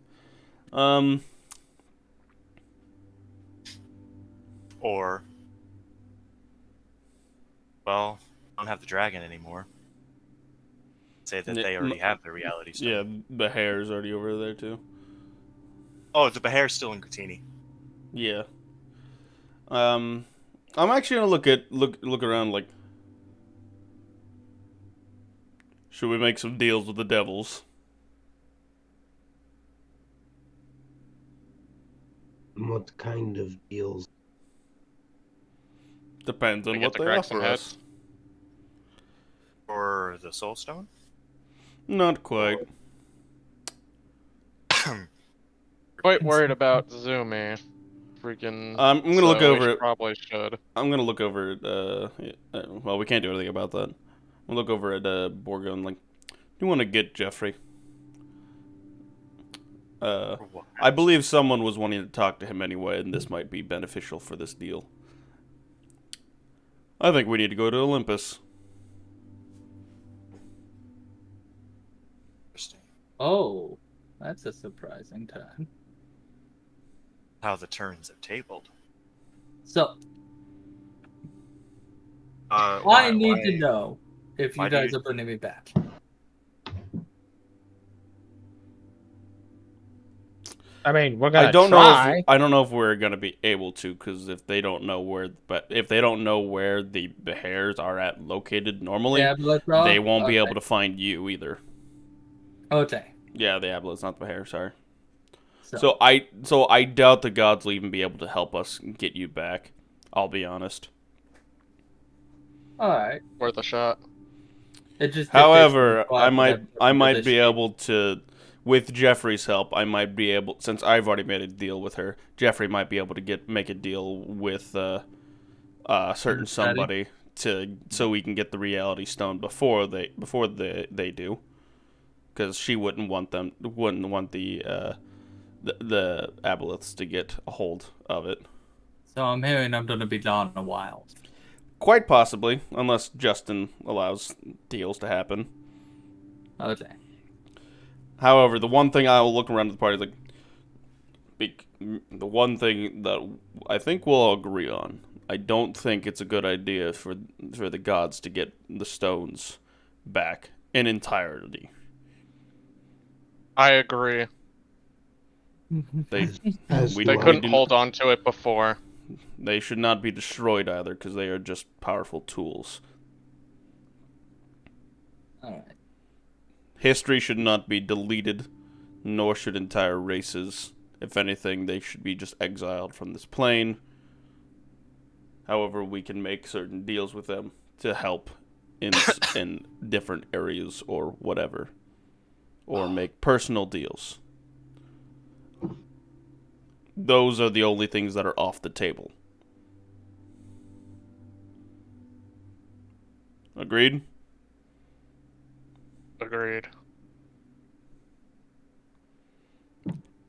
Or, well, I don't have the dragon anymore. Say that they already have the reality stone. Yeah, the hair's already over there too. Oh, the Behair's still in Gratini. Yeah. I'm actually gonna look around. Like, should we make some deals with the devils? What kind of deals? Depends on We what get the they Grexon offer head. us. Or the Soul Stone? Not quite. Quite worried about Zumi. Freaking. I'm gonna look so we over it. Probably should. I'm gonna look over at. Well, we can't do anything about that. I'll look over at Borgo. Like, do you want to get Jeffrey? I believe someone was wanting to talk to him anyway, and this might be beneficial for this deal. I think we need to go to Olympus. Interesting. Oh, that's a surprising turn. How the turns have tabled. So Uh, I need to know if you why do guys you- are bringing me back. I mean, we're gonna I don't try. know. I don't know if we're gonna be able to, because if they don't know where, if they don't know where the hairs are at located normally, Yeah, but let's roll. they won't be Okay. able to find you either. Okay. Yeah, the Aboleths, not the hair. Sorry. So I doubt the gods will even be able to help us get you back. I'll be honest. All right. Worth a shot. It just However, dictates I might this be sheet. able to, with Jeffrey's help, I might be able, since I've already made a deal with her. Jeffrey might be able to make a deal with certain somebody so we can get the reality stone before they do, because she wouldn't want the Aboleths to get a hold of it. So I'm hearing I'm gonna be gone a while. Quite possibly, unless Justin allows deals to happen. Okay. However, the one thing I will look around at the party the one thing that I think we'll all agree on. I don't think it's a good idea for the gods to get the stones back in entirety. I agree. They As we- do They I. couldn't hold on to it before. They should not be destroyed either, because they are just powerful tools. All right. History should not be deleted, nor should entire races. If anything, they should be just exiled from this plane. However, we can make certain deals with them to help in different areas or whatever. Or make personal deals. Those are the only things that are off the table. Agreed? Agreed.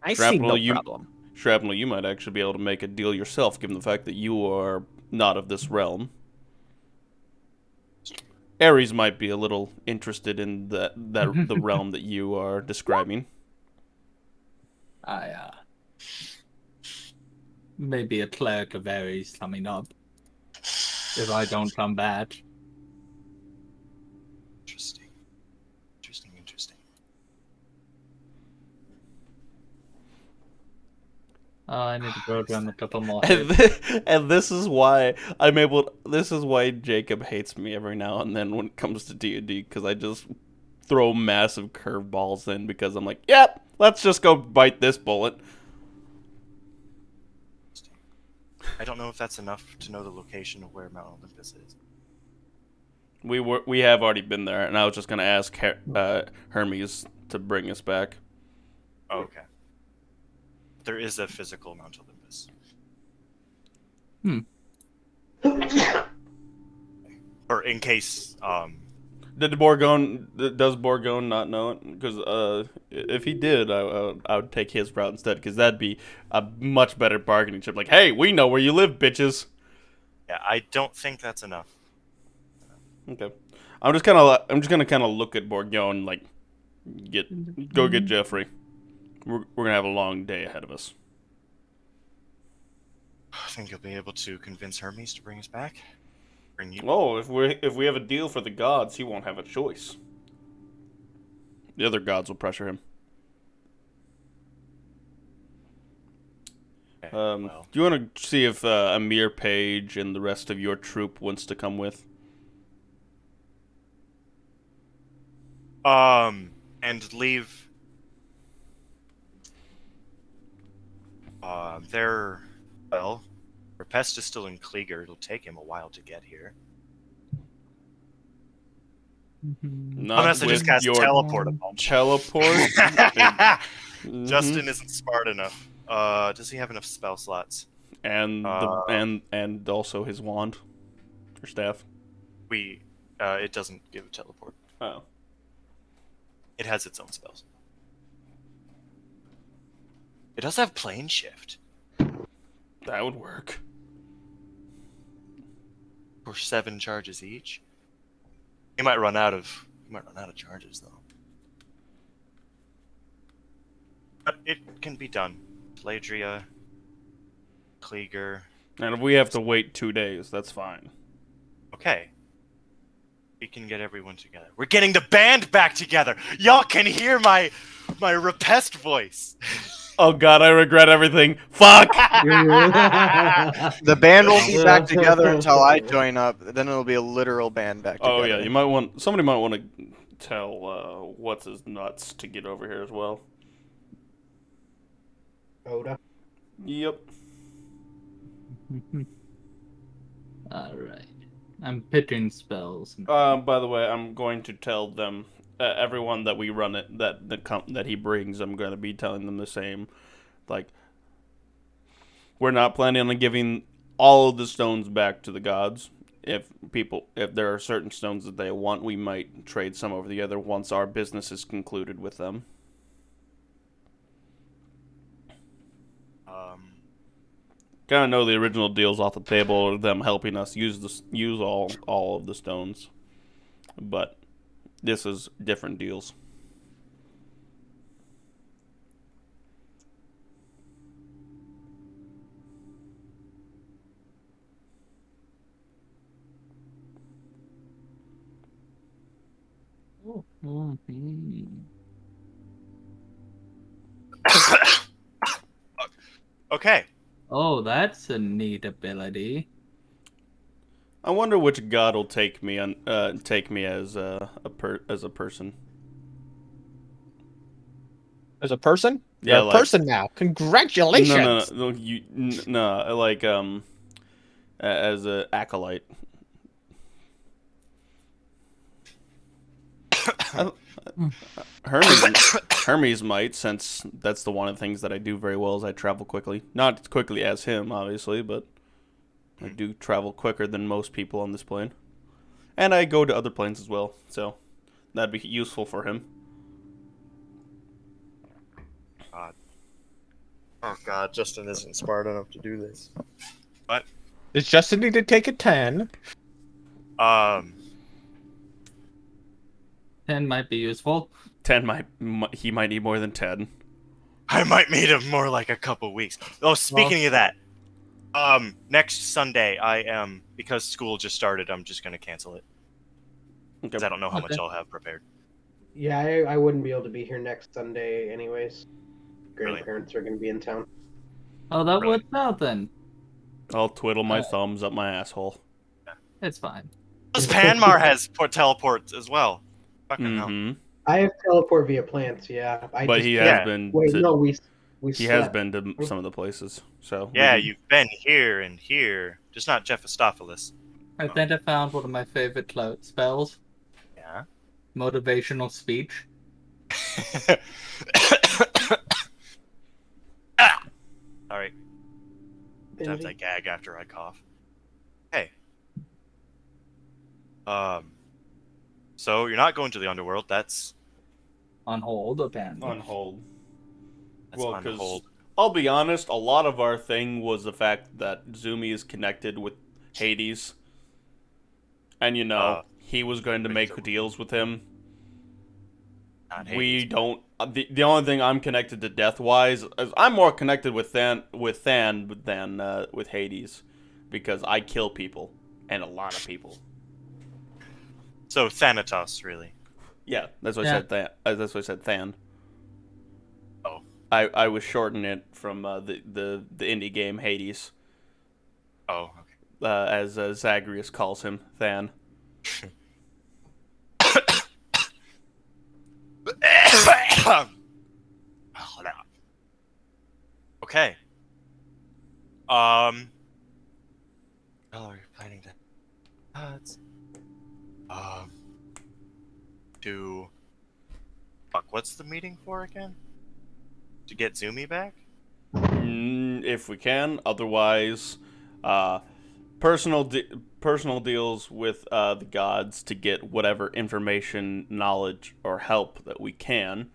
I see Shrapnel, no problem. Shrapnel, you might actually be able to make a deal yourself, given the fact that you are not of this realm. Ares might be a little interested in the realm that you are describing. I maybe a cleric of Ares coming up if I don't come back. Interesting. I need to program a couple more. And this is why This is why Jacob hates me every now and then when it comes to D&D, because I just throw massive curveballs in because I'm like, yep, let's just go bite this bullet. I don't know if that's enough to know the location of where Mount Olympus is. We have already been there, and I was just gonna ask Hermes to bring us back. Oh, okay. There is a physical Mount Olympus. Or in case, Does Borgone not know it? Because if he did, I would take his route instead, because that'd be a much better bargaining chip. Like, hey, we know where you live, bitches. yeah, I don't think that's enough. Okay, I'm just gonna kind of look at Borgone, like, go get Jeffrey. We're gonna have a long day ahead of us. think you'll be able to convince Hermes to bring us back? Bring you? Oh, if we have a deal for the gods, he won't have a choice. The other gods will pressure him. Okay, well, Do you want to see if Amir Page and the rest of your troop wants to come with? and leave. Their well, Repest is still in Kliegr. It'll take him a while to get here. Not Unless I with just cast your teleport a bunch. teleport. Justin isn't smart enough. Does he have enough spell slots? and and also his wand or staff. It doesn't give a teleport. Oh, It has its own spells. It does have plane shift that would work. for 7 charges each. He might run out of charges though. But it can be done. Pladria, Kliegr. And if we have to wait 2 days, that's fine. Okay. We can get everyone together. We're getting the band back together. Y'all can hear my Repest voice. Oh God, I regret everything. Fuck. The band will be back together until I join up. Then it'll be a literal band back together. Oh yeah, somebody might want to tell what's his nuts to get over here as well. Oda. Yep. Alright. I'm pitching spells. By the way, I'm going to tell them everyone that we run it that he brings. I'm going to be telling them the same. Like, we're not planning on giving all of the stones back to the gods. If there are certain stones that they want, we might trade some over the other once our business is concluded with them. Kind of know the original deals off the table are them helping us use all of the stones, but this is different deals. Okay. Oh, that's a neat ability. I wonder which god will take me as a person. As a person? Yeah, You're a like- person now. Congratulations. No, like as a acolyte. Hermes might, since that's the one of the things that I do very well is I travel quickly. Not as quickly as him, obviously, but I do travel quicker than most people on this plane. And I go to other planes as well, so that'd be useful for him. Oh God, Justin isn't smart enough to do this. What? Does Justin need to take a 10? 10 might be useful. 10 he might need more than 10. I might need him more like a couple weeks. Oh, speaking of that, next Sunday I am, because school just started, I'm just gonna cancel it. Because I don't know how much Okay. I'll have prepared. Yeah, I wouldn't be able to be here next Sunday anyways. Brilliant. Grandparents are going to be in town. Oh, that Brilliant. works out then. I'll twiddle my thumbs up my asshole. It's fine. Plus, Panmar has teleports as well. Fucking hell. Mm-hmm. I have teleport via plants, yeah. But he has Yeah. been. Wait, no, we He has slept. been to some of the places. So Yeah, you've been here and here. Just not Jephistopheles. I think I found one of my favorite spells. Yeah. Motivational speech. Ah! Alright. Sometimes I gag after I cough. Hey. So you're not going to the underworld. That's On hold, apparently. on hold. on Well, 'cause hold. I'll be honest, a lot of our thing was the fact that Zumi is connected with Hades. And he was going to make deals with him. Not We Hades. don't. The only thing I'm connected to death wise is I'm more connected with Than than with Hades, because I kill people and a lot of people. So Thanatos, really. Yeah, that's why I Yeah. said Than. That's why I said Than. Oh. I was shortening it from the indie game Hades, Oh, okay. as Zagreus calls him, Than. Oh, no. Okay. Oh, you're planning to. It's, um. To. Fuck. What's the meeting for again? To get Zumi back? If we can, otherwise, uh, personal deals with the gods to get whatever information, knowledge, or help that we can.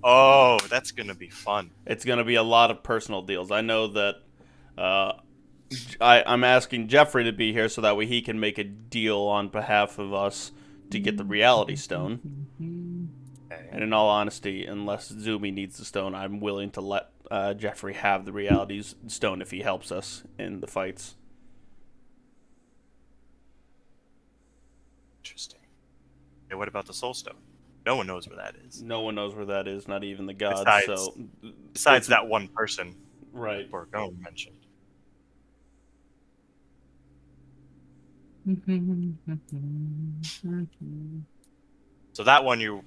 Oh, that's gonna be fun. It's going to be a lot of personal deals. I know that uh, I'm asking Jeffrey to be here so that way he can make a deal on behalf of us to get the reality stone. Okay. And in all honesty, unless Zumi needs the stone, I'm willing to let Jeffrey have the reality stone if he helps us in the fights. Interesting. Okay, what about the Soul Stone? No one knows where that is. No one knows where that is, not even the gods. Besides that one person right. Borgone mentioned. So that one you're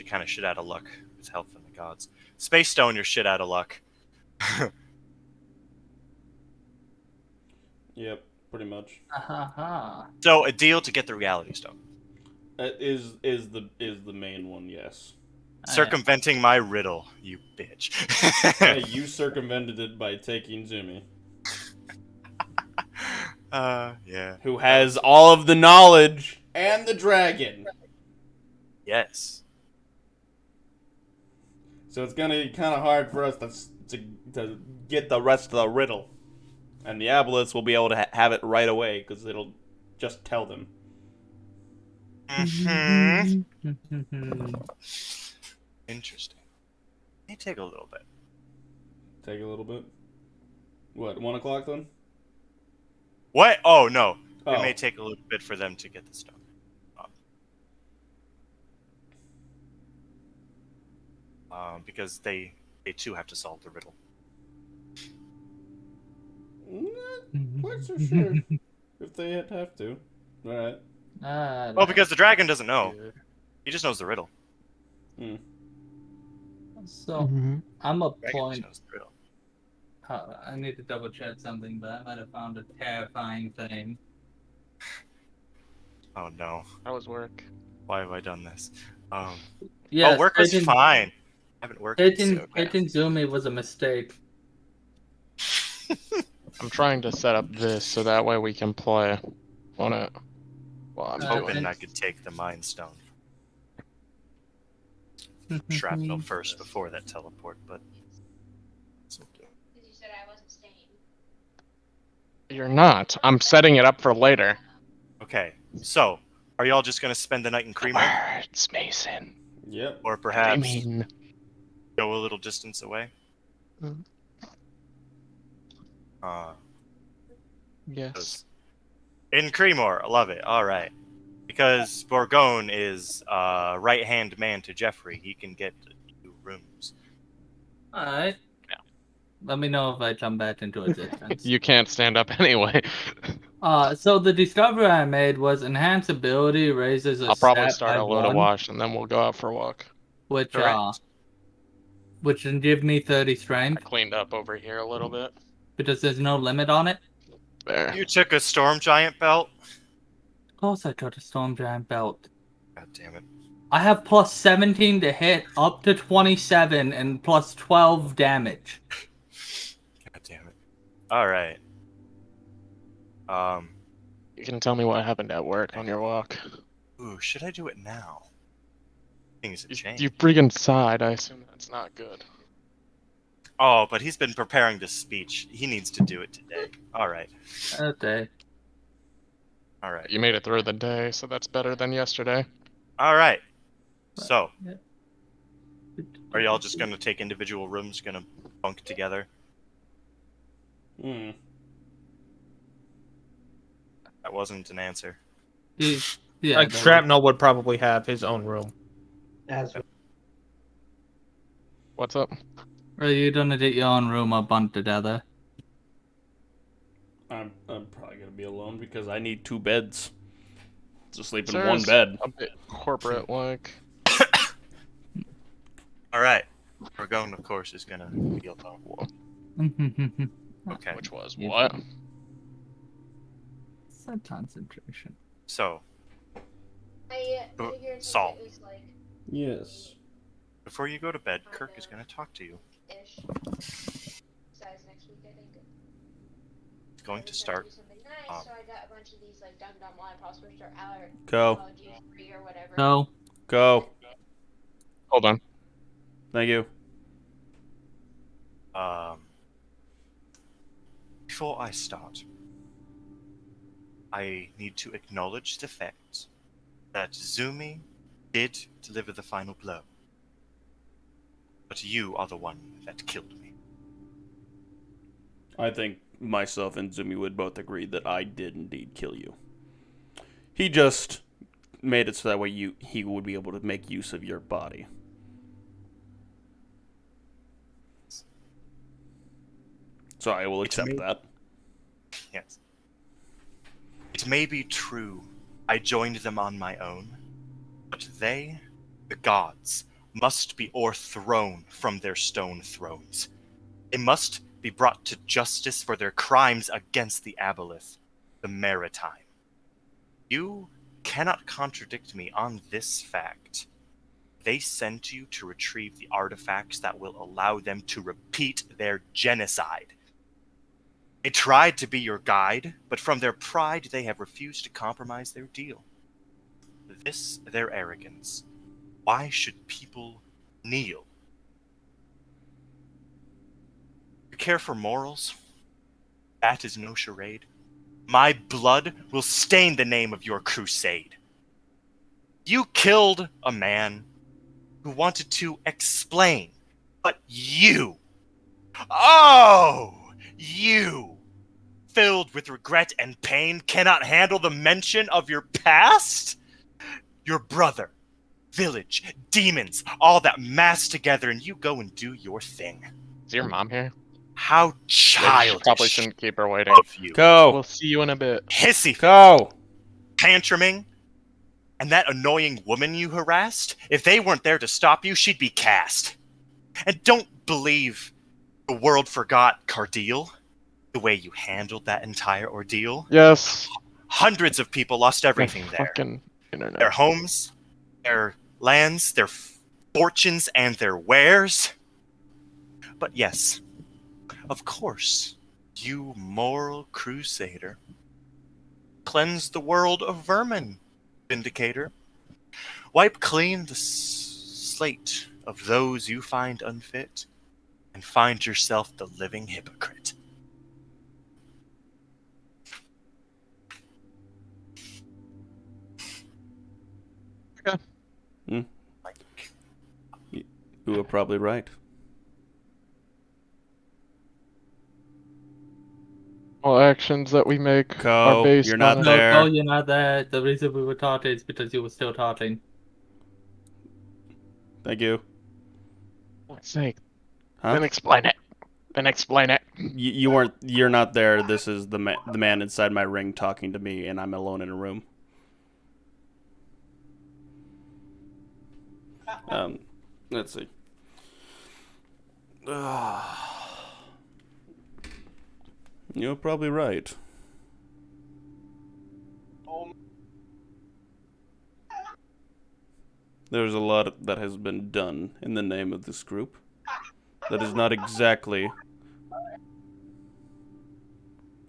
kind of shit out of luck with help from the gods. Space Stone, you're shit out of luck. Yep, pretty much. So a deal to get the reality stone. Is the main one? Yes. Circumventing my riddle, you bitch. Hey, you circumvented it by taking Jimmy, yeah. who has all of the knowledge and the dragon. Yes. So it's gonna be kind of hard for us to get the rest of the riddle, and the aboleths will be able to have it right away because it'll just tell them. Mm-hmm. Interesting. May take a little bit. Take a little bit. What, 1 o'clock then? What? Oh no. Oh. It may take a little bit for them to get the stone. Because they too have to solve the riddle. Not quite so sure if they have to. All right. Well, because the dragon doesn't know. He just knows the riddle. Hmm. So Mm-hmm. I'm a Dragon point. just knows the riddle. I need to double check something, but I might have found a terrifying thing. Oh no. That was work. Why have I done this? Yes, oh, work was taking- fine. I haven't worked. Taking so taking Zumi was a mistake. I'm trying to set up this so that way we can play on it. Well, I'm hoping doing. I could take the Mind Stone. Shrapnel first before that teleport, but it's okay. Because you said I wasn't staying. You're not. I'm setting it up for later. Okay, so are y'all just gonna spend the night in Creamer, Words, Mason. Yep. or I perhaps mean, go a little distance away? Mm. yes. In Creemore, I love it. All right, because Borgone is right-hand man to Jeffrey. He can get you rooms. Alright. Yeah. Let me know if I jump back into existence. You can't stand up anyway. So the discovery I made was enhance ability raises a I'll probably stat start by a load of 1, wash and then we'll go out for a walk. which Correct. which can give me 30 I strength cleaned up over here a little bit. because there's no limit on it. There. You took a Storm Giant belt. Of course I got a Storm Giant belt. God damn it. I have plus 17 to hit, up to 27, and plus 12 damage. God damn it. All right. You can tell me what happened at work on your walk. Ooh, should I do it now? Things have changed. You freaking sighed. I assume that's not good. Oh, but he's been preparing this speech. He needs to do it today. All right. Okay. All right. You made it through the day, so that's better than yesterday. All right. So, Yeah. are y'all just gonna take individual rooms, gonna bunk together? Hmm. That wasn't an answer. Yeah, Like that Shrapnel would probably have his own room. As What's up? Are you gonna get your own room or bunk together? I'm probably gonna be alone because I need 2 beds to sleep in Sir one is bed. a bit corporate like. All right. Ragon, of course, is gonna be alone. Okay. Which was Yeah. what? It's a concentration. So, I Uh, figured since Saul. it was like Yes. before you go to bed, Kirk is gonna talk to you. ish size next week, I think. He's going I to decided start. do something nice, um, so I got a bunch of these like Dum Dum Lollipops, which are Go. allergy free or whatever. No. Go. Hold on. Thank you. Before I start, I need to acknowledge the fact that Zumi did deliver the final blow. But you are the one that killed me. I think myself and Zumi would both agree that I did indeed kill you. He just made it so that way he would be able to make use of your body. So I will accept that. Yes. It may be true I joined them on my own, but they, the gods, must be o'erthrown from their stone thrones. They must be brought to justice for their crimes against the Aboleth, the Maritime. You cannot contradict me on this fact. They sent you to retrieve the artifacts that will allow them to repeat their genocide. They tried to be your guide, but from their pride they have refused to compromise their deal. This, their arrogance. Why should people kneel? You care for morals? That is no charade. My blood will stain the name of your crusade. You killed a man who wanted to explain, but you, you, filled with regret and pain, cannot handle the mention of your past? Your brother, village, demons, all that mass together, and you go and do your thing. Is your mom here? How Maybe childish probably shouldn't keep her waiting. of you. Go. We'll see you in a bit. Hissy fit, Go. tantruming, and that annoying woman you harassed, if they weren't there to stop you, she'd be cast. And don't believe the world forgot Cardile, the way you handled that entire ordeal. Yes. Hundreds of people lost everything My there. fucking internet. Their homes, their lands, their fortunes, and their wares. But yes, of course, you moral crusader. Cleanse the world of vermin, Vindicator. Wipe clean the slate of those you find unfit, and find yourself the living hypocrite. You were probably right. All actions that we make Co, are based you're on not it. there. No, you're not there. The reason we were talking is because you were still talking. Thank you. Let's say. Huh? Then explain it. Then explain it. You weren't. You're not there. This is the man inside my ring talking to me, and I'm alone in a room. Let's see. You're probably right. There's a lot that has been done in the name of this group. That is not exactly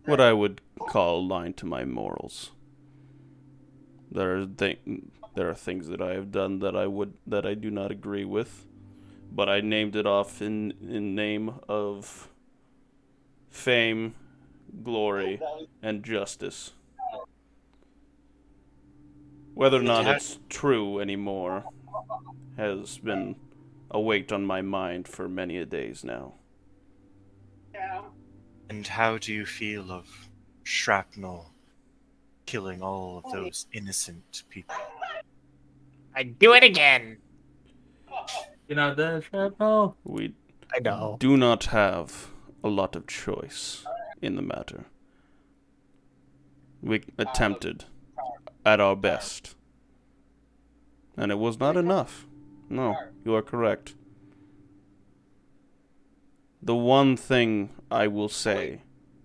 what I would call aligned to my morals. There are things that I have done that I do not agree with, but I named it off in name of fame, glory, and justice. Whether or not it's true anymore has been a weight on my mind for many a days now. And how do you feel of shrapnel killing all of those innocent people? I'd do it again. You know the shrapnel. We I know. do not have a lot of choice in the matter. We attempted at our best. And it was not enough. No, you are correct. The one thing I will say,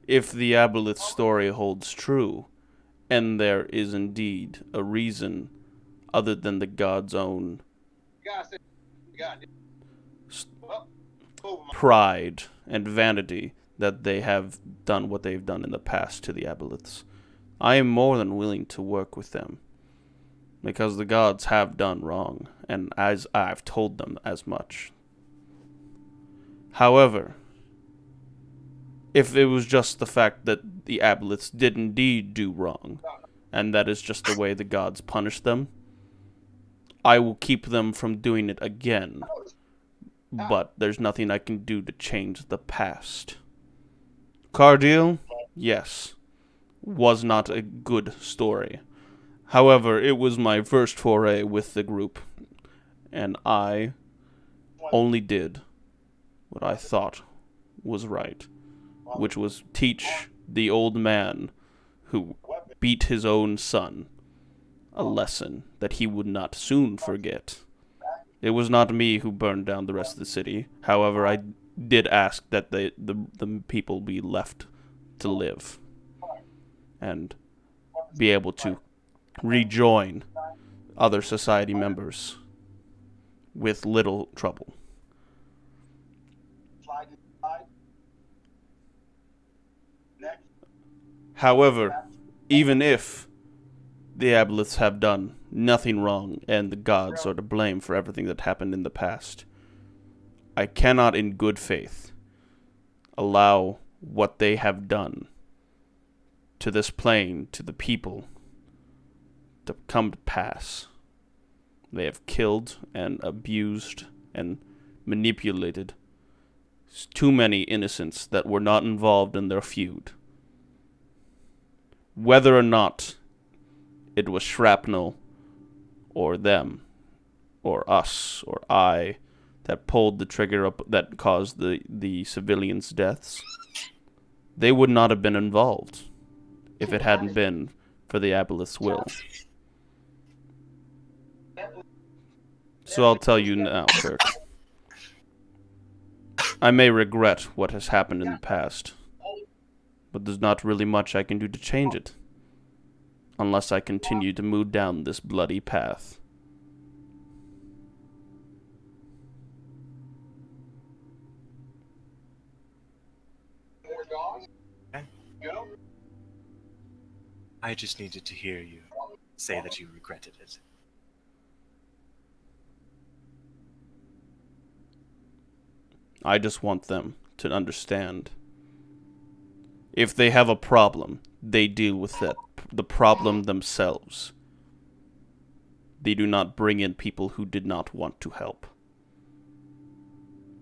if the Aboleth story holds true, and there is indeed a reason other than the god's own pride and vanity that they have done what they've done in the past to the Aboleths, I am more than willing to work with them. Because the gods have done wrong, and as I've told them as much. However, if it was just the fact that the Aboleths did indeed do wrong, and that is just the way the gods punish them, I will keep them from doing it again. But there's nothing I can do to change the past. Cardeal, yes, was not a good story. However, it was my first foray with the group, and I only did what I thought was right, which was teach the old man who beat his own son a lesson that he would not soon forget. It was not me who burned down the rest of the city. However, I did ask that the people be left to live and be able to rejoin other society members with little trouble. However, even if the Aboleths have done nothing wrong and the gods are to blame for everything that happened in the past, I cannot in good faith allow what they have done to this plane, to the people, to come to pass. They have killed and abused and manipulated too many innocents that were not involved in their feud. Whether or not it was shrapnel or them or us or I that pulled the trigger up that caused the civilians' deaths, they would not have been involved if it hadn't been for the Aboleth's will. So I'll tell you now, Kirk. I may regret what has happened in the past, but there's not really much I can do to change it, unless I continue to move down this bloody path. I just needed to hear you say that you regretted it. I just want them to understand. If they have a problem, they deal with the problem themselves. They do not bring in people who did not want to help.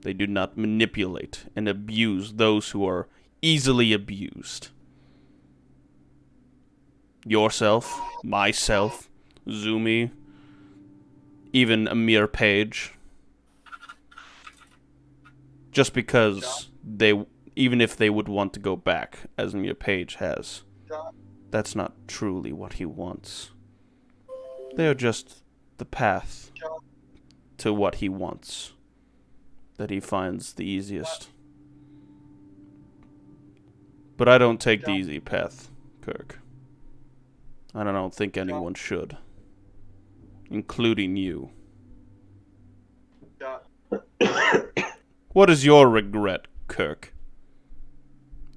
They do not manipulate and abuse those who are easily abused. Yourself, myself, Zumi, even Amir Page. Just because even if they would want to go back, as Amir Page has, that's not truly what he wants. They are just the path to what he wants, that he finds the easiest. But I don't take the easy path, Kirk. And I don't think anyone should, including you. What is your regret, Kirk?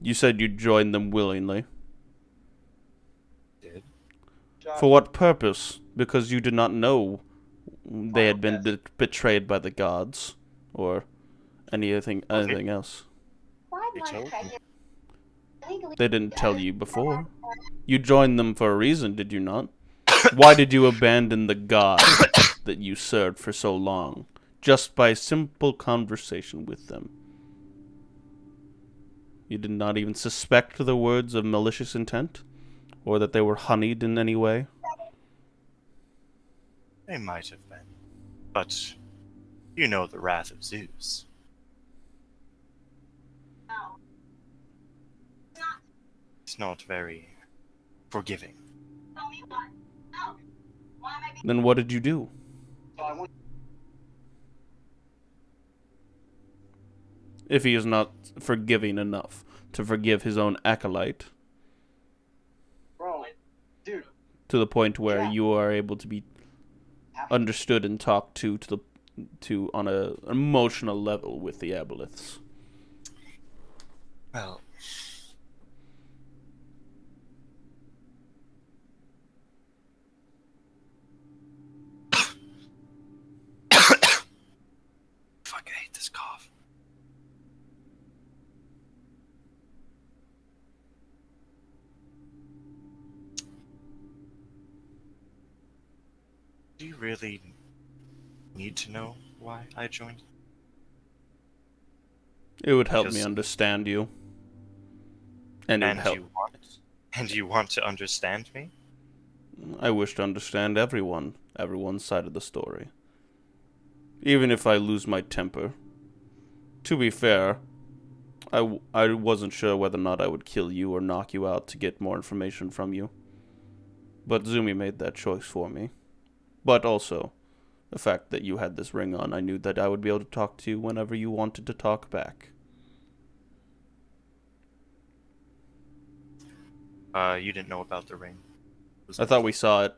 You said you joined them willingly. Did? For what purpose? Because you did not know they had been betrayed by the gods, or anything else. They told me. They didn't tell you before. You joined them for a reason, did you not? Why did you abandon the god that you served for so long, just by simple conversation with them? You did not even suspect the words of malicious intent? Or that they were honeyed in any way? They might have been. But you know the wrath of Zeus. It's not very forgiving. Then what did you do? If he is not forgiving enough to forgive his own acolyte, to the point where you are able to be understood and talked to on an emotional level with the aboleths. Well, fuck, I hate this cough. Do you really need to know why I joined? It would help me Because- understand you. And it would help. You want to understand me? I wish to understand everyone's side of the story. Even if I lose my temper. To be fair, I wasn't sure whether or not I would kill you or knock you out to get more information from you. But Zumi made that choice for me. But also, the fact that you had this ring on, I knew that I would be able to talk to you whenever you wanted to talk back. You didn't know about the ring. I thought we saw it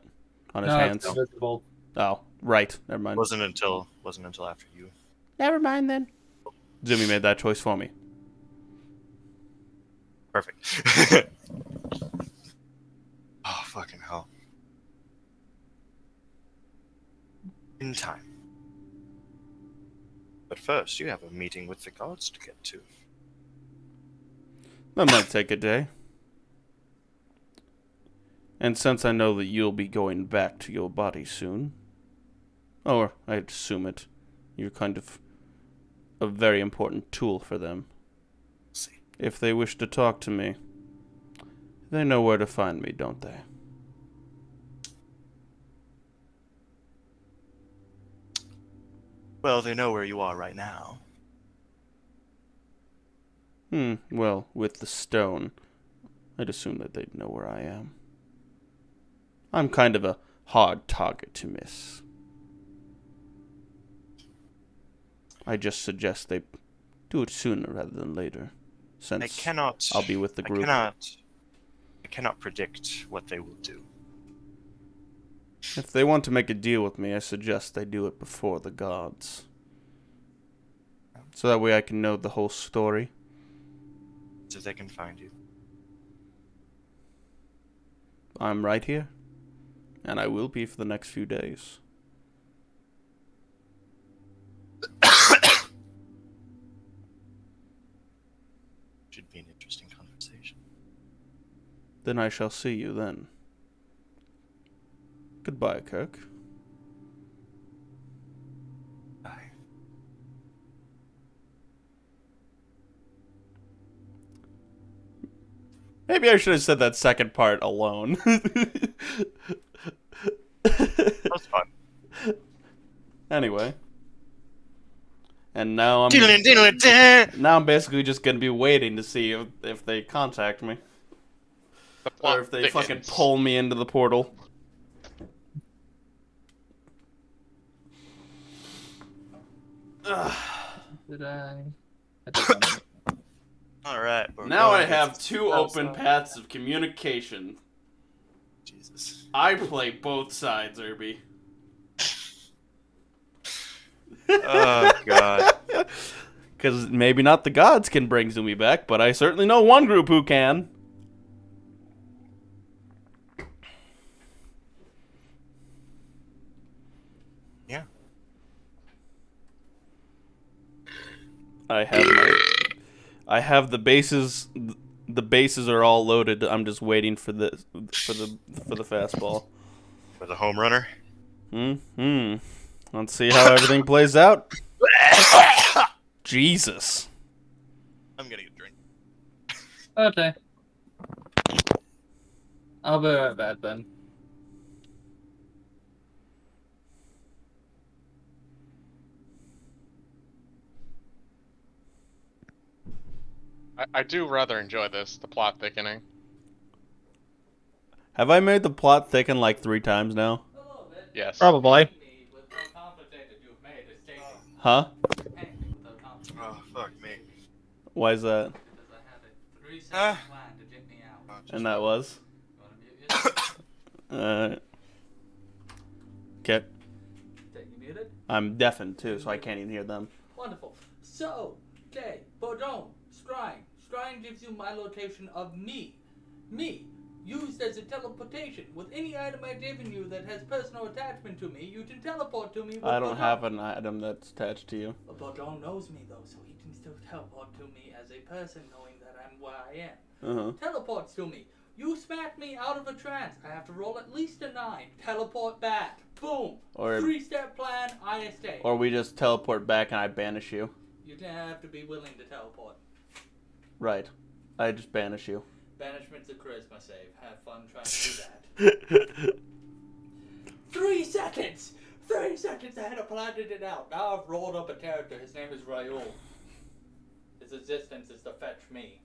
on his No, hands. it's invisible. Oh, right. Never mind. Wasn't until after you. Never mind then. Zumi made that choice for me. Perfect. Oh, fucking hell. In time. But first, you have a meeting with the gods to get to. That might take a day. And since I know that you'll be going back to your body soon, or I'd assume it, you're kind of a very important tool for them. See. If they wish to talk to me, they know where to find me, don't they? Well, they know where you are right now. Well, with the stone, I'd assume that they'd know where I am. I'm kind of a hard target to miss. I just suggest they do it sooner rather than later, since I'll be with the group. I cannot predict what they will do. If they want to make a deal with me, I suggest they do it before the gods. So that way I can know the whole story. So they can find you. I'm right here. And I will be for the next few days. Should be an interesting conversation. Then I shall see you then. Goodbye, Kirk. Bye. Maybe I should have said that second part alone. That's fun. Anyway. And now Now I'm basically just gonna be waiting to see if they contact me. The plot Or if they fucking thickens. pull me into the portal. Did I don't know. Alright. Now I have two open paths of communication. Jesus. I play both sides, Irby. Oh, God. Because maybe not the gods can bring Zumi back, but I certainly know one group who can. Yeah. I have the bases. The bases are all loaded. I'm just waiting for the fastball. with a home runner. Let's see how everything plays out. Jesus. I'm gonna get a drink. Okay. I'll be right back then. I do rather enjoy this, the plot thickening. Have I made the plot thicken like 3 times now? A little bit. Yes. Probably. With how complicated you've made it, stating Huh? anything with how complicated. Oh, fuck me. Why is that? Because I have a 3-second plan to get me out. And that was? You wanna mute yourself? Okay. Okay, you muted? I'm deafened too, so I can't even hear them. Wonderful. So, okay, Bodon, Shrine. Shrine gives you my location of me. Me. Used as a teleportation. With any item I've given you that has personal attachment to me, you can teleport to me with I don't Bodon. have an item that's attached to you. Bodon knows me though, so he can still teleport to me as a person knowing that I'm where I am. Uh-huh. Teleports to me. You smack me out of a trance. I have to roll at least a 9. Teleport back. Boom. Or 3-step plan, I stay. or we just teleport back and I banish you. You have to be willing to teleport. Right. I just banish you. Banishment's a charisma save. Have fun trying to do that. 3 seconds! 3 seconds I had planned it out. Now I've rolled up a character. His name is Raoul. His existence is to fetch me.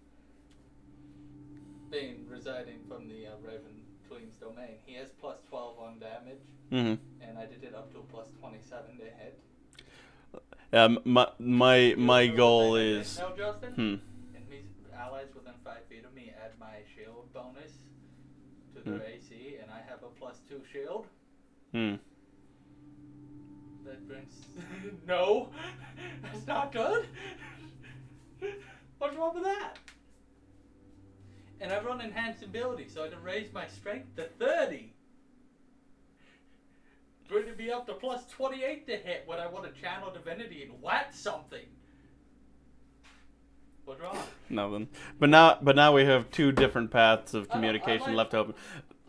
Being residing from the Raven Queen's domain. He has plus 12 on damage. Mm-hmm. And I did it up to plus 27 to hit. My goal is No, Justin? Hmm. Allies within 5 feet of me add my shield bonus to their AC, and I have a plus 2 shield. That brings. No! That's not good! What's wrong with that? And I run enhanced ability, so I can raise my strength to 30. Bringing me up to plus 28 to hit when I want to channel divinity and whack something. What's wrong? Nothing. But now we have 2 different paths of communication like- left open.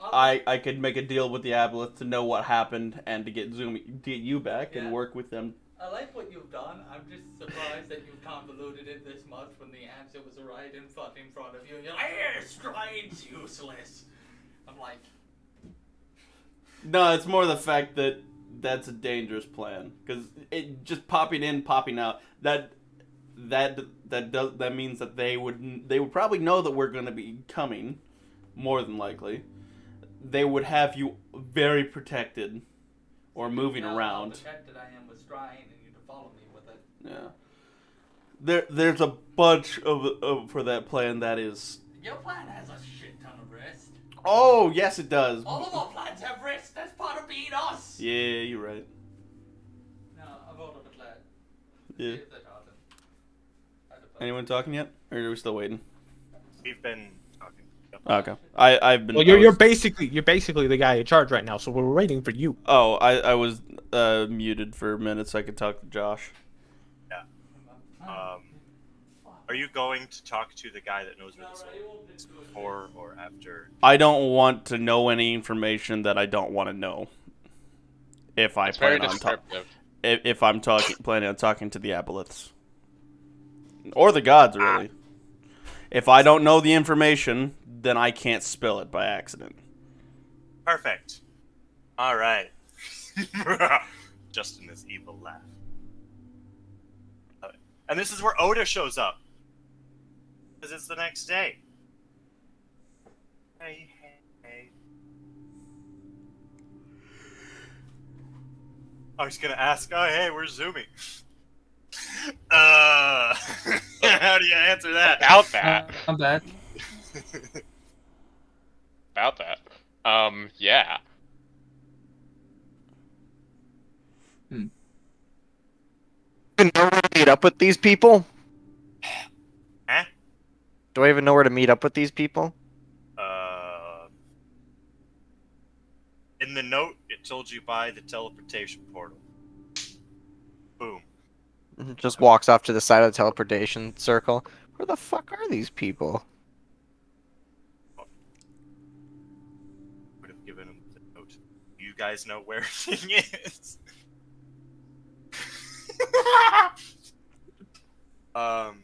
I could make a deal with the Aboleth to know what happened and to get you back and Yeah. work with them. I like what you've done. I'm just surprised that you've convoluted it this much when the answer was right in front of you. And you're like, Strine's useless. I'm like, No, it's more the fact that that's a dangerous plan because it just popping in, popping out. That means that they would probably know that we're going to be coming, more than likely. They would have you very protected, or moving how around. protected I am with Strine, and you can follow me with it. Yeah. There's a bunch of for that plan that is. Your plan has a shit ton of risk. Oh yes, it does. All of our plans have risk. That's part of being us. Yeah, you're right. No, I rolled up a flat. Yeah. See if they're talking. Anyone talking yet, or are we still waiting? We've been talking. Yep. Okay. I've been. Well, you're basically the guy in charge right now, so we're waiting for you. Oh, I was muted for a minute so I could talk to Josh. Are you going to talk to the guy that knows where the soul is before or after? I don't want to know any information that I don't want to know. If I It's very plan on descriptive. if I'm planning on talking to the Aboleths or the gods, really. If I don't know the information, then I can't spill it by accident. Perfect. All right. Justin this evil laugh. And this is where Oda shows up. Because it's the next day. Hey. I was gonna ask, oh hey, we're zooming. How do you answer that? About that. I'm back. About that. Yeah. Even know where to meet up with these people? Huh? Do I even know where to meet up with these people? In the note, it told you by the teleportation portal. Boom. Just walks off to the side of the teleportation circle. Where the fuck are these people? Would have given him the note. You guys guys know where everything is. um.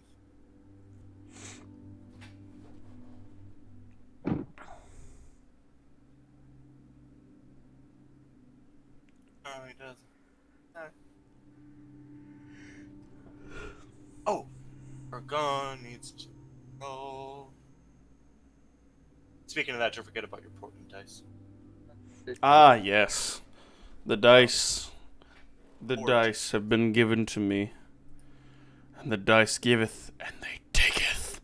No, he doesn't. Oh, our gun needs to roll. Speaking of that, don't forget about your Portland dice. Ah, yes. The dice. The Port. dice have been given to me. And the dice giveth, and they taketh.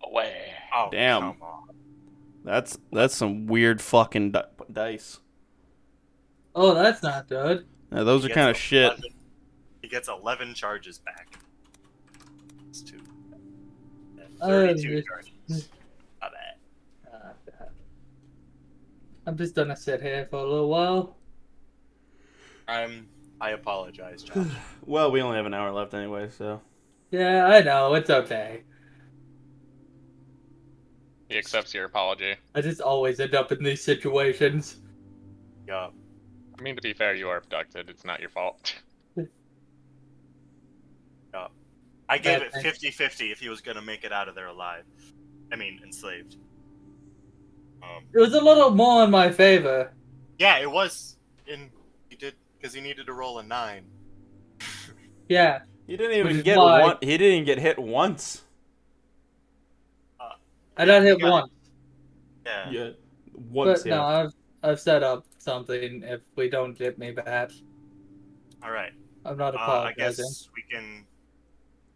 Away. Oh, Damn. come on. That's some weird fucking dice. Oh, that's not good. Now, those He are kind of gets shit. 11 He gets 11 charges back. It's 2. And 32 charges. Not bad. God. I'm just gonna sit here for a little while. I apologize, Josh. Well, we only have an hour left anyway, so. Yeah, I know, it's okay. He accepts your apology. I just always end up in these situations. Yup. I mean, to be fair, you are abducted. It's not your fault. Yup. I gave it Okay. 50-50 if he was gonna make it out of there alive. I mean, enslaved. It was a little more in my favor. Yeah, it was. He did because he needed to roll a 9. Yeah. He didn't Which even is get why- one. He didn't get hit once. I got he hit got- once. Yeah. Yeah, once. But no, Yeah. I've set up something if we don't get me back. All right. I'm not I apologizing. guess we can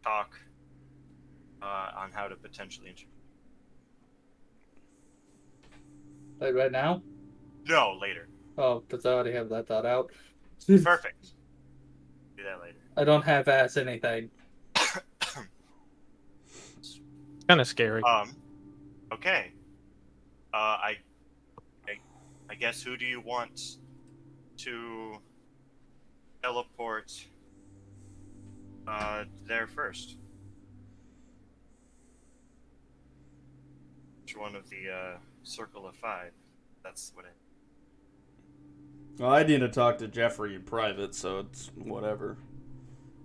talk on how to potentially. Like right now? No, later. Oh, because I already have that thought out. Perfect. Do that later. I don't have ass anything. Kind of scary. Okay. I guess who do you want to teleport there first? Which one of the circle of 5? That's what it. Well, I need to talk to Jeffrey in private, so it's whatever.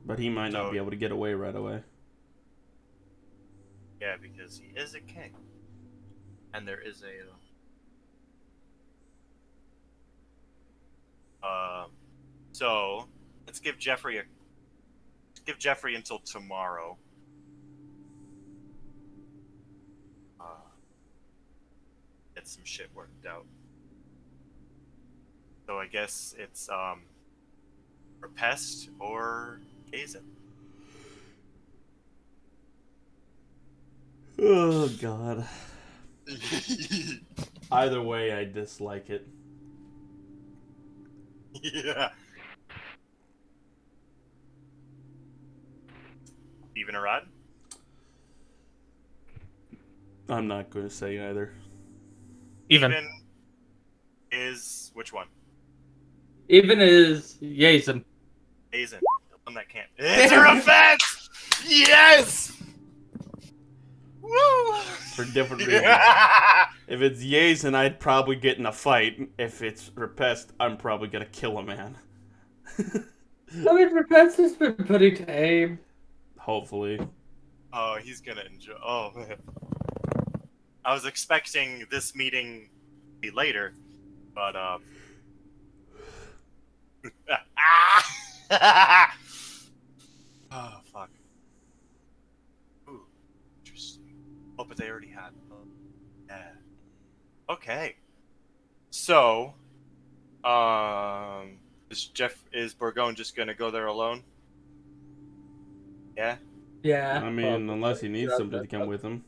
But he might not So- be able to get away right away. Yeah, because he is a king, and there is a. So let's give Jeffrey until tomorrow. Get some shit worked out. So I guess it's Repest or Gazen. Oh God. Either way, I dislike it. Yeah. Even a rod? I'm not going to say either. Even. Is which one? Even is Jason. Gazen. The one that can't. It's a Repest! Yes! Woo! For different reasons. If it's Yazen, I'd probably get in a fight. If it's Repest, I'm probably going to kill a man. I mean, Repent's has been pretty tame. Hopefully. Oh, he's gonna enjoy. Oh, man. I was expecting this meeting to be later, but oh fuck. Ooh, interesting. Oh, but they already had. Yeah. Okay. So, is Bourgogne just gonna go there alone? Yeah. Yeah. I mean, unless he needs somebody to come with him.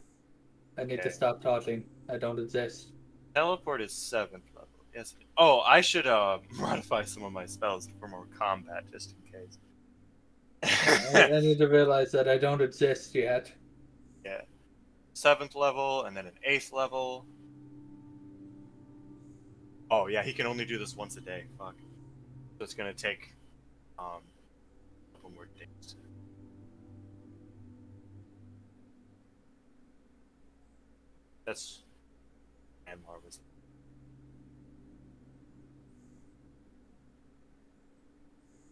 I need to Okay. stop talking. I don't exist. Teleport is 7th level. Yes. Oh, I should modify some of my spells for more combat, just in case. I need to realize that I don't exist yet. Yeah. 7th level, and then an 8th level. Oh yeah, he can only do this once a day. Fuck. So it's gonna take a couple more days. That's Myanmar was.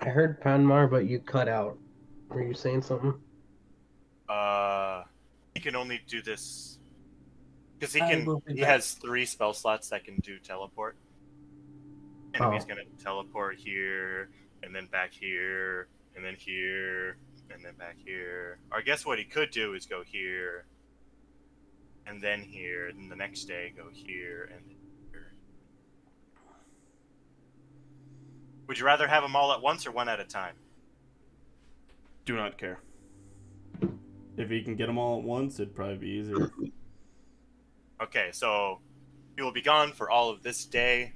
I heard Panmar, but you cut out. Were you saying something? He can only do this because he I will be He back. has 3 spell slots that can do teleport. Enemy's Oh. gonna teleport here, and then back here, and then here, and then back here. Or I guess what he could do is go here, and then here, and the next day go here and here. Would you rather have them all at once or one at a time? Do not care. If he can get them all at once, it'd probably be easier. Okay, so he will be gone for all of this day.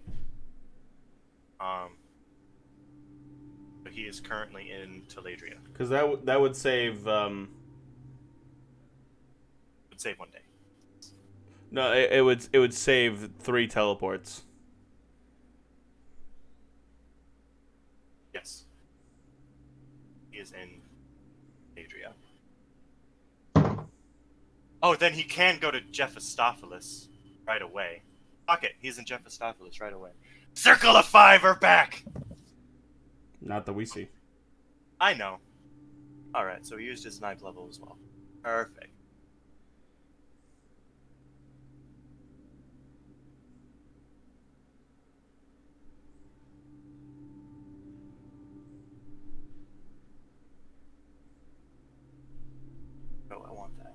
But he is currently in Teladria. Because that would save. Would save one day. No, it would save 3 teleports. Yes. He is in Adria. Oh, then he can go to Jephistopheles right away. Fuck it, he's in Jephistopheles right away. Circle of 5 are back! Not that we see. I know. Alright, so he used his 9th level as well. Perfect. Oh, I want that.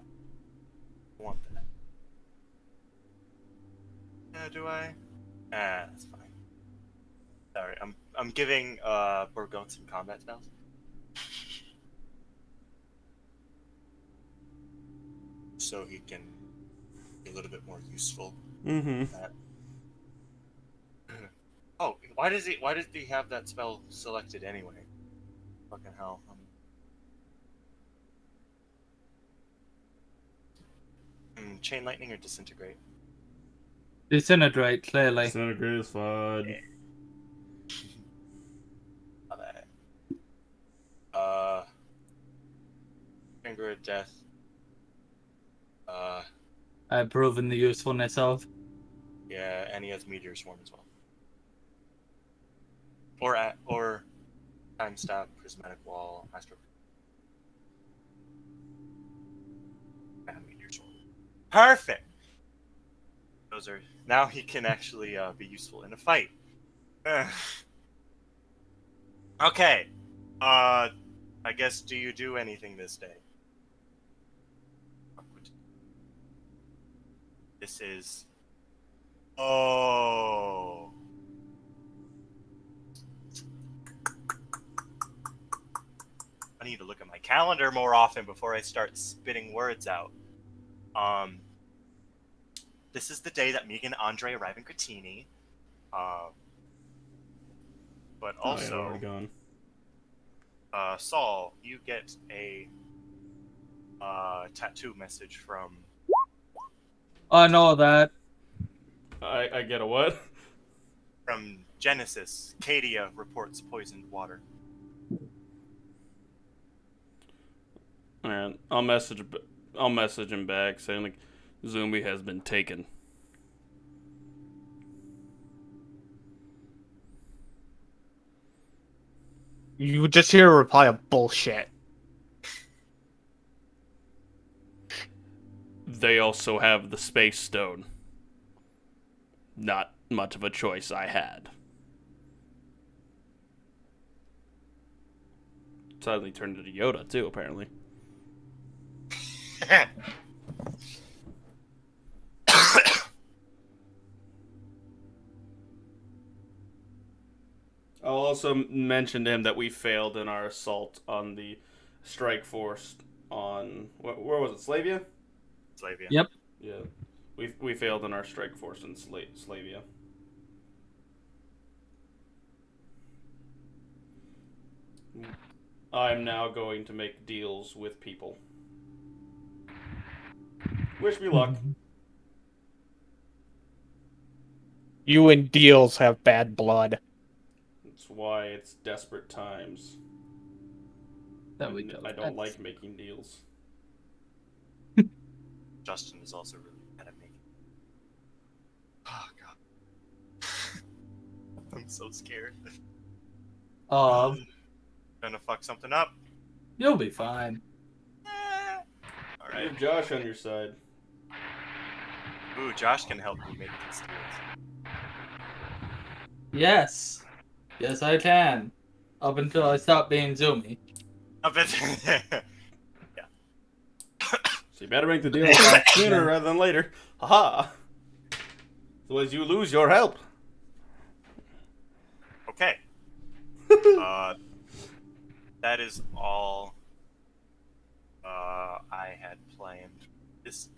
I want that. Do I? That's fine. Sorry, I'm giving Borgone some combat spells. So he can be a little bit more useful. Mm-hmm. Oh, why does he have that spell selected anyway? Fucking hell. Chain lightning or disintegrate? Disintegrate, clearly. Disintegrate is fun. Yeah. Finger of death. I've proven the usefulness of. Yeah, and he has meteor swarm as well. Or time stab, prismatic wall, astro. And meteor swarm. Perfect. Those are now he can actually be useful in a fight. Okay. I guess do you do anything this day? This is. Oh. I need to look at my calendar more often before I start spitting words out. This is the day that Megan and Andre arrive in Gratini. But Oh, yeah, also, we're already gone. Saul, you get a tattoo message from I know that. I get a what? from Genesis. Cadia reports poisoned water. Alright, I'll message him back saying like, Zumbi has been taken. You would just hear a reply of bullshit. They also have the Space Stone. Not much of a choice I had. Suddenly turned into Yoda too, apparently. I'll also mention to him that we failed in our assault on the strike force on where was it? Slavia? Slavia. Yep. Yeah, we failed in our strike force in Slavia. I'm now going to make deals with people. Wish me luck. You and deals have bad blood. That's why it's desperate times. There we go. I don't like making deals. Justin is also really bad at making. Oh god. I'm so scared. Of gonna fuck something up. You'll be fine. All You right. have Josh on your side. Ooh, Josh can help me make these deals. Yes. Yes, I can. Up until I stop being zoomy. I bet. So you better make the deal sooner rather than later. Haha. Otherwise you lose your help. Okay. That is all I had planned this day.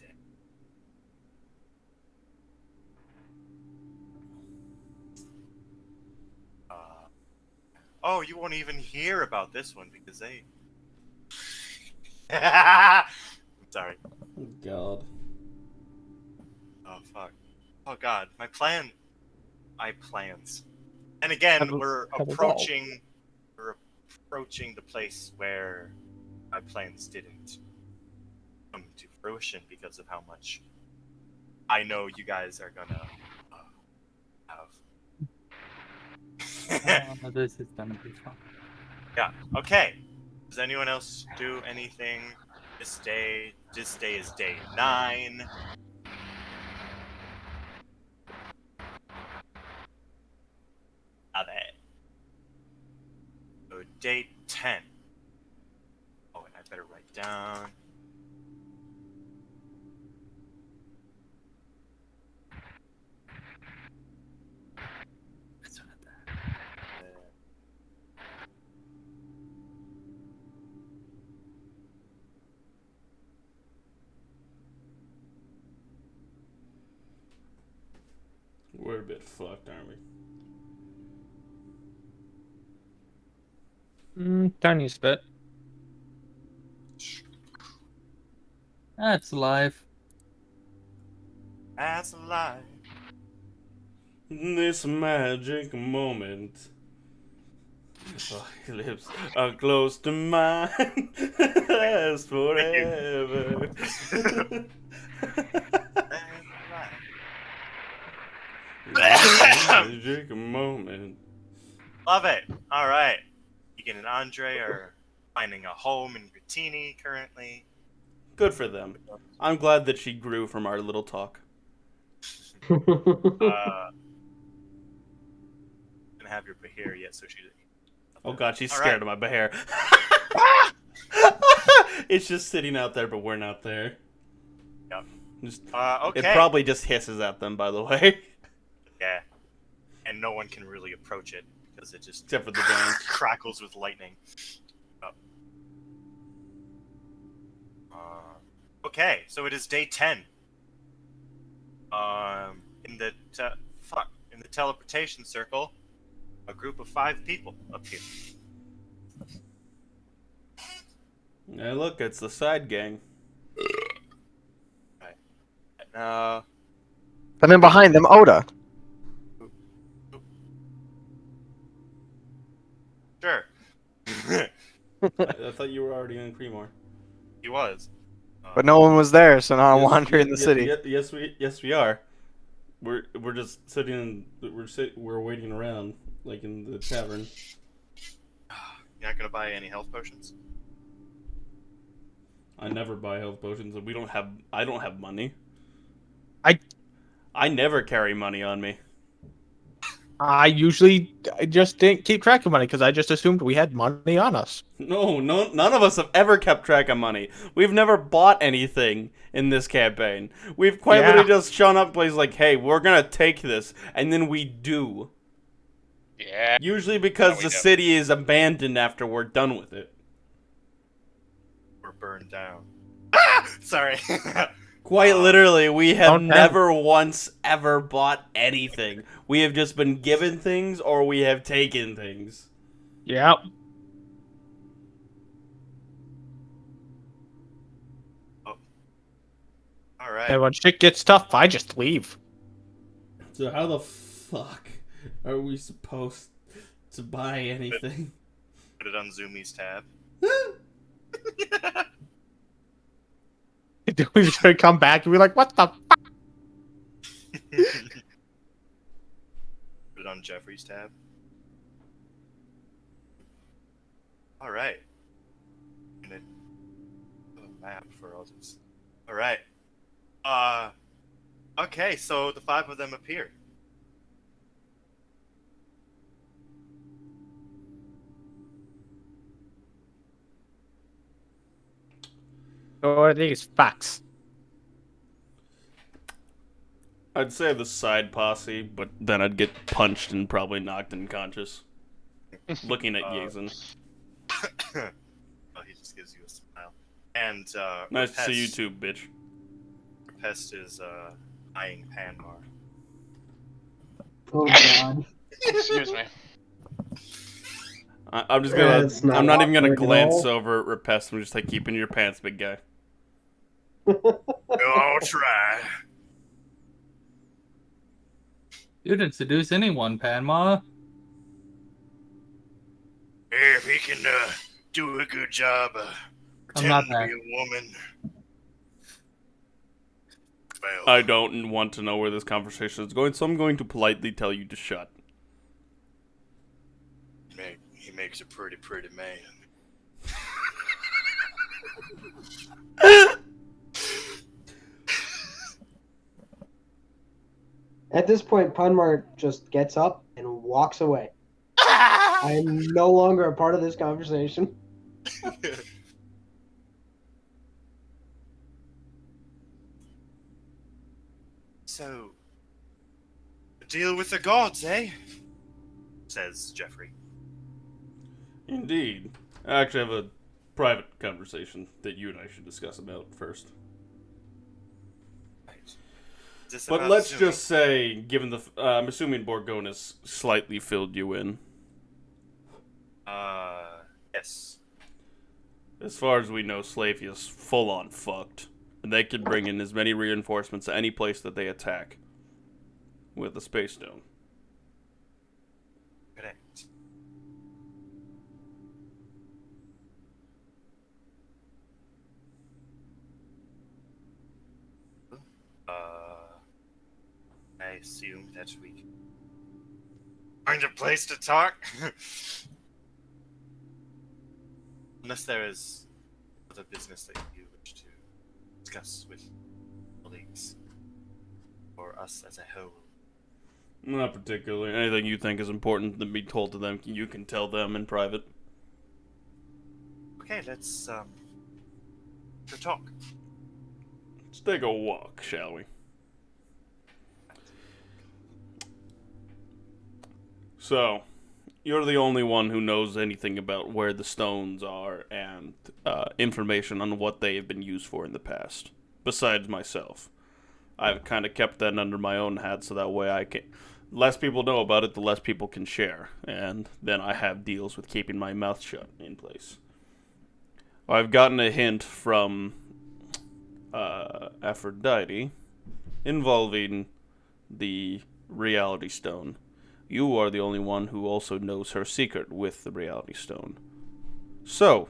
Oh, you won't even hear about this one because they. I'm sorry. God. Oh fuck. Oh god, my plans. And again, Have we're evolved. approaching the place where my plans didn't come to fruition because of how much I know you guys are gonna have. This is gonna be fun. Yeah. Okay. Does anyone else do anything this day? This day is day 9. Love it. So day 10. Oh, and I better write down. We're a bit fucked, aren't we? Tiny bit. That's life. That's alive. This magic moment. Oh, your lips are close to mine. Last forever. Magic moment. Love it. All right. Egan and Andre are finding a home in Grattini currently. Good for them. I'm glad that she grew from our little talk. Didn't have your Bahir yet, so she didn't. Oh god, she's All scared right. of my Bahir. It's just sitting out there, but we're not there. Yep. Just, Okay. It probably just hisses at them, by the way. Yeah. And no one can really approach it because it just Except for the giants. crackles with lightning. Okay, so it is day 10. In the in the teleportation circle, a group of 5 people appear. Hey, look, it's the side gang. Right. And then behind them, Oda. Sure. I thought you were already in Creemore. He was. But no one was there, so now I'm Yes, wandering the city. Yes, we are. We're just sitting. We're waiting around, like in the tavern. You're not gonna buy any health potions? I never buy health potions, and I don't have money. I never carry money on me. I just didn't keep track of money because I just assumed we had money on us. No, none of us have ever kept track of money. We've never bought anything in this campaign. We've quite literally just shown up places like, hey, we're gonna take this, and then we do. Yeah. Usually because the city is abandoned after we're done with it. Or burned down. Sorry. Quite literally, we have Don't never once ever bought anything. We have just been given things or we have taken things. Yeah. All right. And when shit gets tough, I just leave. So how the fuck are we supposed to buy anything? Put it on Zoomies tab. We should come back and be like, what the fuck? Put it on Jeffrey's tab. All right. I'm gonna do a map for all this. All right. Okay, so the 5 of them appear. So what are these facts? I'd say the side posse, but then I'd get punched and probably knocked unconscious. Looking at Yazen. Oh, he just gives you a smile. And Nice to see you too, bitch. Pest is eyeing Panmar. Oh god. Excuse me. I'm just It's gonna. not I'm not even gonna awkward at glance all. over at Repest. I'm just like keeping your pants, big guy. I'll try. You didn't seduce anyone, Panma. Hey, if he can do a good job I'm not pretending to be a woman. Well, I don't want to know where this conversation is going, so I'm going to politely tell you to shut. he makes a pretty man. At this point, Punmar just gets up and walks away. I am no longer a part of this conversation. So, deal with the gods, eh? Says Jeffrey. Indeed. I actually have a private conversation that you and I should discuss about first. Right. Is this But about let's Zumi? just say, given the, I'm assuming Borgonis slightly filled you in. Yes. As far as we know, Slavia's full on fucked, and they could bring in as many reinforcements to any place that they attack with the Space Stone. Correct. I assume that we find a place to talk. Unless there is other business that you wish to discuss with colleagues or us as a whole. Not particularly. Anything you think is important to be told to them, you can tell them in private. Okay, let's talk. Let's take a walk, shall we? So, you're the only one who knows anything about where the stones are and information on what they have been used for in the past, besides myself. I've kind of kept that under my own hat so that way I can. Less people know about it, the less people can share, and then I have deals with keeping my mouth shut in place. I've gotten a hint from Aphrodite involving the Reality Stone. You are the only one who also knows her secret with the Reality Stone. So,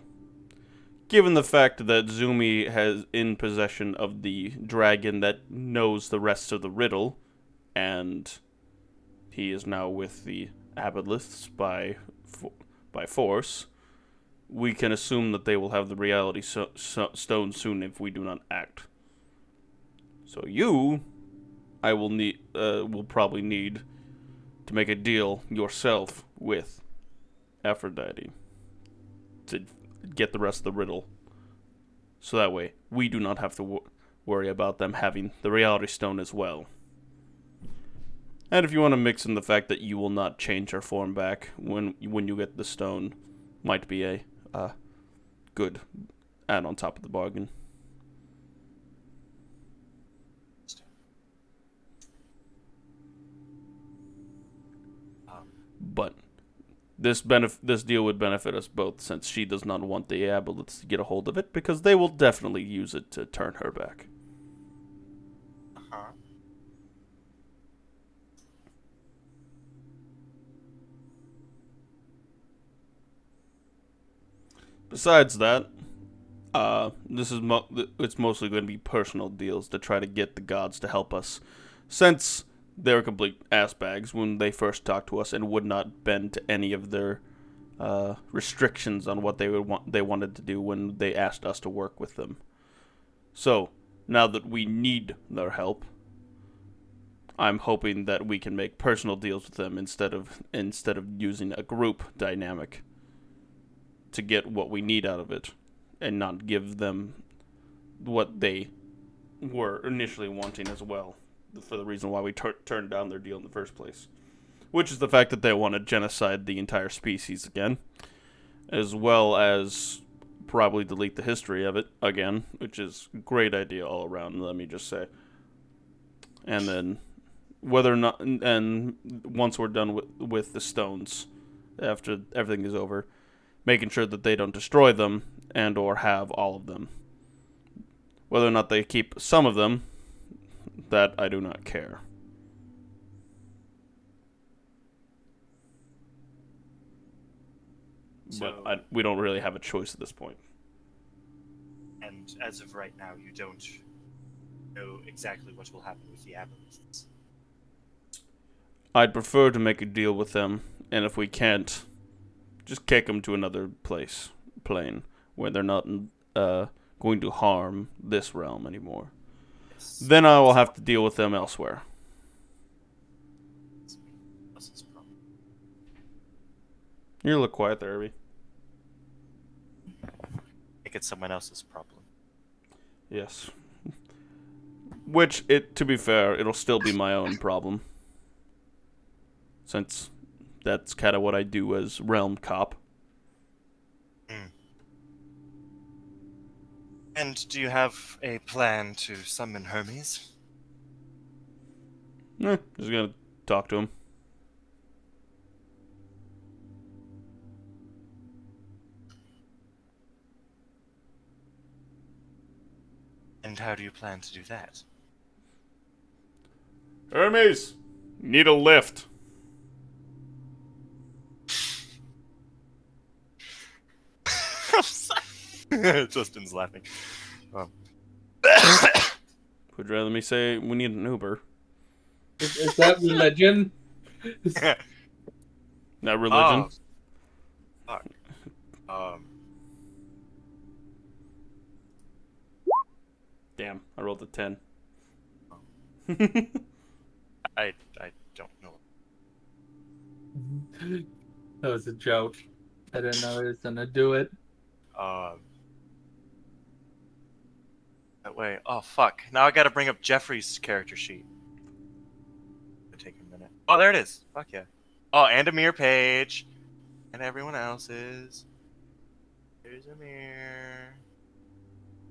given the fact that Zumi has in possession of the dragon that knows the rest of the riddle, and he is now with the Aboliths by force, we can assume that they will have the Reality Stone soon if we do not act. So you, I will probably need to make a deal yourself with Aphrodite to get the rest of the riddle. So that way, we do not have to worry about them having the Reality Stone as well. And if you want to mix in the fact that you will not change her form back when you get the stone, might be a good add on top of the bargain. But this deal would benefit us both, since she does not want the Aboleths to get a hold of it, because they will definitely use it to turn her back. Uh-huh. Besides that, it's mostly going to be personal deals to try to get the gods to help us, since they're complete ass bags when they first talked to us and would not bend to any of their restrictions on what they wanted to do when they asked us to work with them. So now that we need their help, I'm hoping that we can make personal deals with them instead of using a group dynamic to get what we need out of it, and not give them what they were initially wanting as well, for the reason why we turned down their deal in the first place, which is the fact that they want to genocide the entire species again, as well as probably delete the history of it again, which is a great idea all around, let me just say. And then whether or not, and once we're done with the stones, after everything is over, making sure that they don't destroy them and or have all of them. Whether or not they keep some of them, that I do not care. So- But we don't really have a choice at this point. And as of right now, you don't know exactly what will happen with the abolitionists. I'd prefer to make a deal with them, and if we can't, just kick them to another plane, where they're not going to harm this realm anymore. Yes. Then I will have to deal with them elsewhere. What's his problem? You're a little quiet there, Irby. Make it someone else's problem. Yes. Which, to be fair, it'll still be my own problem. Since that's kind of what I do as realm cop. And do you have a plan to summon Hermes? Just gonna talk to him. And how do you plan to do that? Hermes! Need a lift. Justin's laughing. Would rather me say we need an Uber. Is that religion? Not religion. Fuck. Damn, I rolled a 10. I don't know. That was a joke. I didn't know he was gonna do it. That way. Oh fuck! Now I gotta bring up Jeffrey's character sheet. It'll take a minute. Oh, there it is. Fuck yeah. Oh, and Amir Page, and everyone else's. There's Amir.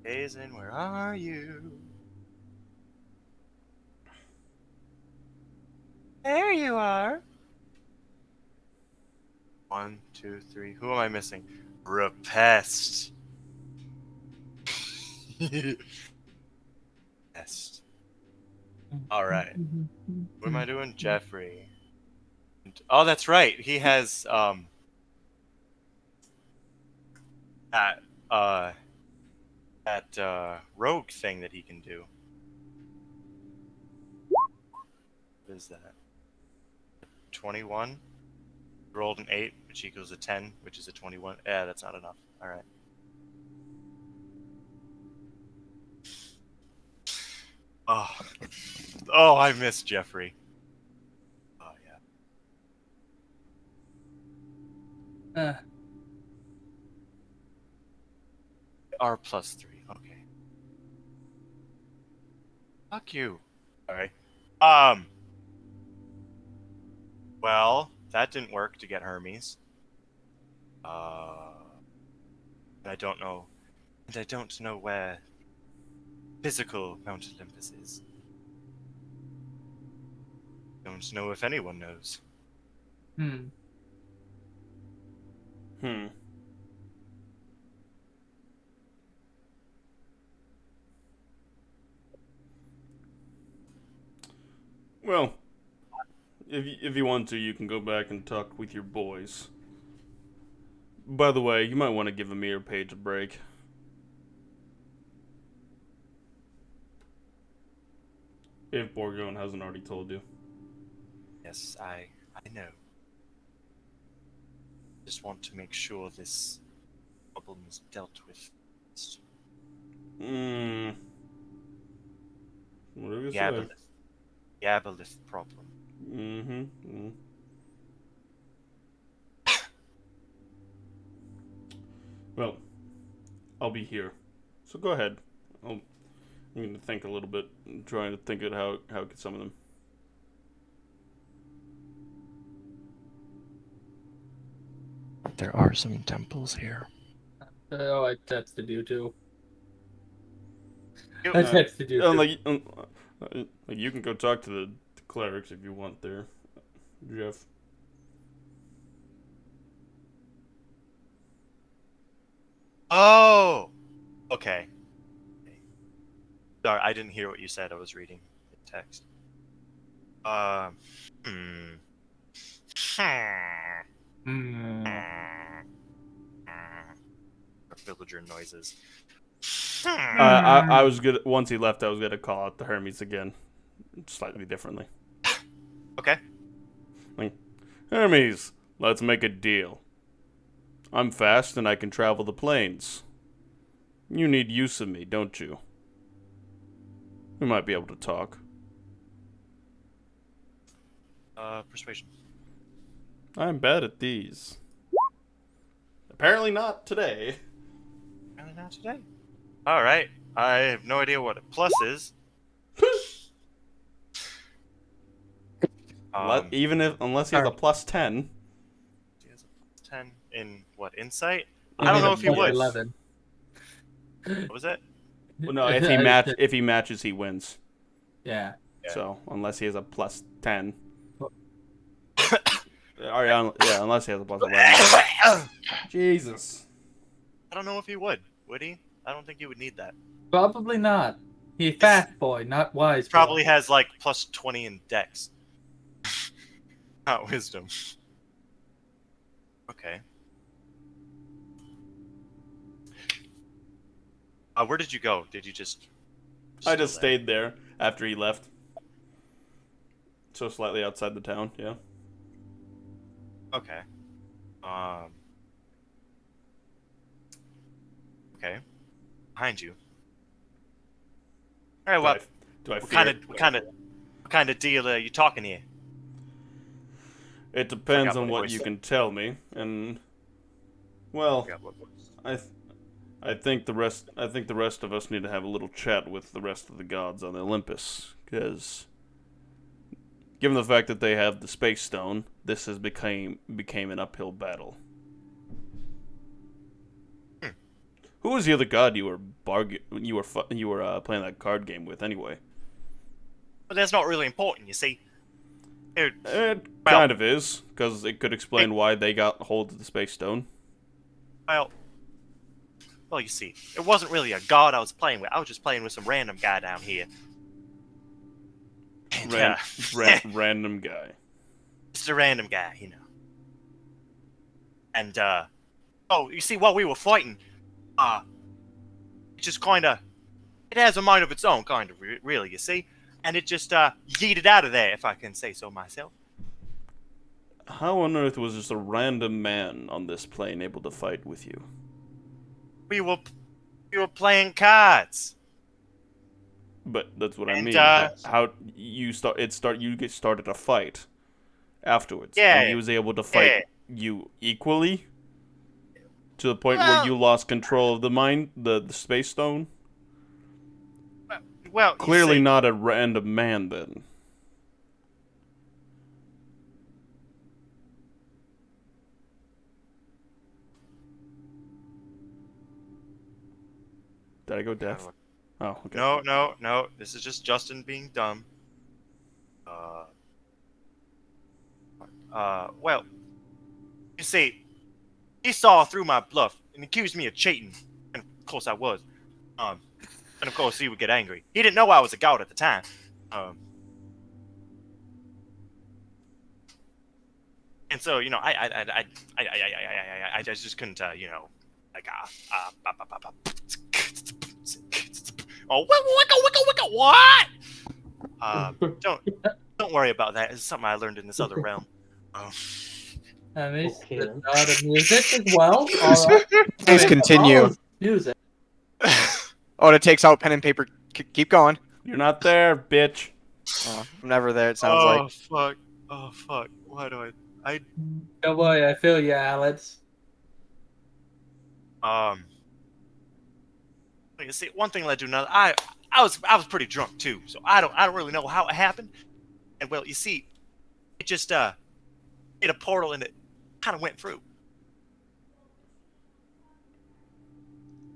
Hazen, where are you? There you are. 1, 2, 3. Who am I missing? Repest. Pest. Alright. What am I doing? Jeffrey. Oh, that's right. He has that rogue thing that he can do. What is that? 21. Rolled an 8, which equals a 10, which is a 21. Yeah, that's not enough. Alright. Oh, I miss Jeffrey. Oh, yeah. R plus 3. Okay. Fuck you. Alright. Well, that didn't work to get Hermes. I don't know. And I don't know where physical Mount Olympus is. Don't know if anyone knows. Well, if you want to, you can go back and talk with your boys. By the way, you might want to give Amir Page a break. If Borgon hasn't already told you. Yes, I know. just want to make sure this problem is dealt with. Whatever you say. Yabalith problem. Mm-hmm. Well, I'll be here. So go ahead. I'm going to think a little bit. I'm trying to think of how I could summon them. There are some temples here. Oh, I texted you too. You- I texted you too. Like you can go talk to the clerics if you want there, Jeff. Oh! Okay. Sorry, I didn't hear what you said. I was reading the text. Hmm. Villager noises. I was good. Once he left, I was gonna call out the Hermes again, slightly differently. Okay. Like, Hermes, let's make a deal. I'm fast and I can travel the plains. You need use of me, don't you? We might be able to talk. Persuasion. I'm bad at these. Apparently not today. Really not today. Alright. I have no idea what a plus is. Unless he has a plus 10. He has a plus 10 in what, insight? You I don't need know a if he plus would. 11. What was it? Well, no, if he matches, he wins. Yeah. Yeah. So unless he has a plus 10. Unless he has a plus 11. Jesus. I don't know if he would. Would he? I don't think he would need that. Probably not. He's fast boy, not wise boy. Probably has like plus 20 in dex. Not wisdom. Okay. Where did you go? Did you just... I just stayed there after he left. So slightly outside the town, yeah. Okay. Okay. Behind you. All right. Well, Do I what fear? kind of deal are you talking here? It depends Forgot on what what voice. you can tell me, and well, Forgot what voice. I think the rest of us need to have a little chat with the rest of the gods on Olympus, because given the fact that they have the space stone, this has became an uphill battle. Who was the other god you were playing that card game with anyway? But that's not really important, you see. Dude, It kind of is, because it could explain why they got hold of the space stone. well, you see, it wasn't really a god I was playing with. I was just playing with some random guy down here. And, Random guy. just a random guy, you know. And, you see, while we were fighting, it just kinda, it has a mind of its own, kind of, really, you see? And it just, yeeted out of there, if I can say so myself. How on earth was just a random man on this plane able to fight with you? We were playing cards. But that's what I And, mean. How you get started a fight afterwards. Yeah, And he was able to fight you equally to the point where you lost control of the space stone. Well, you Clearly see, not a random man then. Did I go deaf? Oh, okay. No. This is just Justin being dumb. Well, you see, he saw through my bluff and accused me of cheating, and of course I was. And of course he would get angry. He didn't know I was a god at the time. And so I just couldn't oh, wicka, what? Don't worry about that. It's something I learned in this other realm. Okay, the then. god of music as well. Alright. Please continue. follows Music. Oh, it takes out pen and paper. Keep going. You're not there, bitch. Oh, I'm never there. It sounds like. Fuck. Oh fuck. Why do I Don't worry, I feel you, Alex. like I say, one thing led to another. I was pretty drunk too, so I don't really know how it happened. And well, you see, it just hit a portal and it kind of went through.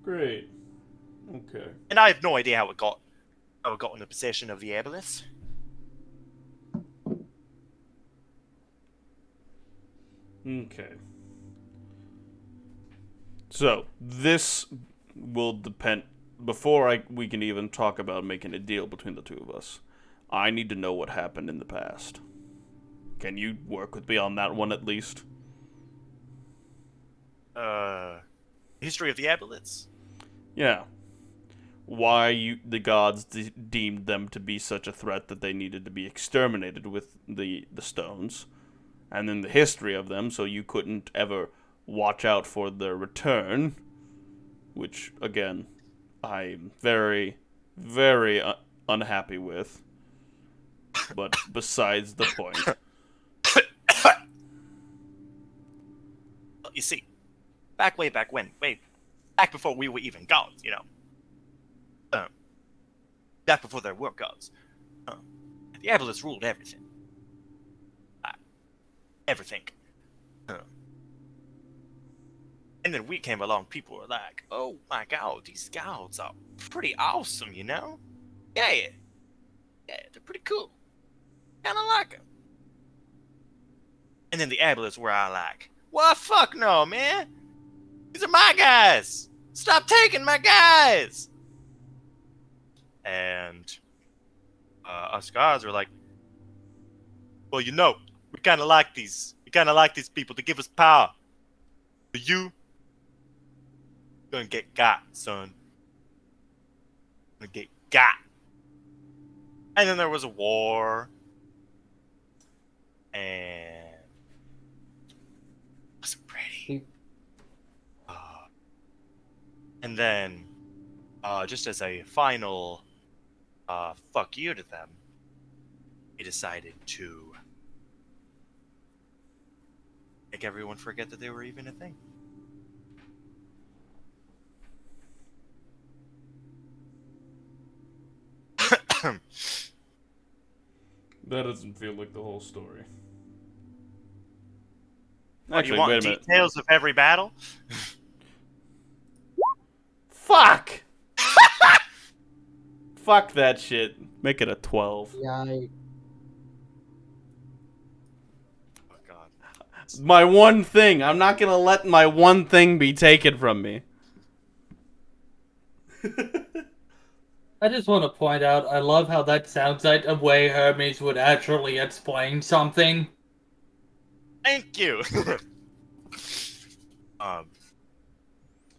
Great. Okay. And I have no idea how it got in the possession of the Aboleth. Okay. So, this will depend... Before we can even talk about making a deal between the two of us, I need to know what happened in the past. Can you work with me on that one at least? History of the Aboleths. Yeah. Why the gods deemed them to be such a threat that they needed to be exterminated with the stones, and then the history of them, so you couldn't ever watch out for their return, which, again, I'm very, very unhappy with. But besides the point. Well, you see, back before we were even gods, you know. Back before there were gods. The Aboleths ruled everything. Everything. And then we came along, people were like, oh my god, these gods are pretty awesome, you know? Yeah, they're pretty cool. Kinda like them. And then the Aboleths were all like, well, fuck no, man. These are my guys. Stop taking my guys. And us gods were like, well, you know, we kind of like these. We kind of like these people to give us power. But you gonna get got, son. Gonna get got. And then there was a war. And it wasn't pretty. And then, just as a final fuck you to them, he decided to make everyone forget that they were even a thing. That doesn't feel like the whole story. What, you Actually, want wait a minute. details of every battle? Fuck! Fuck that shit. Make it a 12. Yeah, Oh god. My one thing. I'm not gonna let my one thing be taken from me. I just want to point out, I love how that sounds like a way Hermes would actually explain something. Thank you.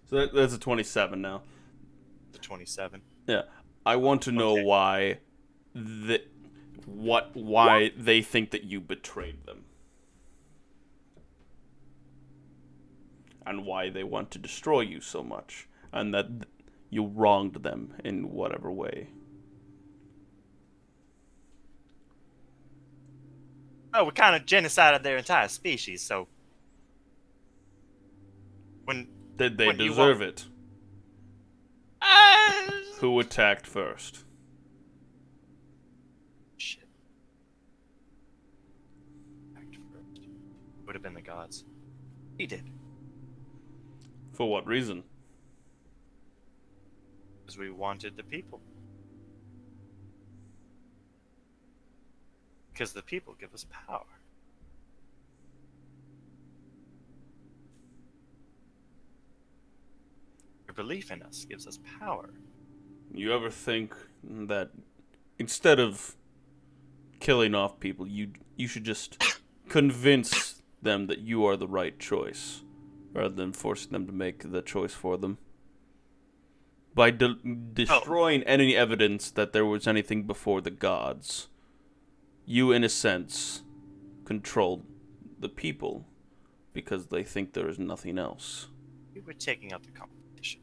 So that's a 27 now. The 27. Yeah. I want to know why why they think that you betrayed them. And why they want to destroy you so much. And that you wronged them in whatever way. Oh, we kind of genocided their entire species, so Did they when you deserve want- it? Who attacked first? Shit. Would have been the gods. He did. For what reason? Because we wanted the people. Because the people give us power. Your belief in us gives us power. You ever think that instead of killing off people, you should just convince them that you are the right choice, rather than forcing them to make the choice for them? By destroying any evidence that there was anything before the gods, you, in a sense, controlled the people. because they think there is nothing else. We were taking out the competition.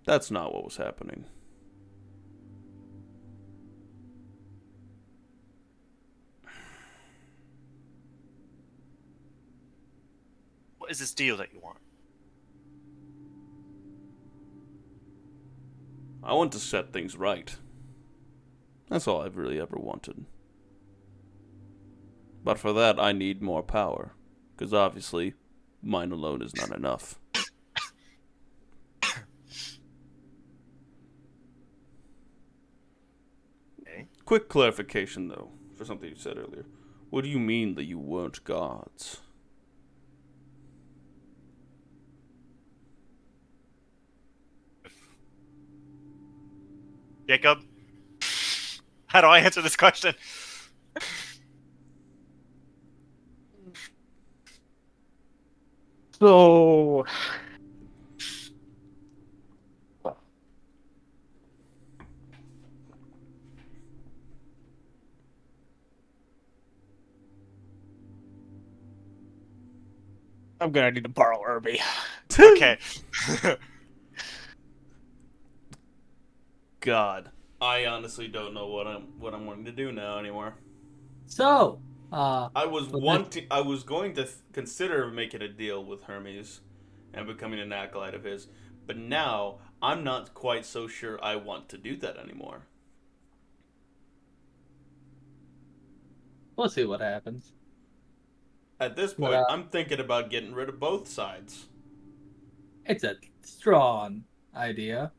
That's not what was happening. What is this deal that you want? I want to set things right. That's all I've really ever wanted. But for that, I need more power. Because obviously, mine alone is not enough. Okay. Quick clarification, though, for something you said earlier. What do you mean that you weren't gods? Jacob? How do I answer this question? So I'm gonna need to borrow Irby. Okay. God, I honestly don't know what I'm wanting to do now anymore. So, I was but I was going to consider making a deal with Hermes and becoming an acolyte of his, but now I'm not quite so sure I want to do that anymore. we'll see what happens. At this But, point, I'm thinking about getting rid of both sides. it's a strong idea.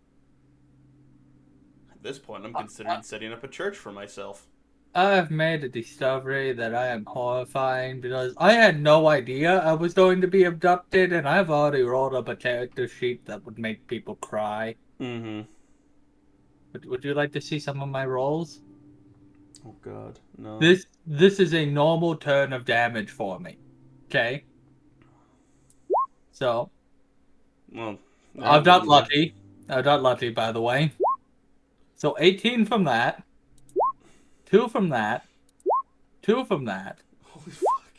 At this point, I'm considering setting up a church for myself. I've made a discovery that I am horrifying because I had no idea I was going to be abducted, and I've already rolled up a character sheet that would make people cry. Mm-hmm. Would you like to see some of my rolls? Oh God, no. This is a normal turn of damage for me. Okay? So, Well, I've got lucky. I got lucky, by the way. So 18 from that. 2 from that. 2 from that. Holy fuck.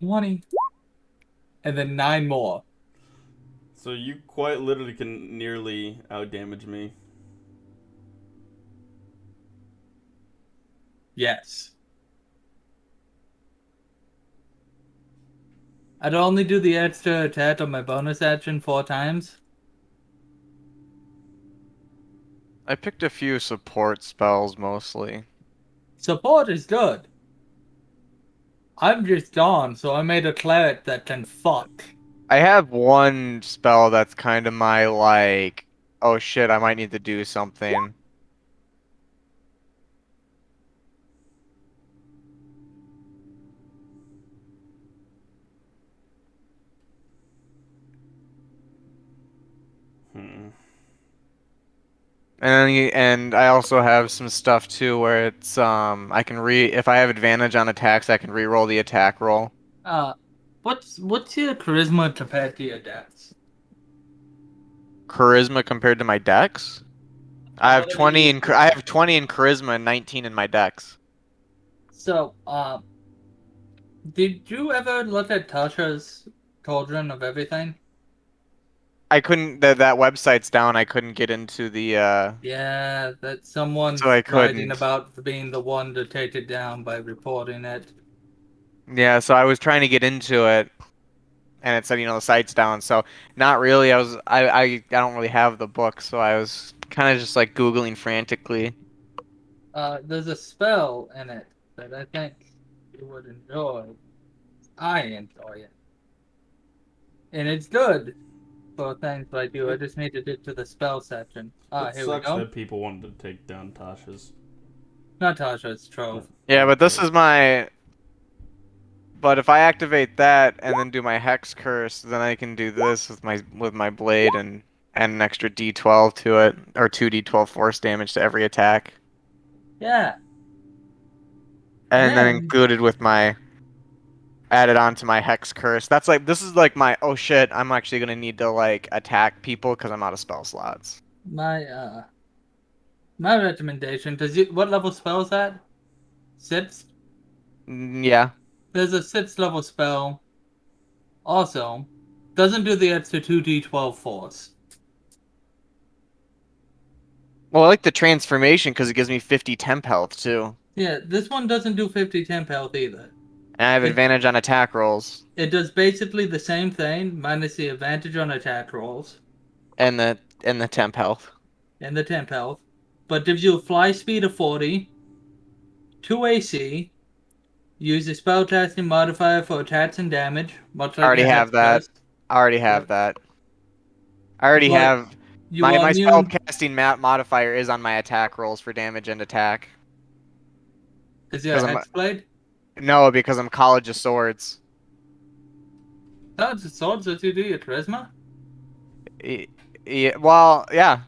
20. And then 9 more. So you quite literally can nearly outdamage me. Yes. I'd only do the extra attack on my bonus action 4 times. I picked a few support spells mostly. Support is good. I'm just gone, so I made a cleric that can fuck. I have one spell that's kind of my like, oh shit, I might need to do something. Hmm. And I also have some stuff too where it's I can if I have advantage on attacks, I can re-roll the attack roll. What's your charisma compared to your dex? Charisma compared to my dex? I have 20 in I have 20 in charisma and 19 in my dex. So, did you ever look at Tasha's Cauldron of Everything? I couldn't that website's down. I couldn't get into the Yeah, that someone's so I writing couldn't. about being the one to take it down by reporting it. Yeah, so I was trying to get into it and it said, the site's down. So not really. I don't really have the book, so I was kind of just like Googling frantically. There's a spell in it that I think you would enjoy. I enjoy it. And it's good for things I do. I just need to get to the spell section. It Here we sucks go. that people wanted to take down Tasha's. Not Tasha's Trove. Yeah, but this is my. But if I activate that and then do my hex curse, then I can do this with my blade and an extra D12 to it, or 2d12 force damage to every attack, Yeah. and then Then, included with my added on to my hex curse. That's like this is like my oh shit, I'm actually gonna need to like attack people because I'm out of spell slots. my recommendation, what level spell is that? 6? Yeah. there's a 6th level spell. Also, doesn't do the extra 2d12 force. Well, I like the transformation because it gives me 50 temp health too, Yeah, this one doesn't do 50 temp health either. and I have It- advantage on attack rolls It does basically the same thing, minus the advantage on attack rolls and the temp health. and the temp health, but gives you a fly speed of 40, 2 AC, use the spellcasting modifier for attacks and damage, much I like already your have hex that. curse. I already have Yep. that. I already But have you my are spell immune. casting modifier is on my attack rolls for damage and attack. Is your Because I'm Hexblade? no, because I'm College of Swords. That's swords that you do your charisma? Well, yeah.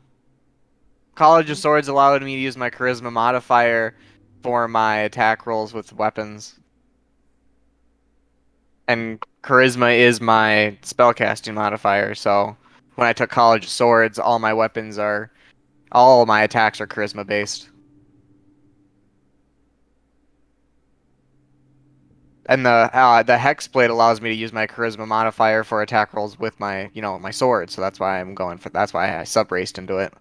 College of Swords allowed me to use my charisma modifier for my attack rolls with weapons. And charisma is my spellcasting modifier, so when I took College of Swords, all my attacks are charisma based. And the hex blade allows me to use my charisma modifier for attack rolls with my sword, so that's why that's why I sub raced into it.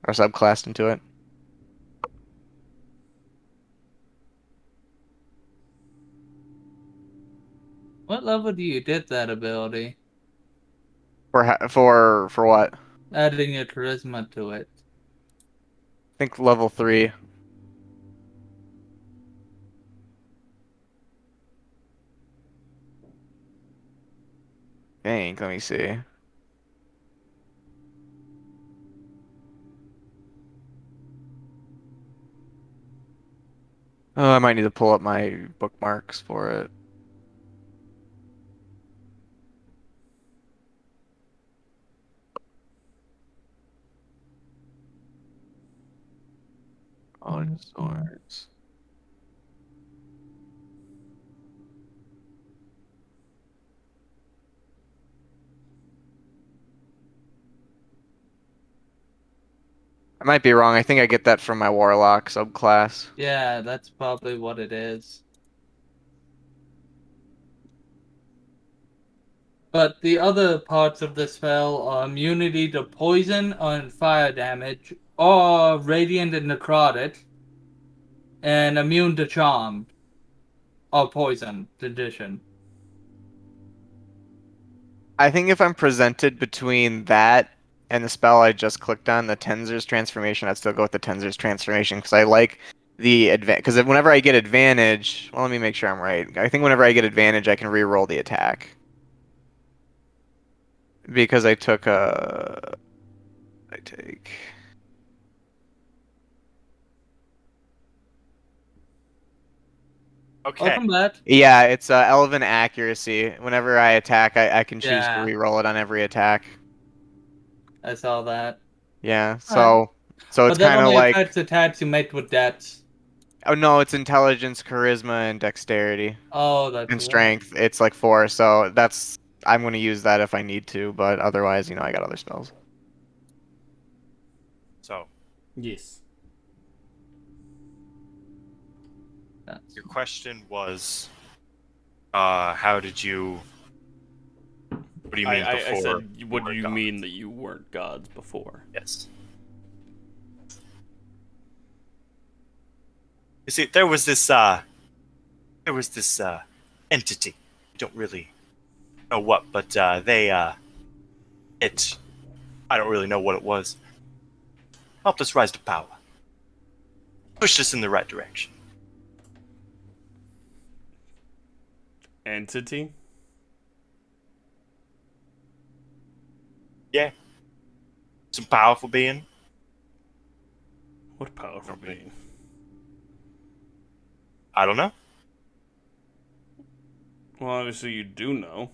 Or subclassed into it. What level do you get that ability? For what? Adding your charisma to it. I think level 3. Dang, let me see. Oh, I might need to pull up my bookmarks for it. Oh, swords. I might be wrong. I think I get that from my warlock subclass. Yeah, that's probably what it is. But the other parts of the spell are immunity to poison and fire damage, or radiant and necrotic, and immune to charm, or poison condition. I think if I'm presented between that and the spell I just clicked on, the Tenzer's transformation, I'd still go with the Tenzer's transformation because I like the advantage. Because whenever I get advantage, well, let me make sure I'm right. I think whenever I get advantage, I can re-roll the attack because I took a. I take. Okay. Welcome back. Yeah, it's Elven accuracy. Whenever I attack, I can choose to Yeah. re-roll it on every attack. I saw that. Yeah, Alright. so But it's that kind of only like. affects attacks you make with dex. Oh no, it's intelligence, charisma, and dexterity. Oh, that's And right. strength. It's like 4, so I'm gonna use that if I need to, but otherwise, I got other spells. So Yes. your question was, how did you? What do you mean before? I said, what do were you gods? mean that you weren't gods before? Yes. You see, there was this entity. I don't really know what, but I don't really know what it was. Helped us rise to power. Pushed us in the right direction. Entity? Yeah. Some powerful being. What powerful being? I don't know. Well, obviously you do know.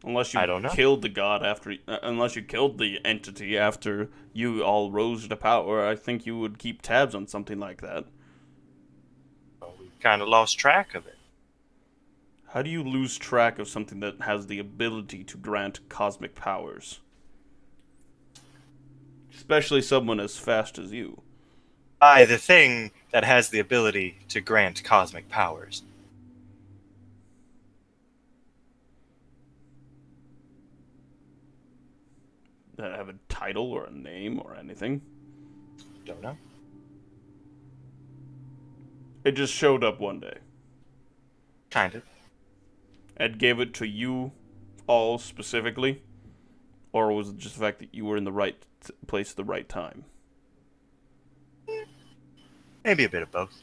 Unless you I don't know. killed the god unless you killed the entity after you all rose to power, I think you would keep tabs on something like that. Well, we kind of lost track of it. How do you lose track of something that has the ability to grant cosmic powers? Especially someone as fast as you. The thing that has the ability to grant cosmic powers that have a title or a name or anything. Don't know. It just showed up one day. Kind of. Ed gave it to you all specifically, or was it just the fact that you were in the right place at the right time? Maybe a bit of both.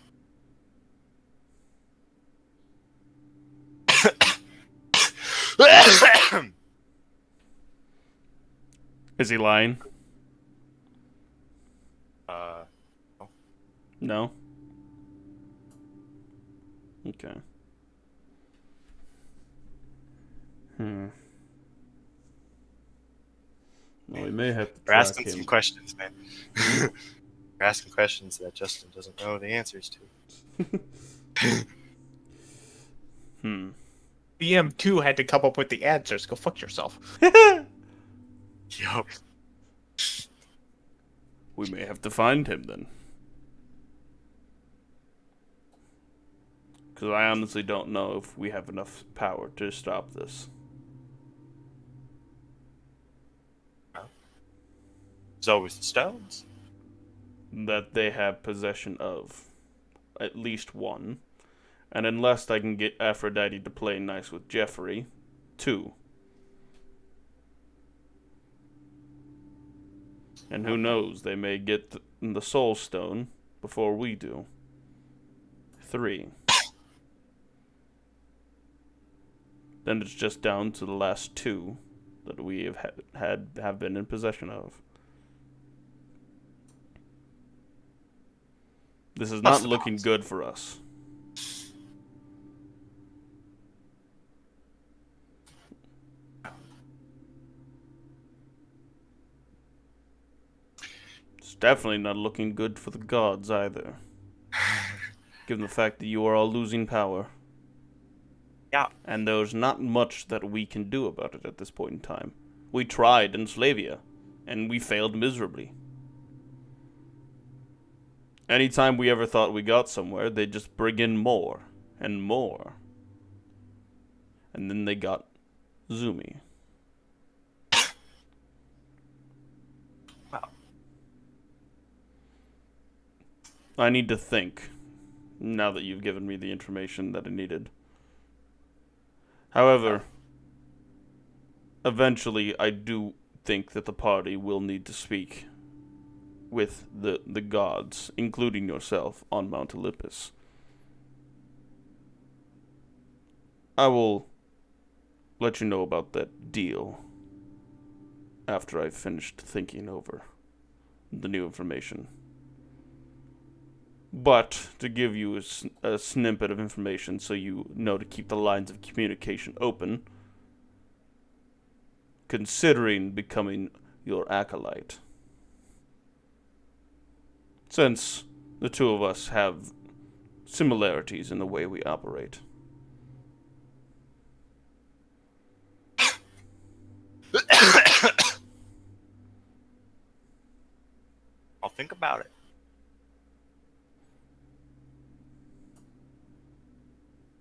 Is he lying? No. No? Okay. Well, we may have to We're track asking some him. questions, man. We're asking questions that Justin doesn't know the answers to. BM2 had to come up with the answers. Go fuck yourself. Yup. We may have to find him then. Because I honestly don't know if we have enough power to stop this. There's always the stones. That they have possession of. At least one. And unless I can get Aphrodite to play nice with Jeffrey, 2. And who knows, they may get the Soul Stone before we do. 3. Then it's just down to the last 2 that we have been in possession of. This is not looking good for us. It's definitely not looking good for the gods either. Given the fact that you are all losing power. Yeah. And there's not much that we can do about it at this point in time. We tried in Slavia, and we failed miserably. Anytime we ever thought we got somewhere, they'd just bring in more and more. And then they got Zumi. Wow. I need to think, now that you've given me the information that I needed. However, eventually I do think that the party will need to speak with the gods, including yourself, on Mount Olympus. I will let you know about that deal after I've finished thinking over the new information. But to give you a snippet of information so you know to keep the lines of communication open, considering becoming your acolyte. Since the two of us have similarities in the way we operate. I'll think about it.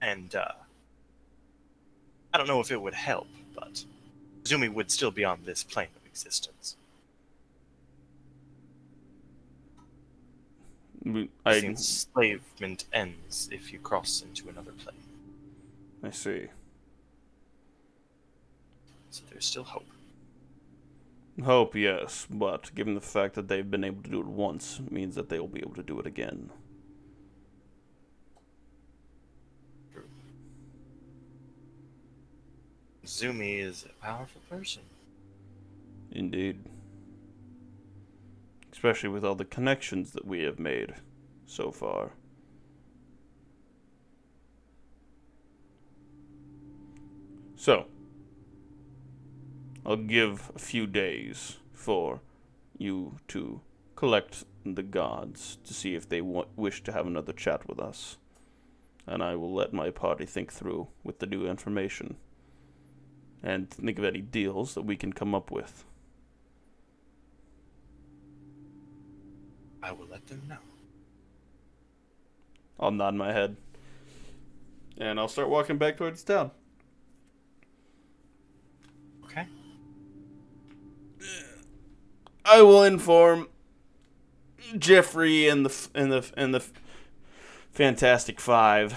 And, I don't know if it would help, but Zumi would still be on this plane of existence. The enslavement ends if you cross into another plane. I see. So there's still hope. Hope, yes, but given the fact that they've been able to do it once, means that they will be able to do it again. Zumi is a powerful person. Indeed. Especially with all the connections that we have made so far. So, I'll give a few days for you to collect the gods to see if they wish to have another chat with us. And I will let my party think through with the new information. And think of any deals that we can come up with. I will let them know. I'll nod my head. And I'll start walking back towards town. Okay. I will inform Jeffrey and the Fantastic Five,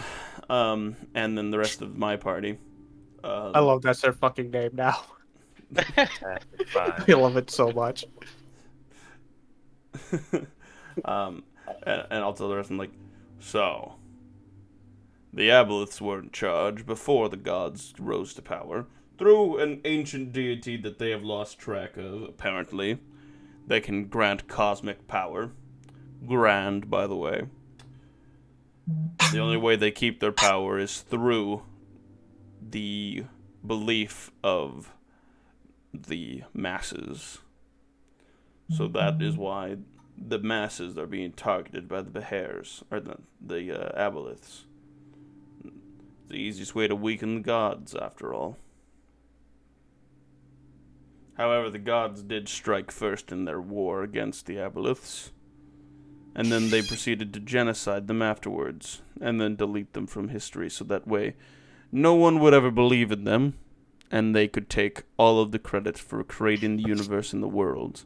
and then the rest of my party. I love that's their fucking name now. Fantastic Five. I love it so much. And I'll tell the rest. I'm like, so the Aboleths were in charge before the gods rose to power through an ancient deity that they have lost track of. Apparently, they can grant cosmic power. Grand, by the way. The only way they keep their power is through the belief of the masses. So that is why the masses are being targeted by the Behairs, or the Aboleths. The easiest way to weaken the gods, after all. However, the gods did strike first in their war against the Aboleths, and then they proceeded to genocide them afterwards, and then delete them from history, so that way no one would ever believe in them, and they could take all of the credit for creating the universe and the world,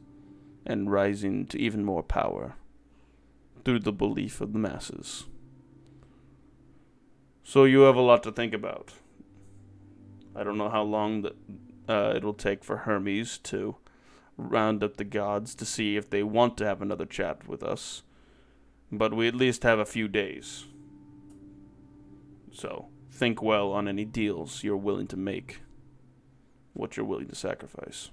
and rising to even more power through the belief of the masses. So you have a lot to think about. I don't know how long it'll take for Hermes to round up the gods to see if they want to have another chat with us, but we at least have a few days. So think well on any deals you're willing to make, what you're willing to sacrifice.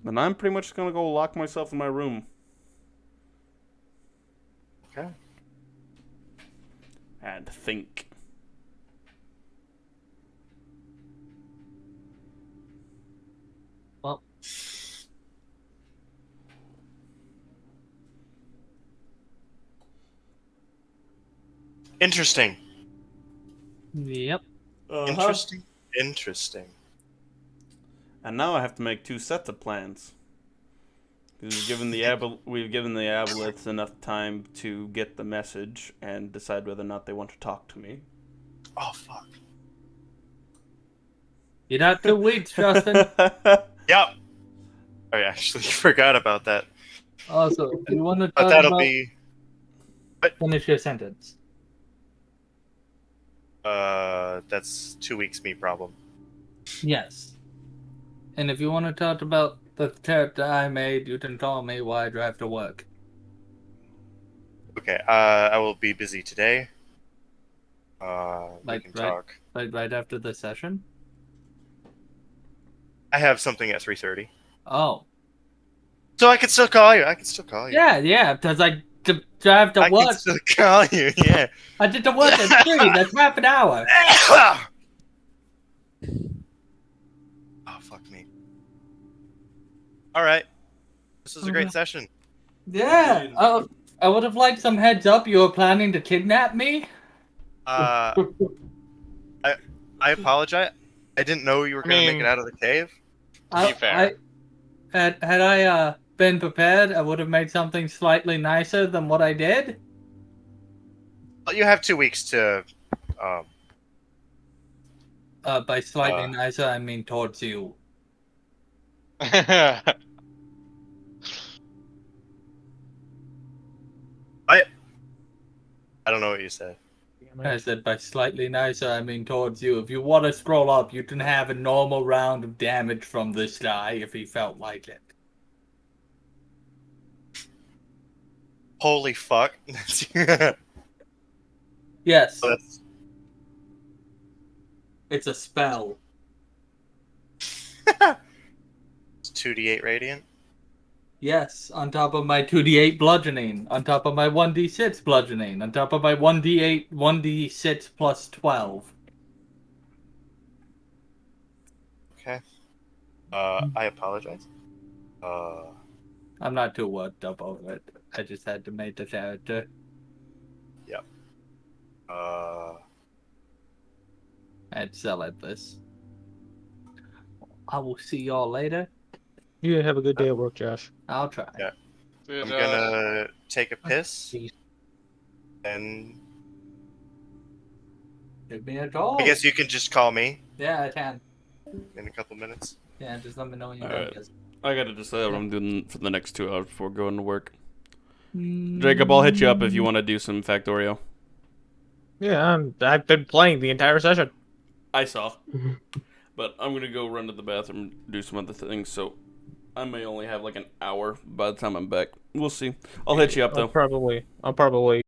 And I'm pretty much going to go lock myself in my room. Okay. And think. Well, Interesting. yep. Interesting. Interesting. And now I have to make 2 sets of plans. We've given the Aboleths enough time to get the message and decide whether or not they want to talk to me. Oh fuck. You got 2 weeks, Justin. Yep. I actually forgot about that. Also, if you want to But talk that'll about... be. Finish your sentence. That's 2 weeks me problem. Yes. And if you want to talk about the character I made, you can call me while I drive to work. Okay. I will be busy today. We Like, can right? talk. Like right after the session? I have something at 3:30. Oh. So I can still call you. Yeah, because I drive to I work. can still call you. Yeah. I did the work at 3. That's half an hour. Oh fuck me. All right. This was a great session. Yeah. I would have liked some heads up. You were planning to kidnap me. I apologize. I didn't know you were going to make it out of the cave. To be fair. Had I been prepared, I would have made something slightly nicer than what I did. But you have 2 weeks to. By slightly nicer, I mean towards you. I don't know what you said. I said by slightly nicer, I mean towards you. If you want to scroll up, you can have a normal round of damage from this guy if he felt like it. Holy fuck. Yes, So that's it's a spell. 2d8 radiant. Yes, on top of my 2d8 bludgeoning, on top of my 1d6 bludgeoning, on top of my 1d8, 1d6 plus 12. Okay. I apologize. I'm not too worked up over it. I just had to make the character. Yep. I'd sell at this. I will see y'all later. You have a good day at work, Josh. I'll try. Yeah. Dude, I'm gonna take a piss. And Give me a call. I guess you can just call me Yeah, I can. in a couple minutes. Yeah, just let me know when you're Alright. done. Guys. I gotta decide what I'm doing for the next 2 hours before going to work. Jacob, I'll hit you up if you want to do some Factorio. Yeah, I've been playing the entire session. I saw. But I'm gonna go run to the bathroom and do some other things, so I may only have like an hour by the time I'm back. We'll see. I'll hit you up though. I'll probably